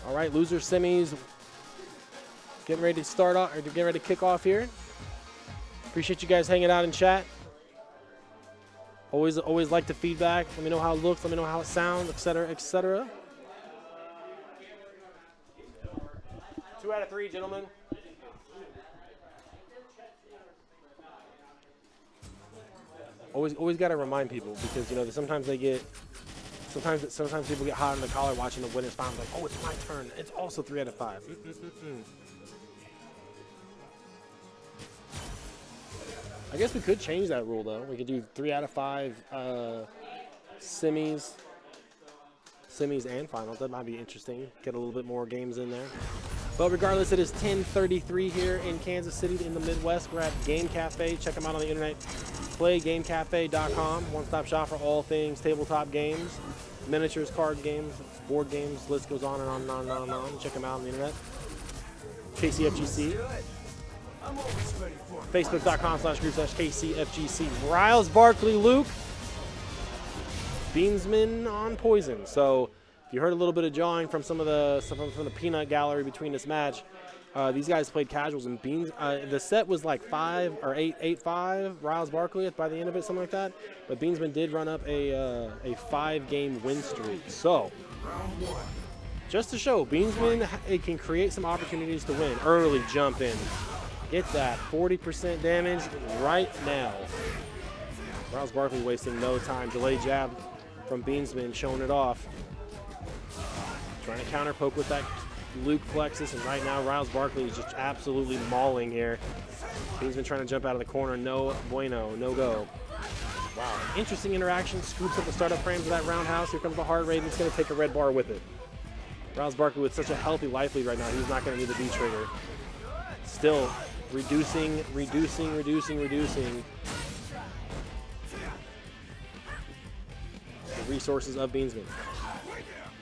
All right, loser semis. Getting ready to start off, or getting ready to kick off here. Appreciate you guys hanging out in chat. Always like the feedback. Let me know how it looks. Let me know how it sounds, etc., etc. 2 out of 3, gentlemen. Always got to remind people because sometimes they get, sometimes people get hot in the collar watching the winners finals like, oh, it's my turn. It's also 3 out of 5. I guess we could change that rule though. We could do 3 out of 5 semis and finals. That might be interesting. Get a little bit more games in there. But regardless, it is 10:33 here in Kansas City in the Midwest. We're at Game Cafe. Check them out on the internet. PlayGameCafe.com. One-stop shop for all things tabletop games, miniatures, card games, board games. List goes on and on and on and on and on. Check them out on the internet. KCFGC. Facebook.com/group/KCFGC. Riles, Barkley, Luke. Beansman on Poison. So if you heard a little bit of jawing from some of the from the peanut gallery between this match, these guys played casuals and Beans. The set was like 5 or 8-5. Riles, Barkley by the end of it, something like that. But Beansman did run up a 5-game win streak. So just to show, Beansman it can create some opportunities to win. Early jump in. Get that 40% damage right now. Riles Barkley wasting no time. Delay jab from Beansman, showing it off. Trying to counter poke with that Luke Plexus, and right now Riles Barkley is just absolutely mauling here. Beansman trying to jump out of the corner. No bueno, no go. Wow, interesting interaction. Scoops up the startup frames of that roundhouse. Here comes the heart rate, and it's going to take a red bar with it. Riles Barkley with such a healthy life lead right now, he's not going to need the B trigger. Still reducing. The resources of Beansman.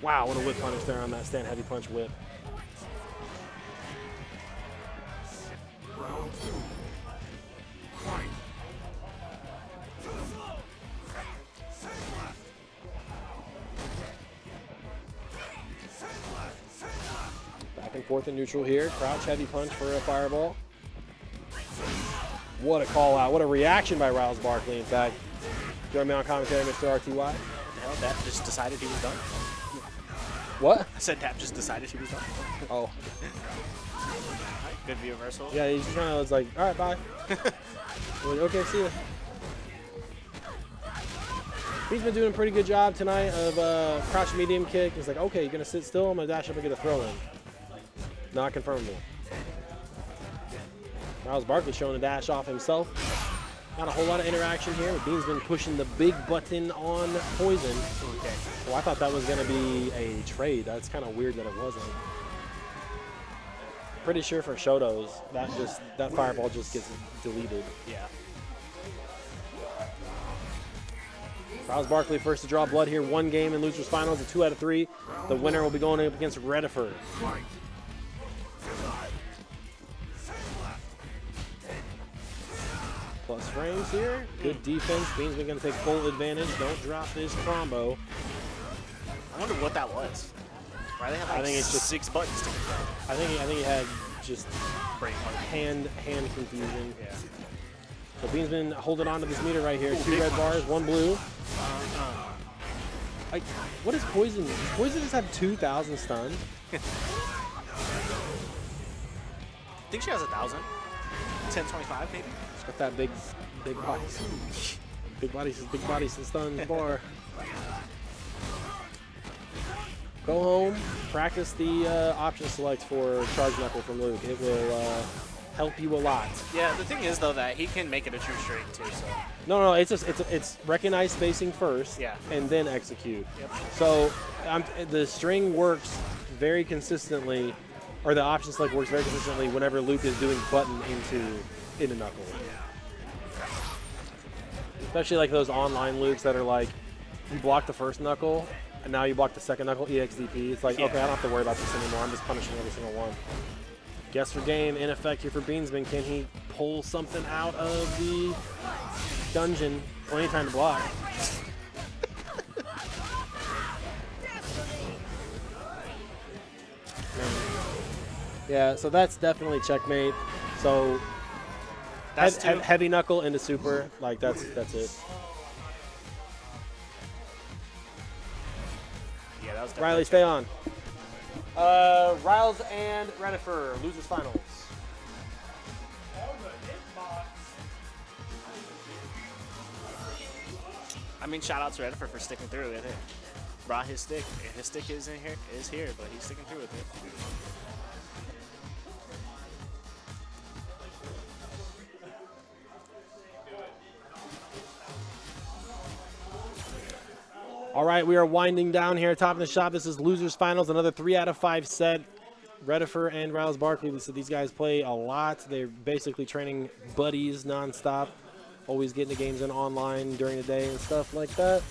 Wow, what a whip punish there on that stand heavy punch whip. Back and forth in neutral here. Crouch heavy punch for a fireball. What a call out. What a reaction by Riles Barkley, in fact. Join me on commentary, Mr. RTY. What the hell? Dap just decided he was done? What? I said Dap just decided he was done. Oh. Good reversal. Yeah, he's just kind of was like, all right, bye. Like, okay, see ya. He's been doing a pretty good job tonight of crouch medium kick. He's like, okay, you're going to sit still. I'm going to dash up and get a throw in. Not confirmable. Miles Barkley showing a dash off himself. Not a whole lot of interaction here. Bean's been pushing the big button on Poison. Okay. So I thought that was going to be a trade. That's kind of weird that it wasn't. Pretty sure for Shoto's, that fireball just gets deleted. Yeah. Miles Barkley first to draw blood here. 1 game in losers finals, a 2 out of 3. The winner will be going up against Redifer. Plus frames here. Good defense. Bean's been going to take full advantage. Don't drop this combo. I wonder what that was. Why they have like I think it's just 6 buttons to control. I think he had just hand confusion. Yeah. So Bean's been holding on to this meter right here. 2 red bars, 1 blue. Like, what is Poison? Does Poison just have 2,000 stun? I think she has 1,000. 1025 maybe. She's got that big body. Big body stun bar. Go home, practice the option select for Charge Knuckle from Luke. It will help you a lot. Yeah, the thing is though that he can make it a true string too. So No, it's just it's recognize spacing first, yeah, and then execute. Yep. So the string works very consistently, or the option select works very consistently whenever Luke is doing button into knuckle. Especially like those online Lukes that are like, you block the first knuckle, and now you block the second knuckle, EXDP. It's like, okay, I don't have to worry about this anymore. I'm just punishing every single one. Guess for game, in effect here for Beansman. Can he pull something out of the dungeon? Plenty of time to block. Yeah, so that's definitely checkmate. So that's heavy knuckle into super, like that's it. Yeah, that was Riley, stay on. Riles and Redifer, losers finals. I mean, shout out to Redifer for sticking through with it. Brought his stick. His stick is here, but he's sticking through with it. All right, we are winding down here top of the shop. This is losers finals, another 3 out of 5 set. Redifer and Riles Barkley. So these guys play a lot. They're basically training buddies nonstop, always getting the games in online during the day and stuff like that.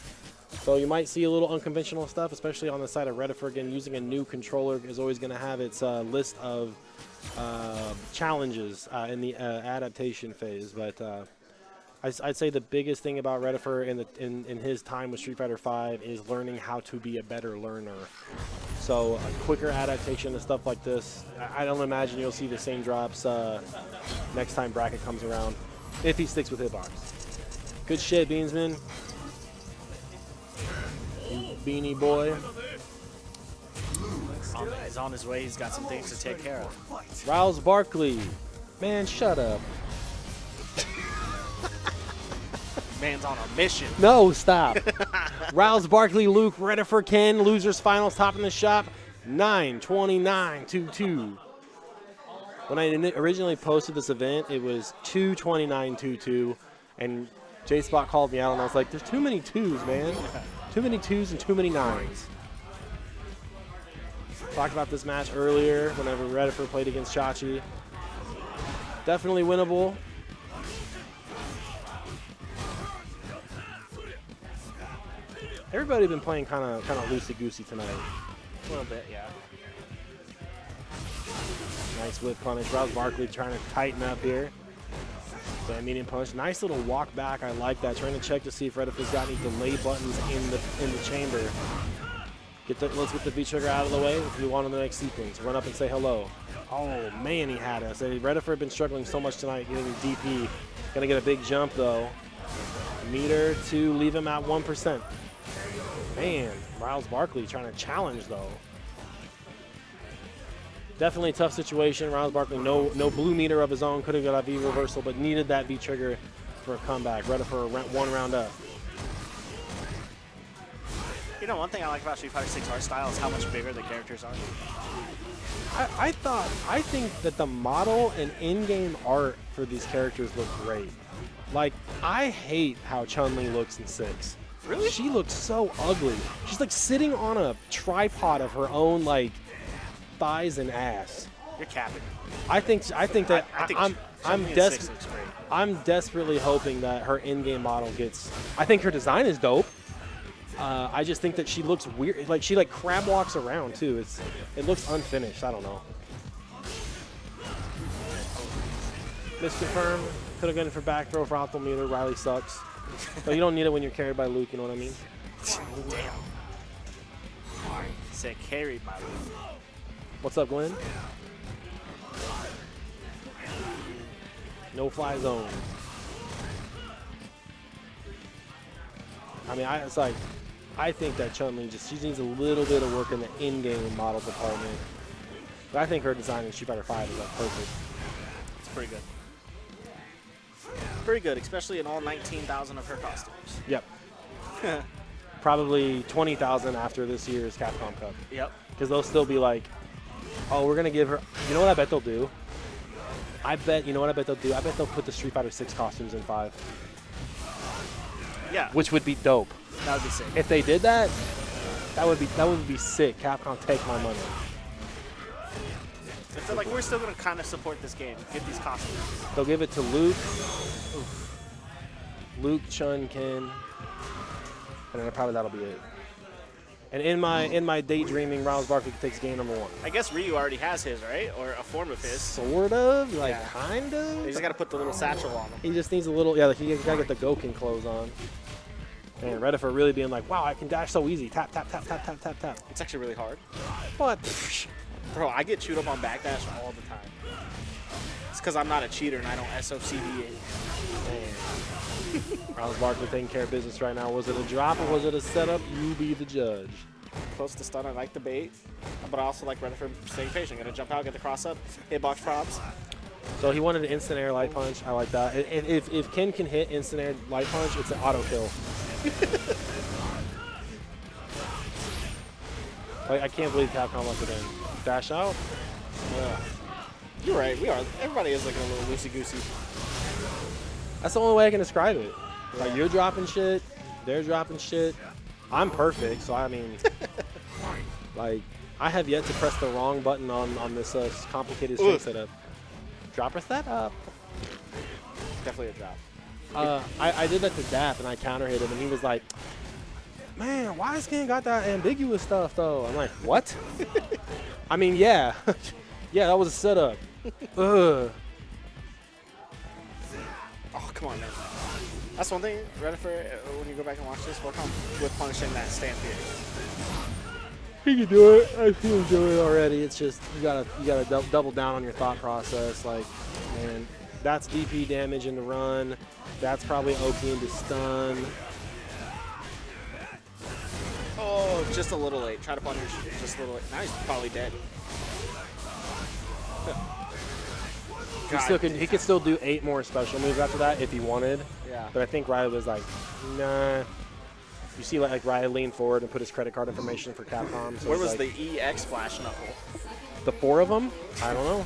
So you might see a little unconventional stuff, especially on the side of Redifer. Again, using a new controller is always going to have its list of challenges in the adaptation phase. But I'd say the biggest thing about Redifer in his time with Street Fighter V is learning how to be a better learner. So a quicker adaptation and stuff like this. I don't imagine you'll see the same drops next time bracket comes around, if he sticks with hitbox. Good shit, Beansman. Beanie boy. He's on his way. He's got some things to take care of. Riles Barkley. Man, shut up. Man's on a mission. No, stop. Riles Barkley, Luke, Redifer, Ken, losers finals, top in the shop, 9:29.22. When I originally posted this event, it was 2:29.22, and J-Spot called me out, and I was like, there's too many twos, man. Too many twos and too many nines. Talked about this match earlier whenever Redifer played against Chachi. Definitely winnable. Everybody been playing kind of loosey-goosey tonight. A little bit, yeah. Nice whip punish. Riles Barkley trying to tighten up here. So medium punch. Nice little walk back. I like that. Trying to check to see if Redifer's got any delay buttons in the chamber. Let's get the V trigger out of the way. Let's move on to the next sequence. Run up and say hello. Oh man, he had us. Redifer had been struggling so much tonight getting DP. Gonna get a big jump though. Meter to leave him at 1%. Man, Riles Barkley trying to challenge though. Definitely a tough situation. Riles Barkley, no blue meter of his own. Could have got a V reversal, but needed that V trigger for a comeback. Redifer one round up. You know, one thing I like about Street Fighter 6 art style is how much bigger the characters are. I think that the model and in-game art for these characters look great. Like, I hate how Chun-Li looks in 6. Really? She looks so ugly. She's like sitting on a tripod of her own like thighs and ass. You're capping. I think that Chun-Li in 6 looks great. I'm desperately hoping that her in-game model gets. I think her design is dope. I just think that she looks weird. Like she like crab walks around too. It looks unfinished. I don't know. Misconfirmed. Could have gone for back throw for optimal meter. Riley sucks. But you don't need it when you're carried by Luke. You know what I mean? Damn. Said carried by Luke. What's up, Glenn? No fly zone. I mean, I think that Chun-Li she needs a little bit of work in the in-game model department. But I think her design in Street Fighter 5 is like perfect. It's pretty good. Pretty good, especially in all 19,000 of her costumes. Yep. Probably 20,000 after this year's Capcom Cup. Yep. Because they'll still be like, oh, we're gonna give her. You know what I bet they'll do? You know what I bet they'll do? I bet they'll put the Street Fighter 6 costumes in 5. Yeah. Which would be dope. That would be sick. If they did that, that would be sick. Capcom, take my money. I feel like we're still going to kind of support this game. Get these costumes. They'll give it to Luke. Luke, Chun, Ken. And then probably that'll be it. And in my daydreaming, Rouse Barkley takes game number 1. I guess Ryu already has his, right? Or a form of his. Sort of, like Yeah. kind of. You just got to put the little satchel on him. He just needs a little, yeah, he gotta get the Goken clothes on. And Redifer really being like, wow, I can dash so easy. Tap, tap, tap, tap, tap, tap, tap. It's actually really hard. But, Bro, I get chewed up on backdash all the time. It's because I'm not a cheater and I don't SFVCE. Rouse Barkley taking care of business right now. Was it a drop or was it a setup? You be the judge. Close to stun, I like the bait. But I also like Redifer staying patient. Gonna jump out, get the cross up, hitbox props. So he wanted an instant air light punch. I like that. If Ken can hit instant air light punch, it's an auto kill. Like, I can't believe Capcom left it in. Dash out? Yeah. You're right, we are. Everybody is looking a little loosey-goosey. That's the only way I can describe it. Like, you're dropping shit, they're dropping shit. I'm perfect, so I mean, like, I have yet to press the wrong button on this complicated string setup. Dropper setup. Definitely a drop. I did that to Dap and I counter hit him and he was like, man, why this game got that ambiguous stuff though? I'm like, what? I mean, yeah. Yeah, that was a setup. Ugh. Oh, come on, man. That's one thing, Redifer, when you go back and watch this, work on with punishing that stampede. He can do it. I see him do it already. It's just you gotta double down on your thought process. Like, man, that's DP damage in the run. That's probably Oki into stun. Oh, just a little late. Try to punish just a little late. Now he's probably dead. He could still do 8 more special moves after that if he wanted. Yeah. But I think Riley was like, nah. You see, like Riley leaned forward and put his credit card information for Capcom. So where was like, the EX Flash Knuckle? the 4 of them? I don't know.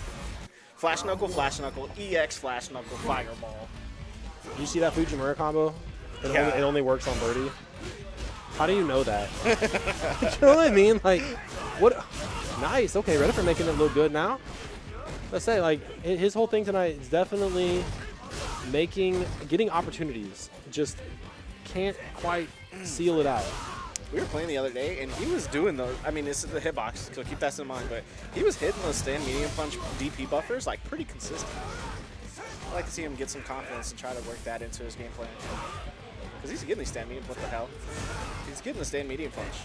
Flash Knuckle, EX Flash Knuckle, Fireball. Did you see that Fujimura combo? Yeah. It only works on Birdie. How do you know that? You know what I mean? Like, what? Nice. Okay, Redifer making it look good now. Let's say, like, his whole thing tonight is definitely getting opportunities. Just can't quite seal it out. We were playing the other day, and he was doing those. I mean, this is the hitbox, so keep that in mind. But he was hitting those stand medium punch DP buffers like pretty consistent. I like to see him get some confidence and try to work that into his game plan. Because he's getting the stand medium. What the hell? He's getting the stand medium punch.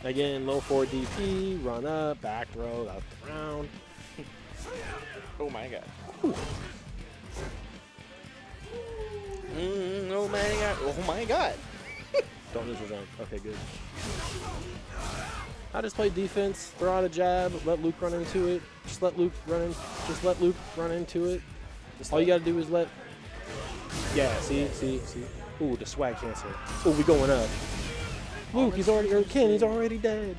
Again, low 4 DP, run up, back throw, out the round. Oh my god. Ooh. Oh my god. Oh my god. Don't lose your zone. Okay, good. I just play defense, throw out a jab, let Luke run into it. Just let Luke run into it. All you gotta do is let Yeah, see. Ooh, the swag cancel. Ooh, we going up. Luke, he's already dead.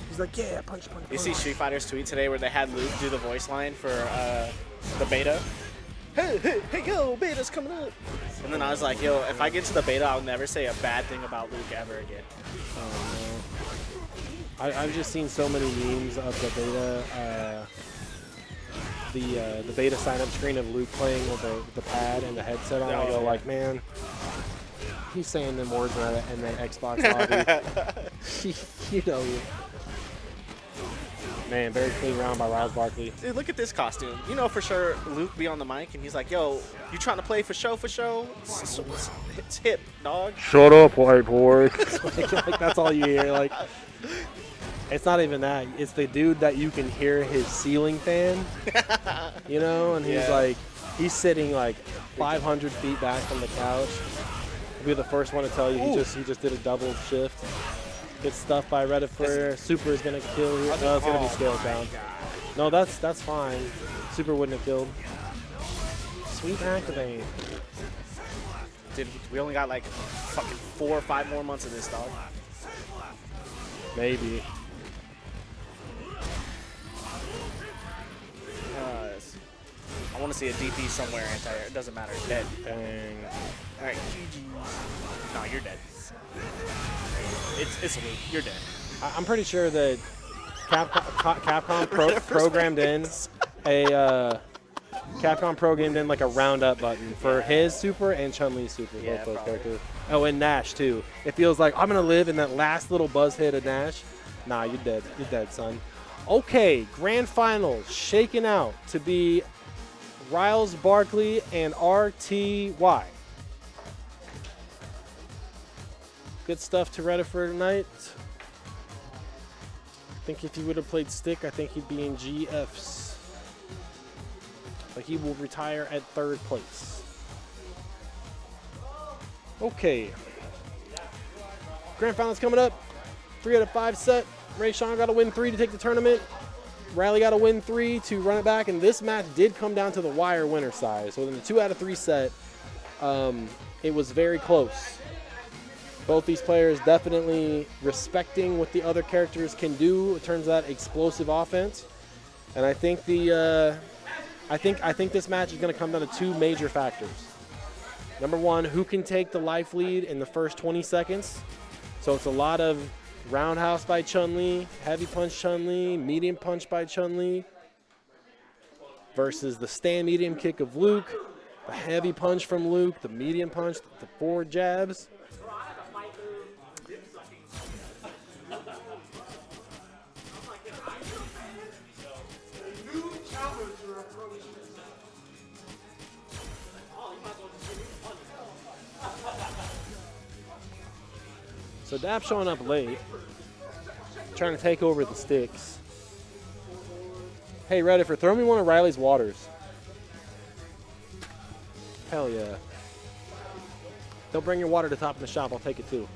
He's like, yeah, punch. You see Street Fighter's tweet today where they had Luke do the voice line for the beta? Hey, yo, beta's coming up. And then I was like, yo, if I get to the beta, I'll never say a bad thing about Luke ever again. Oh, no. I've just seen so many memes of the beta, the beta sign-up screen of Luke playing with the pad and the headset on. I go like, man, he's saying them words in that Xbox lobby. You know. Man, very clean round by Riles Barkley. Dude, look at this costume. You know for sure Luke be on the mic and he's like, yo, you trying to play for show? It's hip, dog. Shut up, white boy. like, that's all you hear. Like, it's not even that. It's the dude that you can hear his ceiling fan, you know? And he's like, he's sitting like 500 feet back from the couch. He'll be the first one to tell you he just did a double shift. Good stuff by Redifer. Super is going to kill here. No, it's going to be scaled down. No, that's fine. Super wouldn't have killed. Sweet activate. Dude, we only got like fucking 4 or 5 more months of this, dog. Maybe. I want to see a DP somewhere anti-air. It doesn't matter. Dead. Dang. All right, GG. No, you're dead. It's Luke. You're dead. I'm pretty sure that Capcom programmed in like a roundup button for his super and Chun-Li's super, both those characters. Oh, and Nash too. It feels like I'm gonna live in that last little buzz hit of Nash. Nah, you're dead. You're dead, son. Okay, grand finals shaken out to be Riles Barkley and RTY. Good stuff to Redifer tonight. I think if he would have played stick, I think he'd be in GFs. But he will retire at 3rd place. Okay. Grand finals coming up. 3 out of 5 set. Ray Sean got to win 3 to take the tournament. Riley got to win 3 to run it back. And this match did come down to the wire winner side. So in the 2 out of 3 set, it was very close. Both these players definitely respecting what the other characters can do in terms of that explosive offense. And I think I think this match is going to come down to 2 major factors. Number 1, who can take the life lead in the first 20 seconds? So it's a lot of roundhouse by Chun-Li, heavy punch Chun-Li, medium punch by Chun-Li versus the stand medium kick of Luke, the heavy punch from Luke, the medium punch, the forward jabs. So Dap showing up late, trying to take over the sticks. Hey Redifer, throw me one of Riley's waters. Hell yeah. Don't bring your water to the top of the shop, I'll take it too.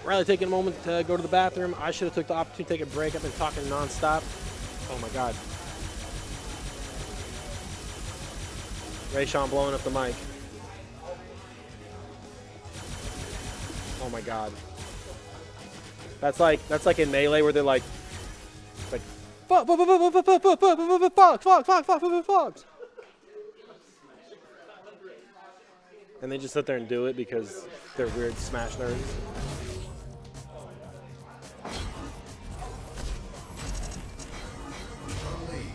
Riley taking a moment to go to the bathroom. I should have took the opportunity to take a break. I've been talking nonstop. Oh my God. Ray Sean blowing up the mic. Oh my God. That's like in Melee where they're like fuck, fox. And they just sit there and do it because they're weird Smash nerds.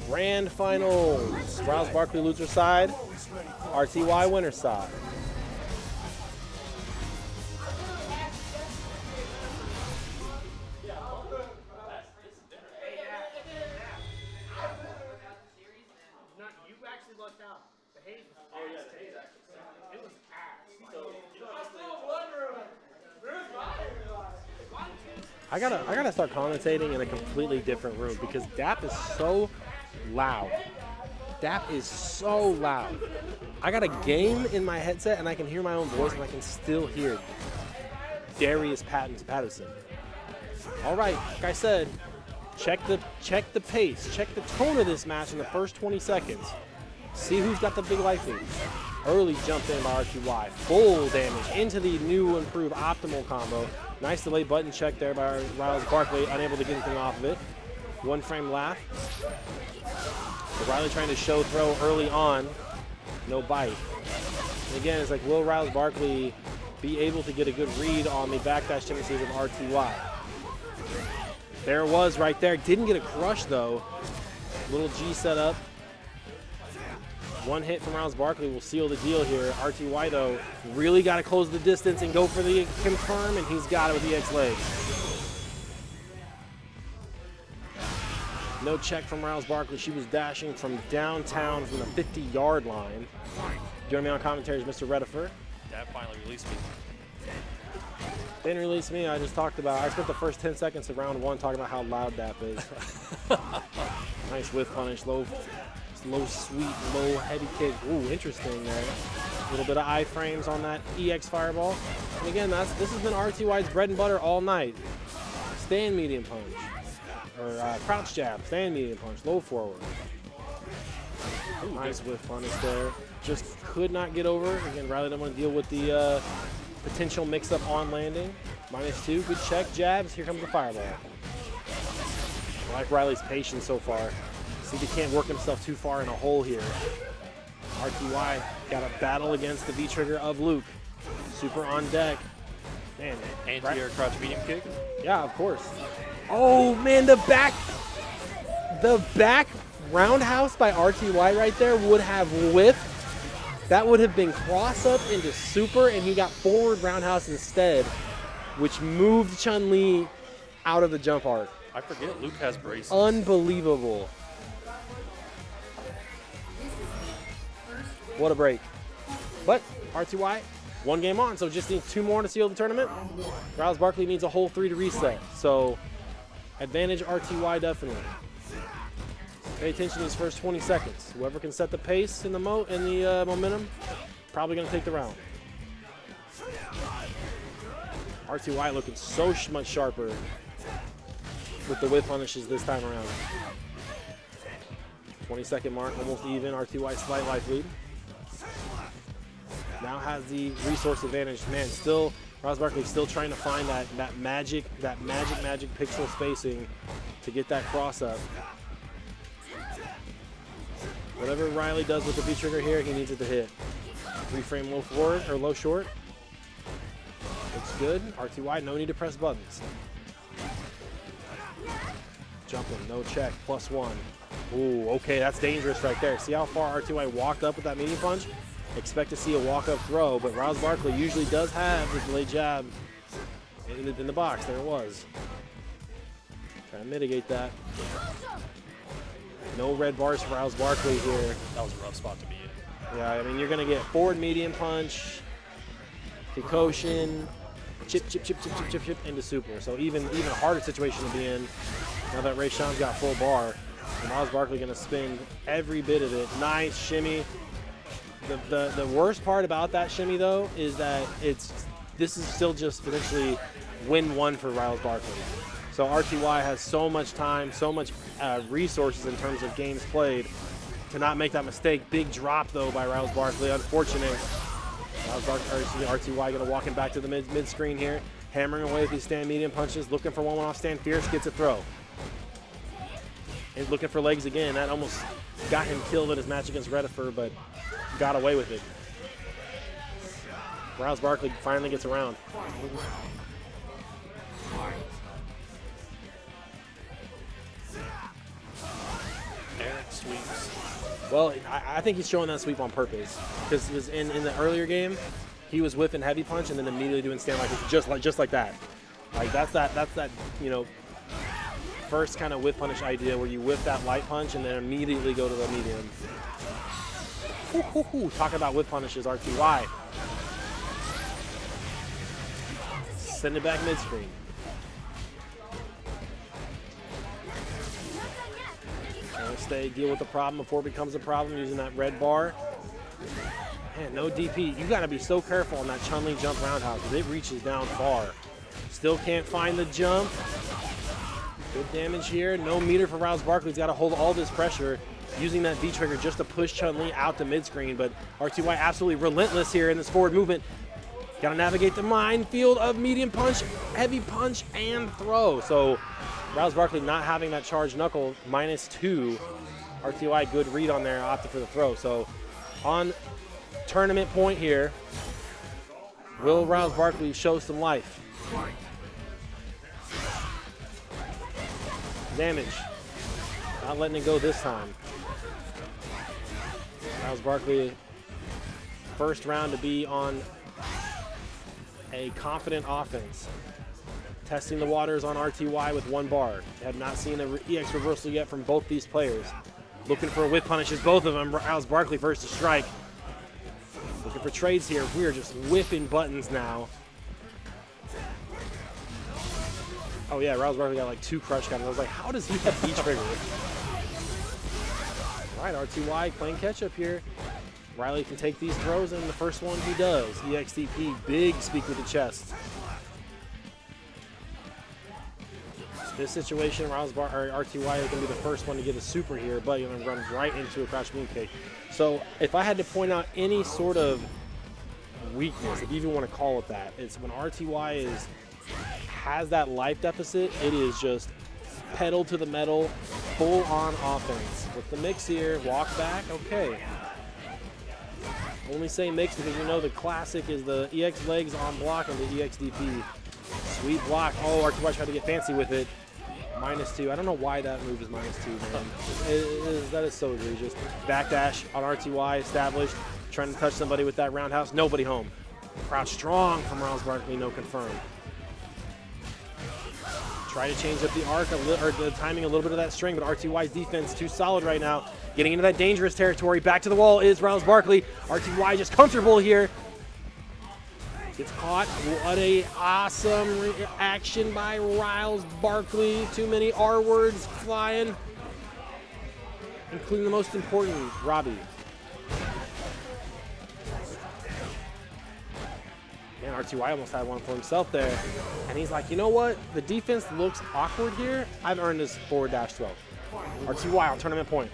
Grand finals. Riles Barkley loser side. RTY winner side. I gotta start commentating in a completely different room because Dap is so loud. Dap is so loud. I got a game in my headset and I can hear my own voice and I can still hear Darius Patterson. All right, like I said, check the pace, check the tone of this match in the first 20 seconds. See who's got the big life lead. Early jump in by RTY. Full damage into the new improved optimal combo. Nice delay button check there by Riles Barkley, unable to get anything off of it. One frame laugh. So Riley trying to show throw early on. No bite. And again, it's like, will Riles Barkley be able to get a good read on the backdash tendencies of RTY? There it was right there. Didn't get a crush though. Little G setup. One hit from Riles Barkley will seal the deal here. RTY though really got to close the distance and go for the confirm, and he's got it with the X leg. No check from Riles Barkley. She was dashing from downtown from the 50-yard line. Joining me on commentary is Mr. Redifer. That finally released me. Didn't release me. I just talked about. I spent the first 10 seconds of round one talking about how loud that is. Nice whiff punish, low sweet, low heavy kick. Ooh, interesting there. A little bit of iframes on that EX fireball. And again, this has been RTY's bread and butter all night. Stand medium punch. Or crouch jab, stand medium punch, low forward. Ooh, nice whiff punish there. Just could not get over. Again, Riley didn't want to deal with the potential mix-up on landing. -2, good check, jabs. Here comes the fireball. I like Riley's patience so far. See if he can't work himself too far in a hole here. RTY got a battle against the V-trigger of Luke. Super on deck. Man, Anti-air crouch medium kick. yeah, of course. Oh man, the back roundhouse by RTY right there would have whiffed. That would have been cross up into super, and he got forward roundhouse instead, which moved Chun-Li out of the jump arc. I forget Luke has braces. Unbelievable. What a break. But RTY, one game on, so just needs 2 more to seal the tournament. Riles Barkley needs a whole 3 to reset. So advantage RTY definitely. Pay attention to these first 20 seconds. Whoever can set the pace and the momentum, probably gonna take the round. RTY looking so much sharper with the whiff punishes this time around. 20-second mark, almost even. RTY slight life lead. Now has the resource advantage. Man, still, Riles Barkley still trying to find that magic pixel spacing to get that cross up. Whatever Riley does with the V-trigger here, he needs it to hit. 3-frame low forward, or low short. Looks good. RTY, no need to press buttons. Jumping, no check, +1. Ooh, okay, that's dangerous right there. See how far RTY walked up with that medium punch? Expect to see a walk-up throw, but Riles Barkley usually does have the delayed jab in the box. There it was. Trying to mitigate that. No red bars for Riles Barkley here. That was a rough spot to be in. Yeah, I mean, you're going to get forward medium punch, Kikoshin, chip into super. So even a harder situation to be in now that Ray Sean's got full bar. And Riles Barkley going to spend every bit of it. Nice shimmy. The worst part about that shimmy, though, is that this is still just potentially win 1 for Riles Barkley. So RTY has so much time, so much resources in terms of games played to not make that mistake. Big drop, though, by Riles Barkley. Unfortunate. RTY going to walk him back to the mid-screen here. Hammering away with these stand medium punches. Looking for 1-1 off stand. Fierce gets a throw. And looking for legs again. That almost got him killed in his match against Redifer, but got away with it. Riles Barkley finally gets around. Eric sweeps. Well, I think he's showing that sweep on purpose, because in the earlier game, he was whiffing heavy punch and then immediately doing stand like just like that. Like that's that first kind of whiff punish idea where you whiff that light punch and then immediately go to the medium. Talk about whiff punishes, RTY. Send it back mid-screen. Deal with the problem before it becomes a problem using that red bar. Man, no DP. You got to be so careful on that Chun-Li jump roundhouse because it reaches down far. Still can't find the jump. Good damage here. No meter for Rouse Barkley. He's got to hold all this pressure, using that V-trigger just to push Chun-Li out to mid-screen. But RTY absolutely relentless here in this forward movement. Got to navigate the minefield of medium punch, heavy punch, and throw. So Rouse Barkley not having that charged knuckle, -2. RTY good read on there, opted for the throw. So on tournament point here, will Rouse Barkley show some life? Damage. Not letting it go this time. Rouse Barkley, first round to be on a confident offense. Testing the waters on RTY with 1 bar. Have not seen an EX reversal yet from both these players. Looking for whip punishes, both of them. Rouse Barkley first to strike. Looking for trades here. We are just whipping buttons now. Oh yeah, Rouse Barkley got like 2 crush counters. I was like, how does he have V-trigger? All right, RTY playing catch up here. Riley can take these throws, and the first one he does. EXDP, big speak with the chest. This situation, RTY is going to be the first one to get a super here, but you're going to run right into a crouch moon cake. So if I had to point out any sort of weakness, if you even want to call it that, it's when RTY has that life deficit, it is just pedal to the metal, full on offense. With the mix here, walk back, okay. Only say mix because you know the classic is the EX legs on block and the EXDP. Sweet block. Oh, RTY tried to get fancy with it. -2. I don't know why that move is -2, man. That is so egregious. Backdash on RTY established. Trying to touch somebody with that roundhouse. Nobody home. Crouch strong from Rouse Barkley, no confirm. Try to change up the arc, or the timing a little bit of that string, but RTY's defense too solid right now. Getting into that dangerous territory. Back to the wall is Rouse Barkley. RTY just comfortable here. Gets caught. What a awesome reaction by Rouse Barkley. Too many R words flying, including the most important, Robbie. Man, RTY almost had one for himself there. And he's like, you know what? The defense looks awkward here. I've earned this forward dash 12. RTY on tournament point.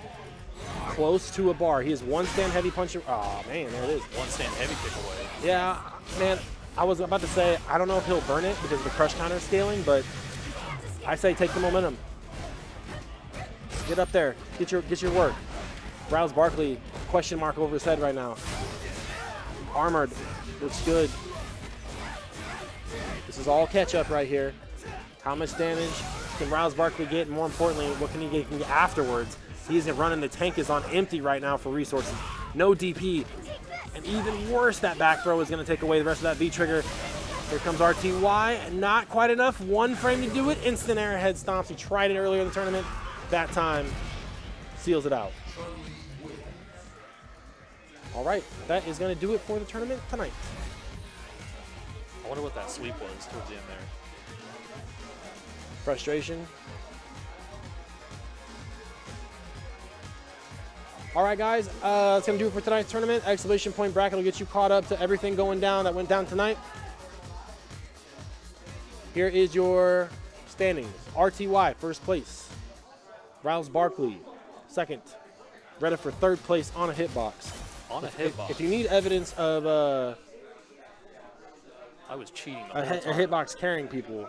Close to a bar. He is 1 stand heavy puncher. Oh, man, there it is. 1 stand heavy kick away. Yeah, man, I was about to say, I don't know if he'll burn it because of the crush counter scaling, but I say take the momentum. Get up there. Get your work. Rouse Barkley, question mark over his head right now. Armored. Looks good. This is all catch-up right here. How much damage can Rouse Barkley get? And more importantly, what can he get afterwards? He isn't running. The tank is on empty right now for resources. No DP. And even worse, that back throw is going to take away the rest of that V-trigger. Here comes RTY. Not quite enough. 1 frame to do it. Instant air head stomps. He tried it earlier in the tournament. That time seals it out. All right. That is going to do it for the tournament tonight. I wonder what that sweep was towards the end there. Frustration. All right, guys, that's going to do it for tonight's tournament. Exclamation point bracket will get you caught up to everything going down that went down tonight. Here is your standings. RTY, first place. Rouse Barkley, second. Redifer, third place on a hitbox. On a hitbox. If you need evidence of I was cheating a hitbox carrying people,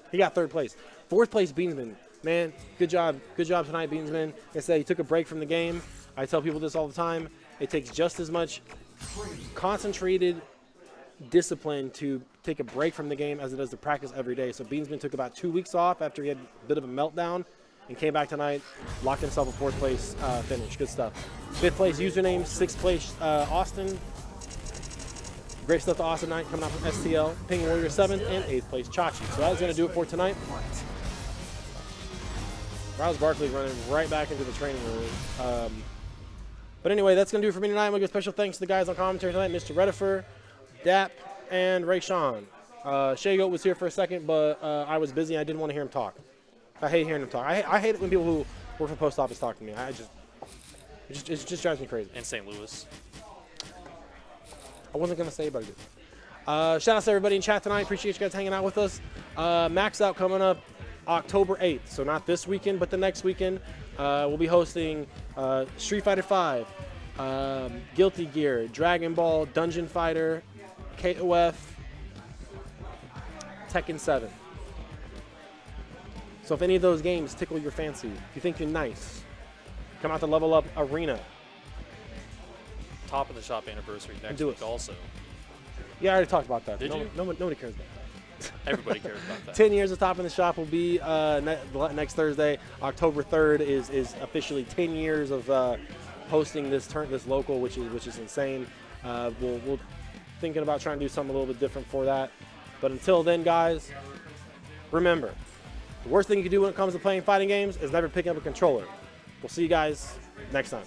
he got third place. Fourth place, Beansman. Man, good job tonight, Beansman. Like I said, he took a break from the game. I tell people this all the time. It takes just as much concentrated discipline to take a break from the game as it does to practice every day. So Beansman took about 2 weeks off after he had a bit of a meltdown and came back tonight, locked himself a 4th place finish. Good stuff. 5th place username, 6th place Austin. Great stuff to Austin tonight coming out from STL. Ping Warrior 7th and 8th place Chachi. So that is going to do it for tonight. Rouse Barkley running right back into the training room. But anyway, that's going to do it for me tonight. I'm going to give special thanks to the guys on commentary tonight, Mr. Redifer, Dap, and Ray Sean. Shago was here for a second, but I was busy. I didn't want to hear him talk. I hate hearing him talk. I hate it when people who work for the post office talk to me. It just drives me crazy. In St. Louis. I wasn't going to say it, but I did. Shout out to everybody in chat tonight. Appreciate you guys hanging out with us. Max Out coming up October 8th. So not this weekend, but the next weekend. We'll be hosting Street Fighter 5, Guilty Gear, Dragon Ball, Dungeon Fighter, KOF, Tekken 7. So if any of those games tickle your fancy, if you think you're nice, come out to Level Up Arena. Top of the Shop anniversary next Do week it. also. Yeah, I already talked about that. Did you? Nobody cares about that. Everybody cares about that. 10 years of Top in the Shop will be next Thursday. October 3rd is officially 10 years of hosting this local, which is insane. We'll thinking about trying to do something a little bit different for that. But until then, guys, remember, the worst thing you can do when it comes to playing fighting games is never picking up a controller. We'll see you guys next time.